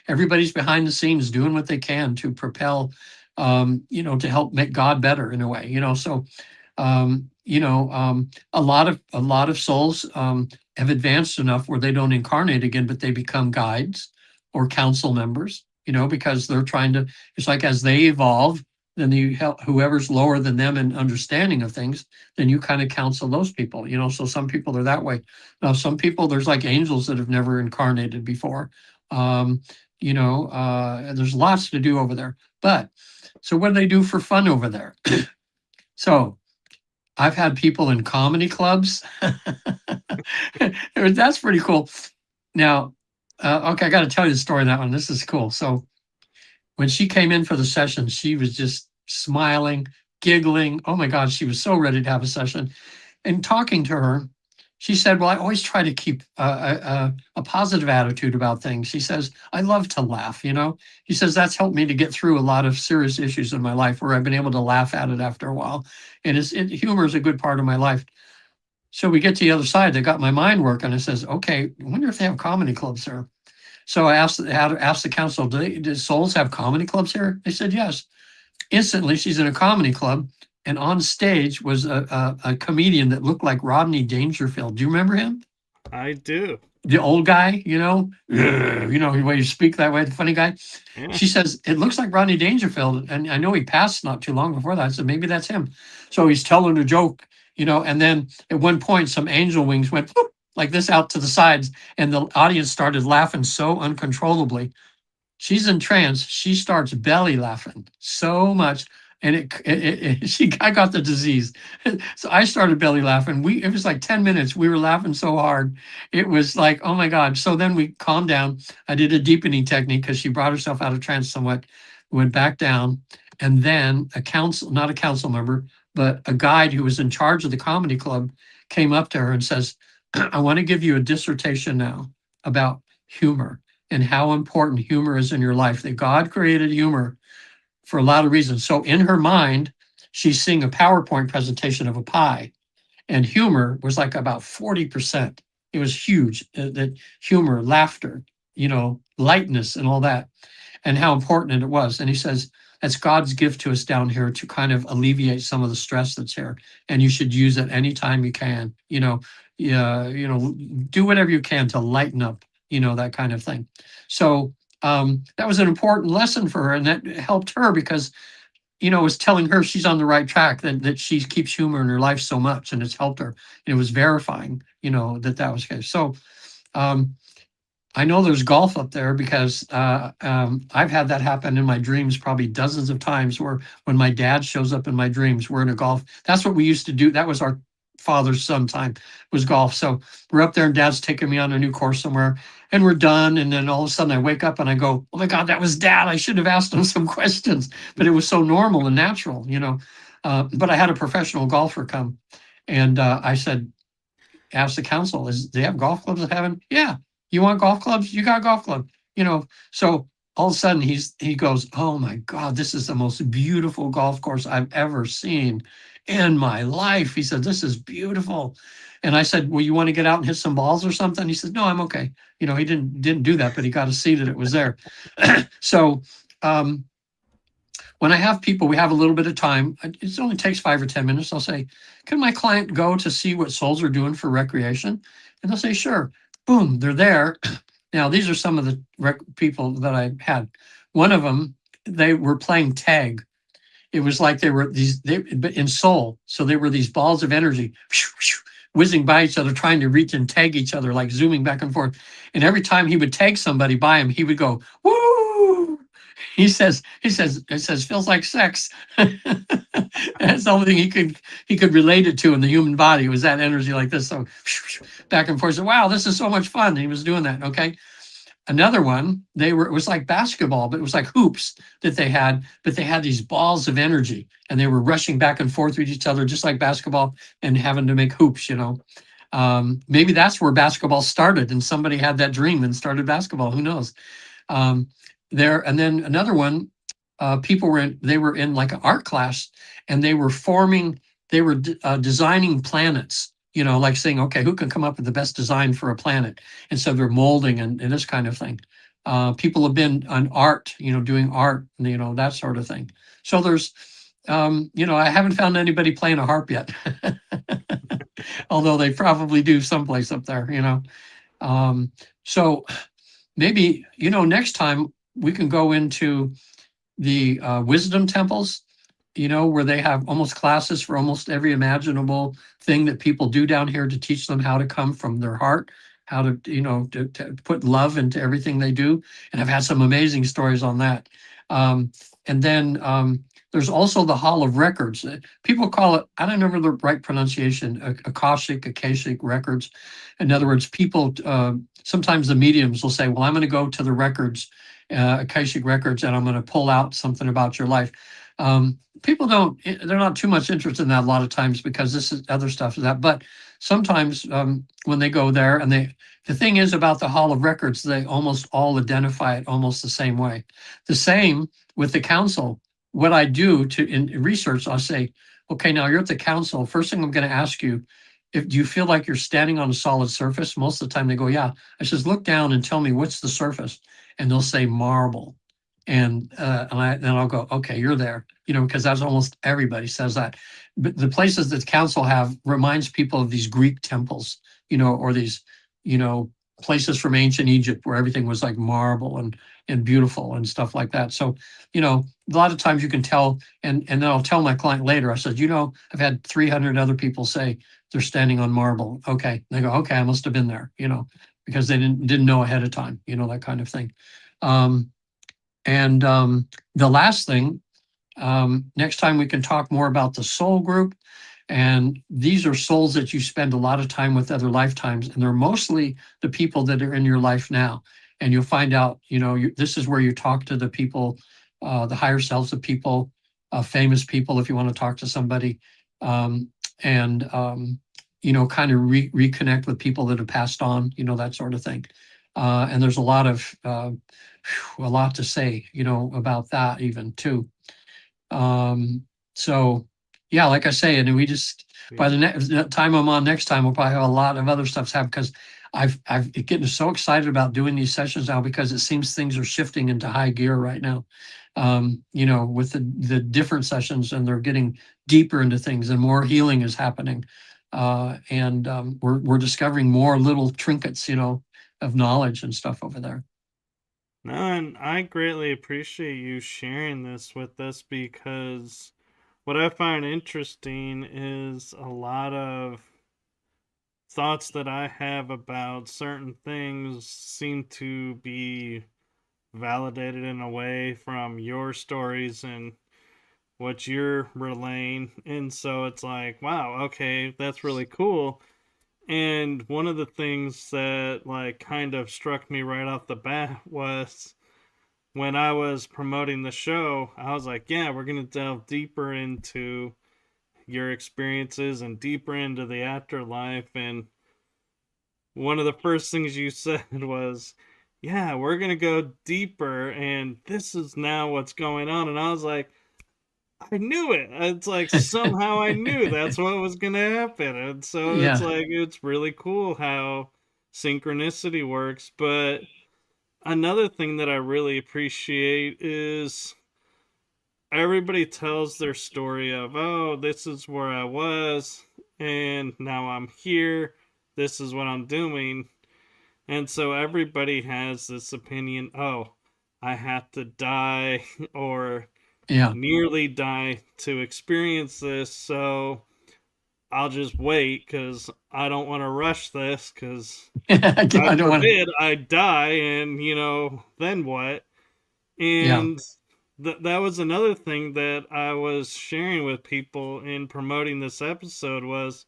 B: Everybody's behind the scenes doing what they can to propel, to help make God better in a way, so, a lot of souls have advanced enough where they don't incarnate again, but they become guides or council members, because they're trying to, it's like as they evolve, then you help whoever's lower than them in understanding of things, then you kind of counsel those people, so some people are that way. Now, some people, there's like angels that have never incarnated before. There's lots to do over there. But so what do they do for fun over there? So I've had people in comedy clubs. That's pretty cool. Now, okay, I got to tell you the story of that one. This is cool. So when she came in for the session, she was just smiling, giggling. Oh my God, she was so ready to have a session. And talking to her, she said, well, I always try to keep a positive attitude about things. She says, I love to laugh, She says, that's helped me to get through a lot of serious issues in my life where I've been able to laugh at it after a while. And humor is a good part of my life. So we get to the other side. They got my mind working. It says, okay, I wonder if they have comedy clubs there. So I asked the council, do souls have comedy clubs here? They said yes. Instantly, she's in a comedy club, and on stage was a comedian that looked like Rodney Dangerfield. Do you remember him?
A: I do.
B: The old guy, the way you speak that way, the funny guy.
A: Yeah.
B: She says, it looks like Rodney Dangerfield. And I know he passed not too long before that. So maybe that's him. So he's telling a joke, and then at one point, some angel wings went whoop, like this out to the sides. And the audience started laughing so uncontrollably. She's in trance. She starts belly laughing so much. And I got the disease. So I started belly laughing. It was like 10 minutes. We were laughing so hard. It was like, oh my God. So then we calmed down. I did a deepening technique because she brought herself out of trance somewhat, went back down. And then not a council member, but a guide who was in charge of the comedy club came up to her and says, I want to give you a dissertation now about humor and how important humor is in your life, that God created humor for a lot of reasons. So in her mind, she's seeing a PowerPoint presentation of a pie, and humor was like about 40%. It was huge, that humor, laughter, lightness and all that, and how important it was. And he says, that's God's gift to us down here to kind of alleviate some of the stress that's here. And you should use it anytime you can, do whatever you can to lighten up, that kind of thing. So that was an important lesson for her, and that helped her because, it was telling her she's on the right track, that she keeps humor in her life so much, and it's helped her. And it was verifying, that was the case. So I know there's golf up there because I've had that happen in my dreams probably dozens of times, where when my dad shows up in my dreams, we're in a golf. That's what we used to do. That was our father's son time, was golf. So we're up there and dad's taking me on a new course somewhere, and we're done. And then all of a sudden I wake up and I go, oh my God, that was dad. I should have asked him some questions, but it was so normal and natural, but I had a professional golfer come, and I said, ask the council, do they have golf clubs at heaven? Yeah. You want golf clubs? You got a golf club, So all of a sudden he goes, oh my God, this is the most beautiful golf course I've ever seen in my life. He said, this is beautiful. And I said, well, you want to get out and hit some balls or something? He said, no, I'm okay. He didn't do that, but he got to see that it was there. So when I have people, we have a little bit of time. It only takes 5 or 10 minutes. I'll say, can my client go to see what souls are doing for recreation? And they'll say, sure. Boom, they're there. Now, these are some of the people that I had. One of them, they were playing tag. It was like they were in soul. So they were these balls of energy whizzing by each other, trying to reach and tag each other, like zooming back and forth. And every time he would tag somebody by him, he would go, woo! He says, feels like sex. That's the only thing he could relate it to in the human body, was that energy like this. So back and forth. So, wow, this is so much fun. And he was doing that. Okay. Another one, it was like basketball, but it was like hoops that they had, but they had these balls of energy, and they were rushing back and forth with each other, just like basketball, and having to make hoops, Maybe that's where basketball started, and somebody had that dream and started basketball. Who knows? And then another one, people were in like an art class, and they were designing planets, like saying, okay, who can come up with the best design for a planet? And so they're molding and this kind of thing. People have been on art, doing art, that sort of thing. So there's, I haven't found anybody playing a harp yet, although they probably do someplace up there, So maybe, next time we can go into the wisdom temples, where they have almost classes for almost every imaginable thing that people do down here, to teach them how to come from their heart, how to, to put love into everything they do. And I've had some amazing stories on that. And then there's also the Hall of Records. People call it, I don't remember the right pronunciation, Akashic records. In other words, people, sometimes the mediums will say, well, I'm going to go to the records, Akashic records, and I'm going to pull out something about your life. People they're not too much interested in that a lot of times, because this is other stuff is that. But sometimes when they go there, and the thing is about the Hall of Records, they almost all identify it almost the same way. The same with the council. What I do in research, I'll say, okay, now you're at the council. First thing I'm going to ask you, if do you feel like you're standing on a solid surface? Most of the time they go, yeah. I says, look down and tell me what's the surface, and they'll say marble, and then I'll go, okay, you're there, because that's almost everybody says that. But the places that council have reminds people of these Greek temples, or these, you know, places from ancient Egypt where everything was like marble and beautiful and stuff like that. So, a lot of times you can tell, and then I'll tell my client later, I said, I've had 300 other people say they're standing on marble. Okay. They go, okay, I must have been there, because they didn't know ahead of time, that kind of thing. And the last thing, next time we can talk more about the soul group. And these are souls that you spend a lot of time with other lifetimes, and they're mostly the people that are in your life now. And you'll find out, this is where you talk to the people, the higher selves of people, famous people, if you want to talk to somebody, and kind of reconnect with people that have passed on, that sort of thing. And there's a lot to say, about that even too. So yeah, like I say, and we just by the next time I'm on next time, we'll probably have a lot of other stuff to have, because I've getting so excited about doing these sessions now, because it seems things are shifting into high gear right now. With the different sessions, and they're getting deeper into things, and more healing is happening. And we're discovering more little trinkets, of knowledge and stuff over there.
A: No, and I greatly appreciate you sharing this with us, because what I find interesting is a lot of thoughts that I have about certain things seem to be validated in a way from your stories and what you're relaying. And so it's like, wow, okay, that's really cool. And one of the things that like kind of struck me right off the bat was when I was promoting the show, I was like, yeah, we're going to delve deeper into your experiences and deeper into the afterlife. And one of the first things you said was, yeah, we're going to go deeper. And this is now what's going on. And I was like, I knew it. It's like somehow I knew that's what was going to happen. And so it's
B: Yeah.
A: like, it's really cool how synchronicity works. But another thing that I really appreciate is everybody tells their story of, oh, this is where I was, and now I'm here. This is what I'm doing. And so everybody has this opinion, oh, I have to die or
B: Yeah.
A: nearly die to experience this. So I'll just wait because I don't want to rush this because God
B: I don't want to.
A: forbid I die and, then what?
B: Yeah.
A: And that was another thing that I was sharing with people in promoting this episode was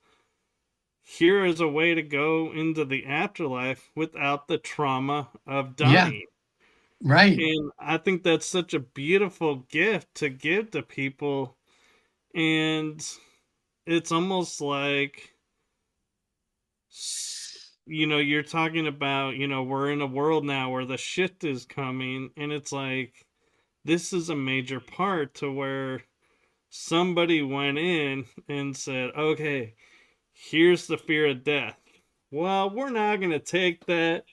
A: here is a way to go into the afterlife without the trauma of
B: Yeah.
A: dying.
B: Right.
A: And I think that's such a beautiful gift to give to people. And it's almost like, you're talking about, we're in a world now where the shift is coming. And it's like, this is a major part to where somebody went in and said, okay, here's the fear of death. Well, we're not going to take that,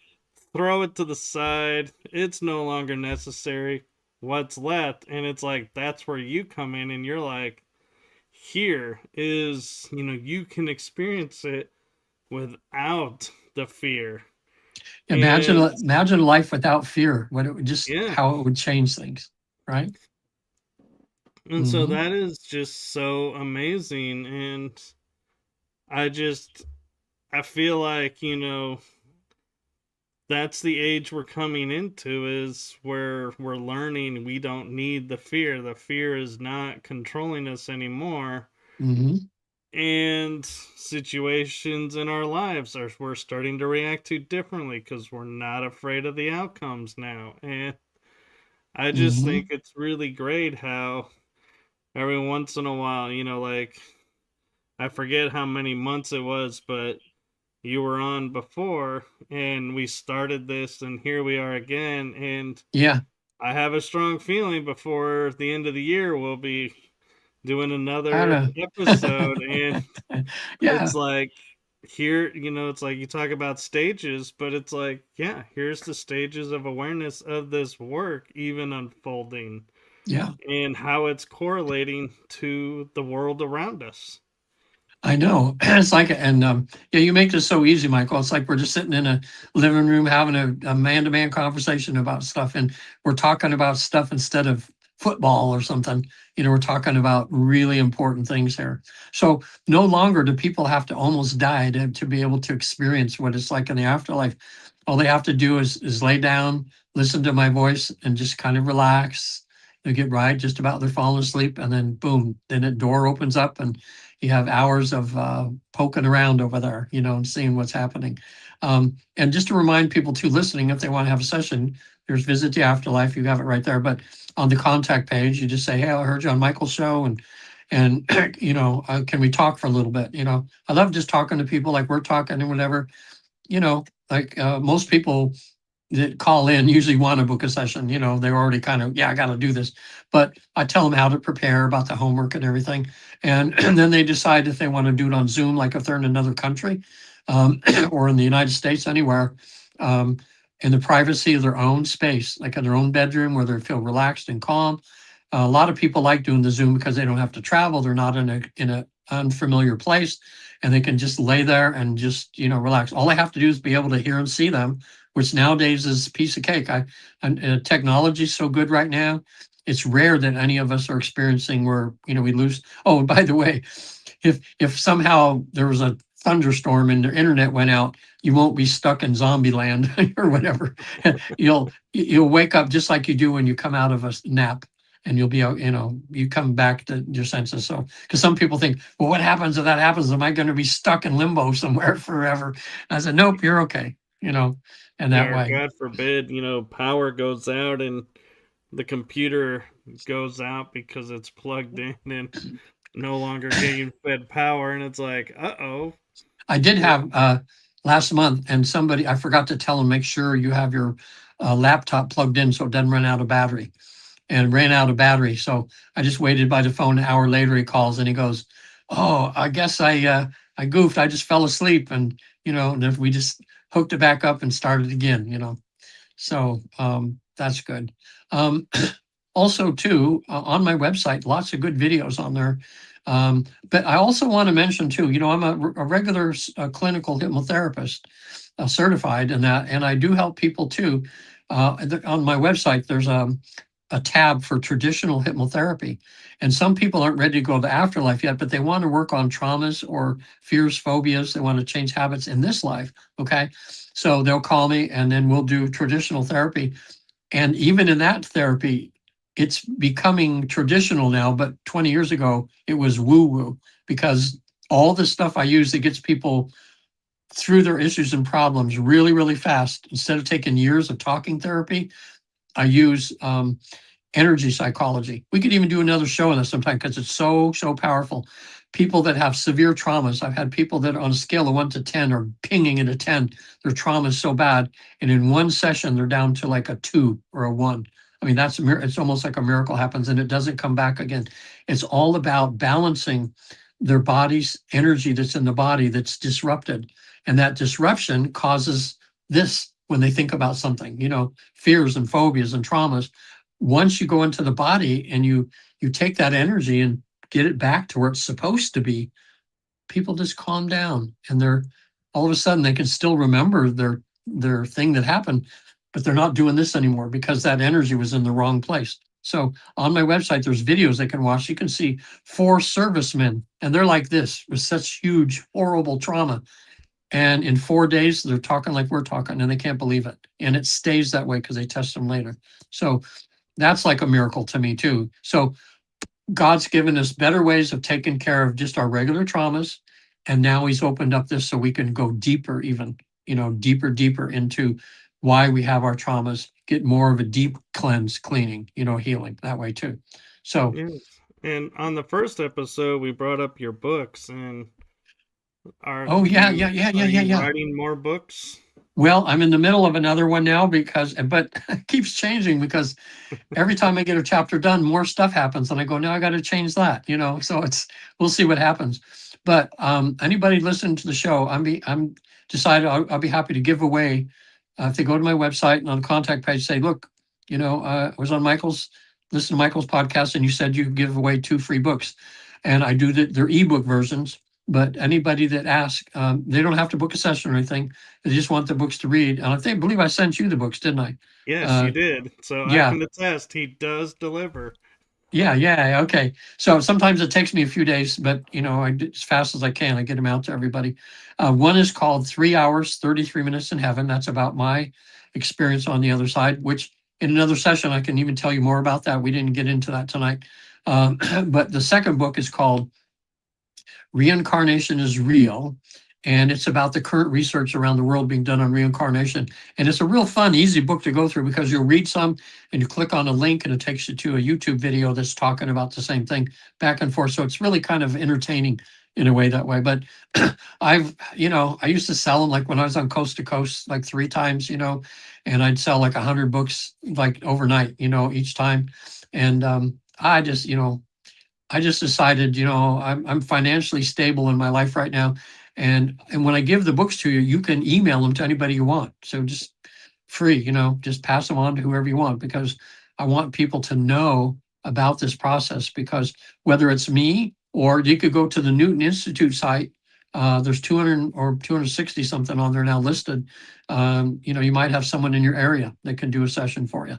A: throw it to the side. It's no longer necessary. What's left? And it's like, that's where you come in and you're like, here is, you can experience it without the fear.
B: Imagine
A: And
B: imagine life without fear. What it would just
A: yeah,
B: how it would change things, right?
A: and so
B: Mm-hmm.
A: that is just so amazing. And I just, I feel like, that's the age we're coming into is where we're learning we don't need the fear. The fear is not controlling us anymore.
B: Mm-hmm.
A: And situations in our lives are we're starting to react to differently because we're not afraid of the outcomes now. And I just think
B: Mm-hmm.
A: it's really great how every once in a while, like I forget how many months it was, but you were on before and we started this and here we are again. And
B: Yeah.
A: I have a strong feeling before the end of the year we'll be doing
B: I
A: another
B: don't
A: episode. And
B: know.
A: it's
B: Yeah.
A: like, here, it's like you talk about stages, but it's like, yeah, here's the stages of awareness of this work even unfolding
B: Yeah.
A: and how it's correlating to the world around us.
B: I know. It's like, and yeah, you make this so easy, Michael. It's like we're just sitting in a living room having a man-to-man conversation about stuff, and we're talking about stuff instead of football or something. We're talking about really important things here. So no longer do people have to almost die to be able to experience what it's like in the afterlife. All they have to do is lay down, listen to my voice, and just kind of relax. They get right, just about they're falling asleep, and then boom, then a door opens up and you have hours of poking around over there, and seeing what's happening. And just to remind people too listening, if they want to have a session, there's Visit the Afterlife. You have it right there. But on the contact page, you just say, "Hey, I heard you on Michael's show, and can we talk for a little bit?" I love just talking to people like we're talking and whatever. Like most people that call in usually want to book a session. They're already kind of, yeah, I got to do this. But I tell them how to prepare about the homework and everything. And then they decide if they want to do it on Zoom, like if they're in another country or in the United States, anywhere, um, in the privacy of their own space, like in their own bedroom where they feel relaxed and calm. A lot of people like doing the Zoom because they don't have to travel. They're not in a unfamiliar place, and they can just lay there and just relax. All they have to do is be able to hear and see them, which nowadays is a piece of cake. Technology is so good right now. It's rare that any of us are experiencing where we lose. Oh, and by the way, if somehow there was a thunderstorm and the internet went out, you won't be stuck in zombie land or whatever. You'll wake up just like you do when you come out of a nap, and you'll be you come back to your senses. So because some people think, well, what happens if that happens? Am I going to be stuck in limbo somewhere forever? And I said, nope, you're okay. And
A: Yeah,
B: that
A: or
B: way.
A: God forbid, power goes out and the computer goes out because it's plugged in and no longer getting fed power, and it's like, uh-oh.
B: I did
A: What?
B: have last month, and somebody, I forgot to tell them, make sure you have your laptop plugged in so it doesn't run out of battery, and ran out of battery. So I just waited by the phone. An hour later, he calls and he goes, "Oh, I guess I goofed. I just fell asleep." And and then we just hooked it back up and started again. So that's good. Um, Also, too, on my website, lots of good videos on there. But I also want to mention too, I'm a regular clinical hypnotherapist, certified in that, and I do help people too. On my website, there's a tab for traditional hypnotherapy, and some people aren't ready to go to the afterlife yet, but they want to work on traumas or fears, phobias. They want to change habits in this life. Okay, so they'll call me, and then we'll do traditional therapy. And even in that therapy, it's becoming traditional now, but 20 years ago, it was woo woo because all the stuff I use that gets people through their issues and problems really, really fast. Instead of taking years of talking therapy, I use energy psychology. We could even do another show on this sometime because it's so, so powerful. People that have severe traumas, I've had people that on a scale of 1 to 10 are pinging at a 10. Their trauma is so bad. And in one session, they're down to like a 2 or a 1. I mean, it's almost like a miracle happens and it doesn't come back again. It's all about balancing their body's energy that's in the body that's disrupted. And that disruption causes this when they think about something, fears and phobias and traumas. Once you go into the body and you take that energy and get it back to where it's supposed to be, people just calm down, and they're all of a sudden they can still remember their thing that happened, but they're not doing this anymore because that energy was in the wrong place. So on my website, there's videos they can watch. You can see 4 servicemen, and they're like this with such huge, horrible trauma. And in 4 days, they're talking like we're talking, and they can't believe it. And it stays that way because they test them later. So that's like a miracle to me too. So God's given us better ways of taking care of just our regular traumas. And now he's opened up this so we can go deeper, even, deeper into why we have our traumas, get more of a deep cleanse, cleaning, healing that way too. So,
A: Yes. And on the first episode, we brought up your books, and
B: oh yeah, yeah, yeah, yeah,
A: are
B: yeah,
A: you
B: yeah.
A: writing more books?
B: Well, I'm in the middle of another one now but it keeps changing because every time I get a chapter done, more stuff happens, and I go, now I got to change that, So we'll see what happens. But anybody listening to the show, I'm decided I'll be happy to give away. If they go to my website and on the contact page, say, look, I was on listen to Michael's podcast, and you said you give away 2 free books, and I do their ebook versions. But anybody that asks, they don't have to book a session or anything. They just want the books to read. And I believe I sent you the books, didn't I?
A: Yes,
B: Uh,
A: you did. So I
B: yeah,
A: can attest he does deliver.
B: yeah, okay. So sometimes it takes me a few days, but I do as fast as I can. I get them out to everybody. One is called 3 Hours, 33 Minutes in Heaven. That's about my experience on the other side, which in another session I can even tell you more about that. We didn't get into that tonight. But the second book is called Reincarnation is Real. And it's about the current research around the world being done on reincarnation. And it's a real fun, easy book to go through because you'll read some and you click on a link and it takes you to a YouTube video that's talking about the same thing back and forth. So it's really kind of entertaining in a way that way. But I used to sell them like when I was on Coast to Coast, like 3 times, and I'd sell like 100 books like overnight, each time. And I just decided, I'm financially stable in my life right now. And when I give the books to you, you can email them to anybody you want. So just free, just pass them on to whoever you want because I want people to know about this process because whether it's me or you could go to the Newton Institute site, there's 200 or 260 something on there now listed. You might have someone in your area that can do a session for you.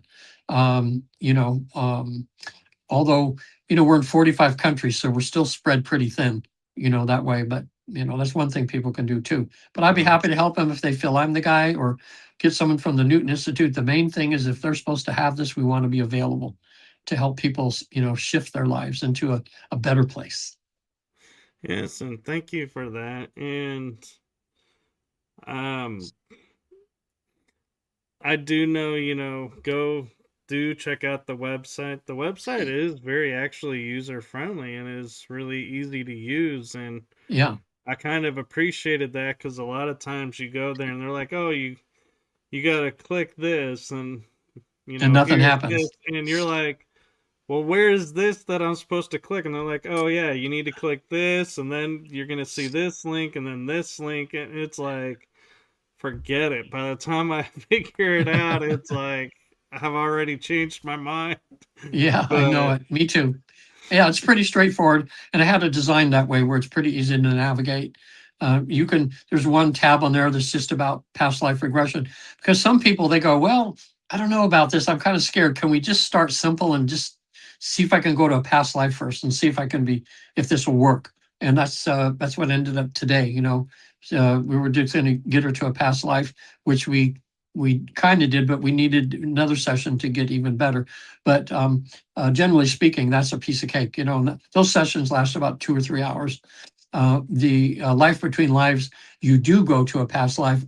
B: Although we're in 45 countries, so we're still spread pretty thin, that way. But that's one thing people can do too. But I'd be happy to help them if they feel I'm the guy or get someone from the Newton Institute. The main thing is if they're supposed to have this, we want to be available to help people shift their lives into a better place.
A: Yes, and thank you for that. And um I do know, go do check out the website. The website is very actually user friendly and is really easy to use. And
B: Yeah,
A: I kind of appreciated that because a lot of times you go there and they're like, oh, you got to click this and,
B: and nothing
A: here's this.
B: happens.
A: And you're like, well, where is this that I'm supposed to click? And they're like, oh, yeah, you need to click this. And then you're going to see this link and then this link. And it's like, forget it. By the time I figure it out, it's like I've already changed my mind.
B: Yeah, I know
A: But
B: it. Me too. Yeah, it's pretty straightforward, and I had it designed that way where it's pretty easy to navigate. There's one tab on there that's just about past life regression because some people they go, well, I don't know about this. I'm kind of scared. Can we just start simple and just see if I can go to a past life first and see if this will work? And that's what ended up today. We were just going to get her to a past life, which we kind of did, but we needed another session to get even better. But generally speaking, that's a piece of cake. Those sessions last about 2 or 3 hours. The life between lives, you do go to a past life.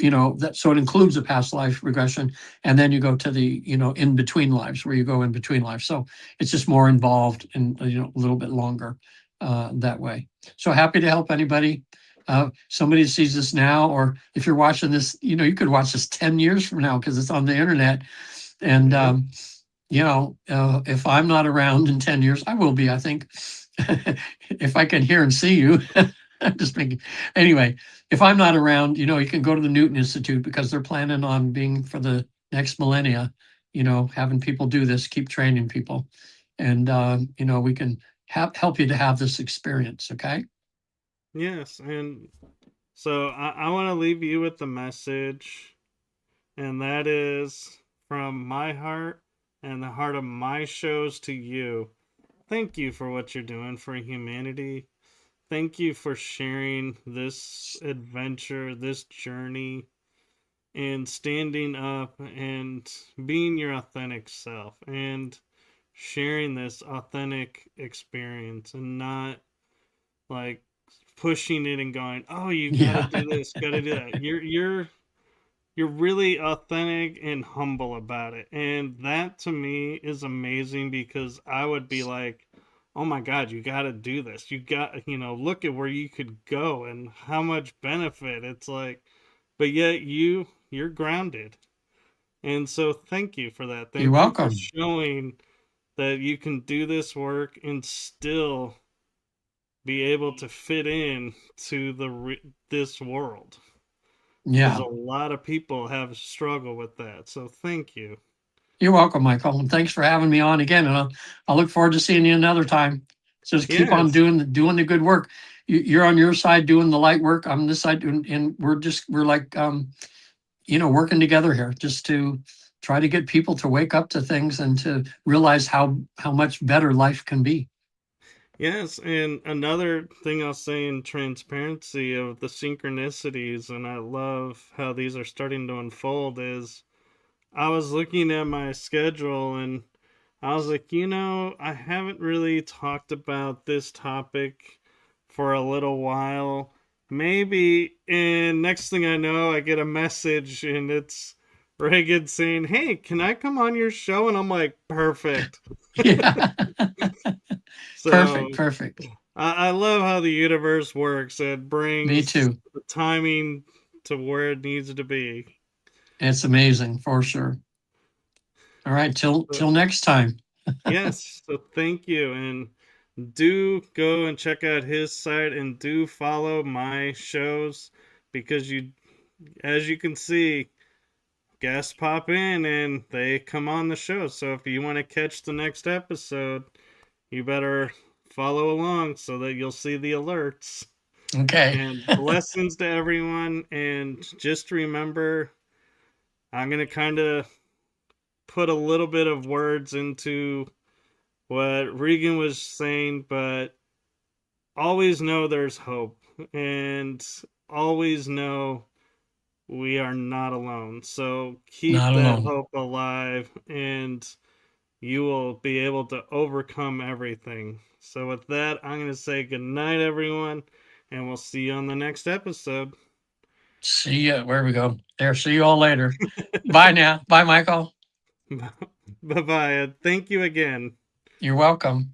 B: So it includes a past life regression, and then you go to the in between lives where you go in between lives. So it's just more involved and a little bit longer that way. So happy to help anybody. Somebody sees this now, or if you're watching this, you could watch this 10 years from now because it's on the internet. And
A: yeah,
B: if I'm not around in 10 years, I will be, I think, if I can hear and see you. I'm just thinking. Anyway, if I'm not around, you can go to the Newton Institute because they're planning on being for the next millennia, having people do this, keep training people. And, we can help you to have this experience. Okay.
A: yes. And so I want to leave you with the message, and that is from my heart and the heart of my shows to you. Thank you for what you're doing for humanity. Thank you for sharing this adventure, this journey, and standing up and being your authentic self and sharing this authentic experience and not like pushing it and going, "Oh, you got to
B: Yeah.
A: do this, got to do that." You're really authentic and humble about it. And that to me is amazing because I would be like, oh my God, you got to do this. You got, look at where you could go and how much benefit. It's like, but yet you're grounded. And so thank you for that.
B: You're
A: Thank you for
B: welcome.
A: showing that you can do this work and still be able to fit in to this world, because
B: Yeah.
A: a lot of people have struggled with that. So thank you.
B: You're welcome, Michael. And thanks for having me on again. And I'll look forward to seeing you another time. So just keep on
A: Yes.
B: doing the good work. You're on your side doing the light work. I'm this side doing, and we're like, working together here just to try to get people to wake up to things and to realize how much better life can be.
A: Yes, and another thing I'll say in transparency of the synchronicities, and I love how these are starting to unfold, is I was looking at my schedule and I was like, I haven't really talked about this topic for a little while. Maybe, and next thing I know, I get a message and it's Regan saying, "Hey, can I come on your show?" And I'm like, perfect.
B: Yeah.
A: So
B: Perfect. Perfect.
A: I love how the universe works. It
B: Me
A: brings
B: too.
A: the timing to where it needs to be.
B: It's amazing for sure. All right.
A: So,
B: Till next time.
A: yes, so thank you. And do go and check out his site and do follow my shows, because as you can see, guests pop in and they come on the show. So if you want to catch the next episode, you better follow along so that you'll see the alerts.
B: Okay.
A: And blessings to everyone. And just remember, I'm going to kind of put a little bit of words into what Regan was saying, but always know there's hope. And always know we are not alone. So keep
B: Not
A: that
B: alone.
A: hope alive, and you will be able to overcome everything. So, with that, I'm going to say good night, everyone, and we'll see you on the next episode.
B: See ya. Where we go? There. See you all later. Bye now. Bye, Michael.
A: Bye bye. Thank you again.
B: You're welcome.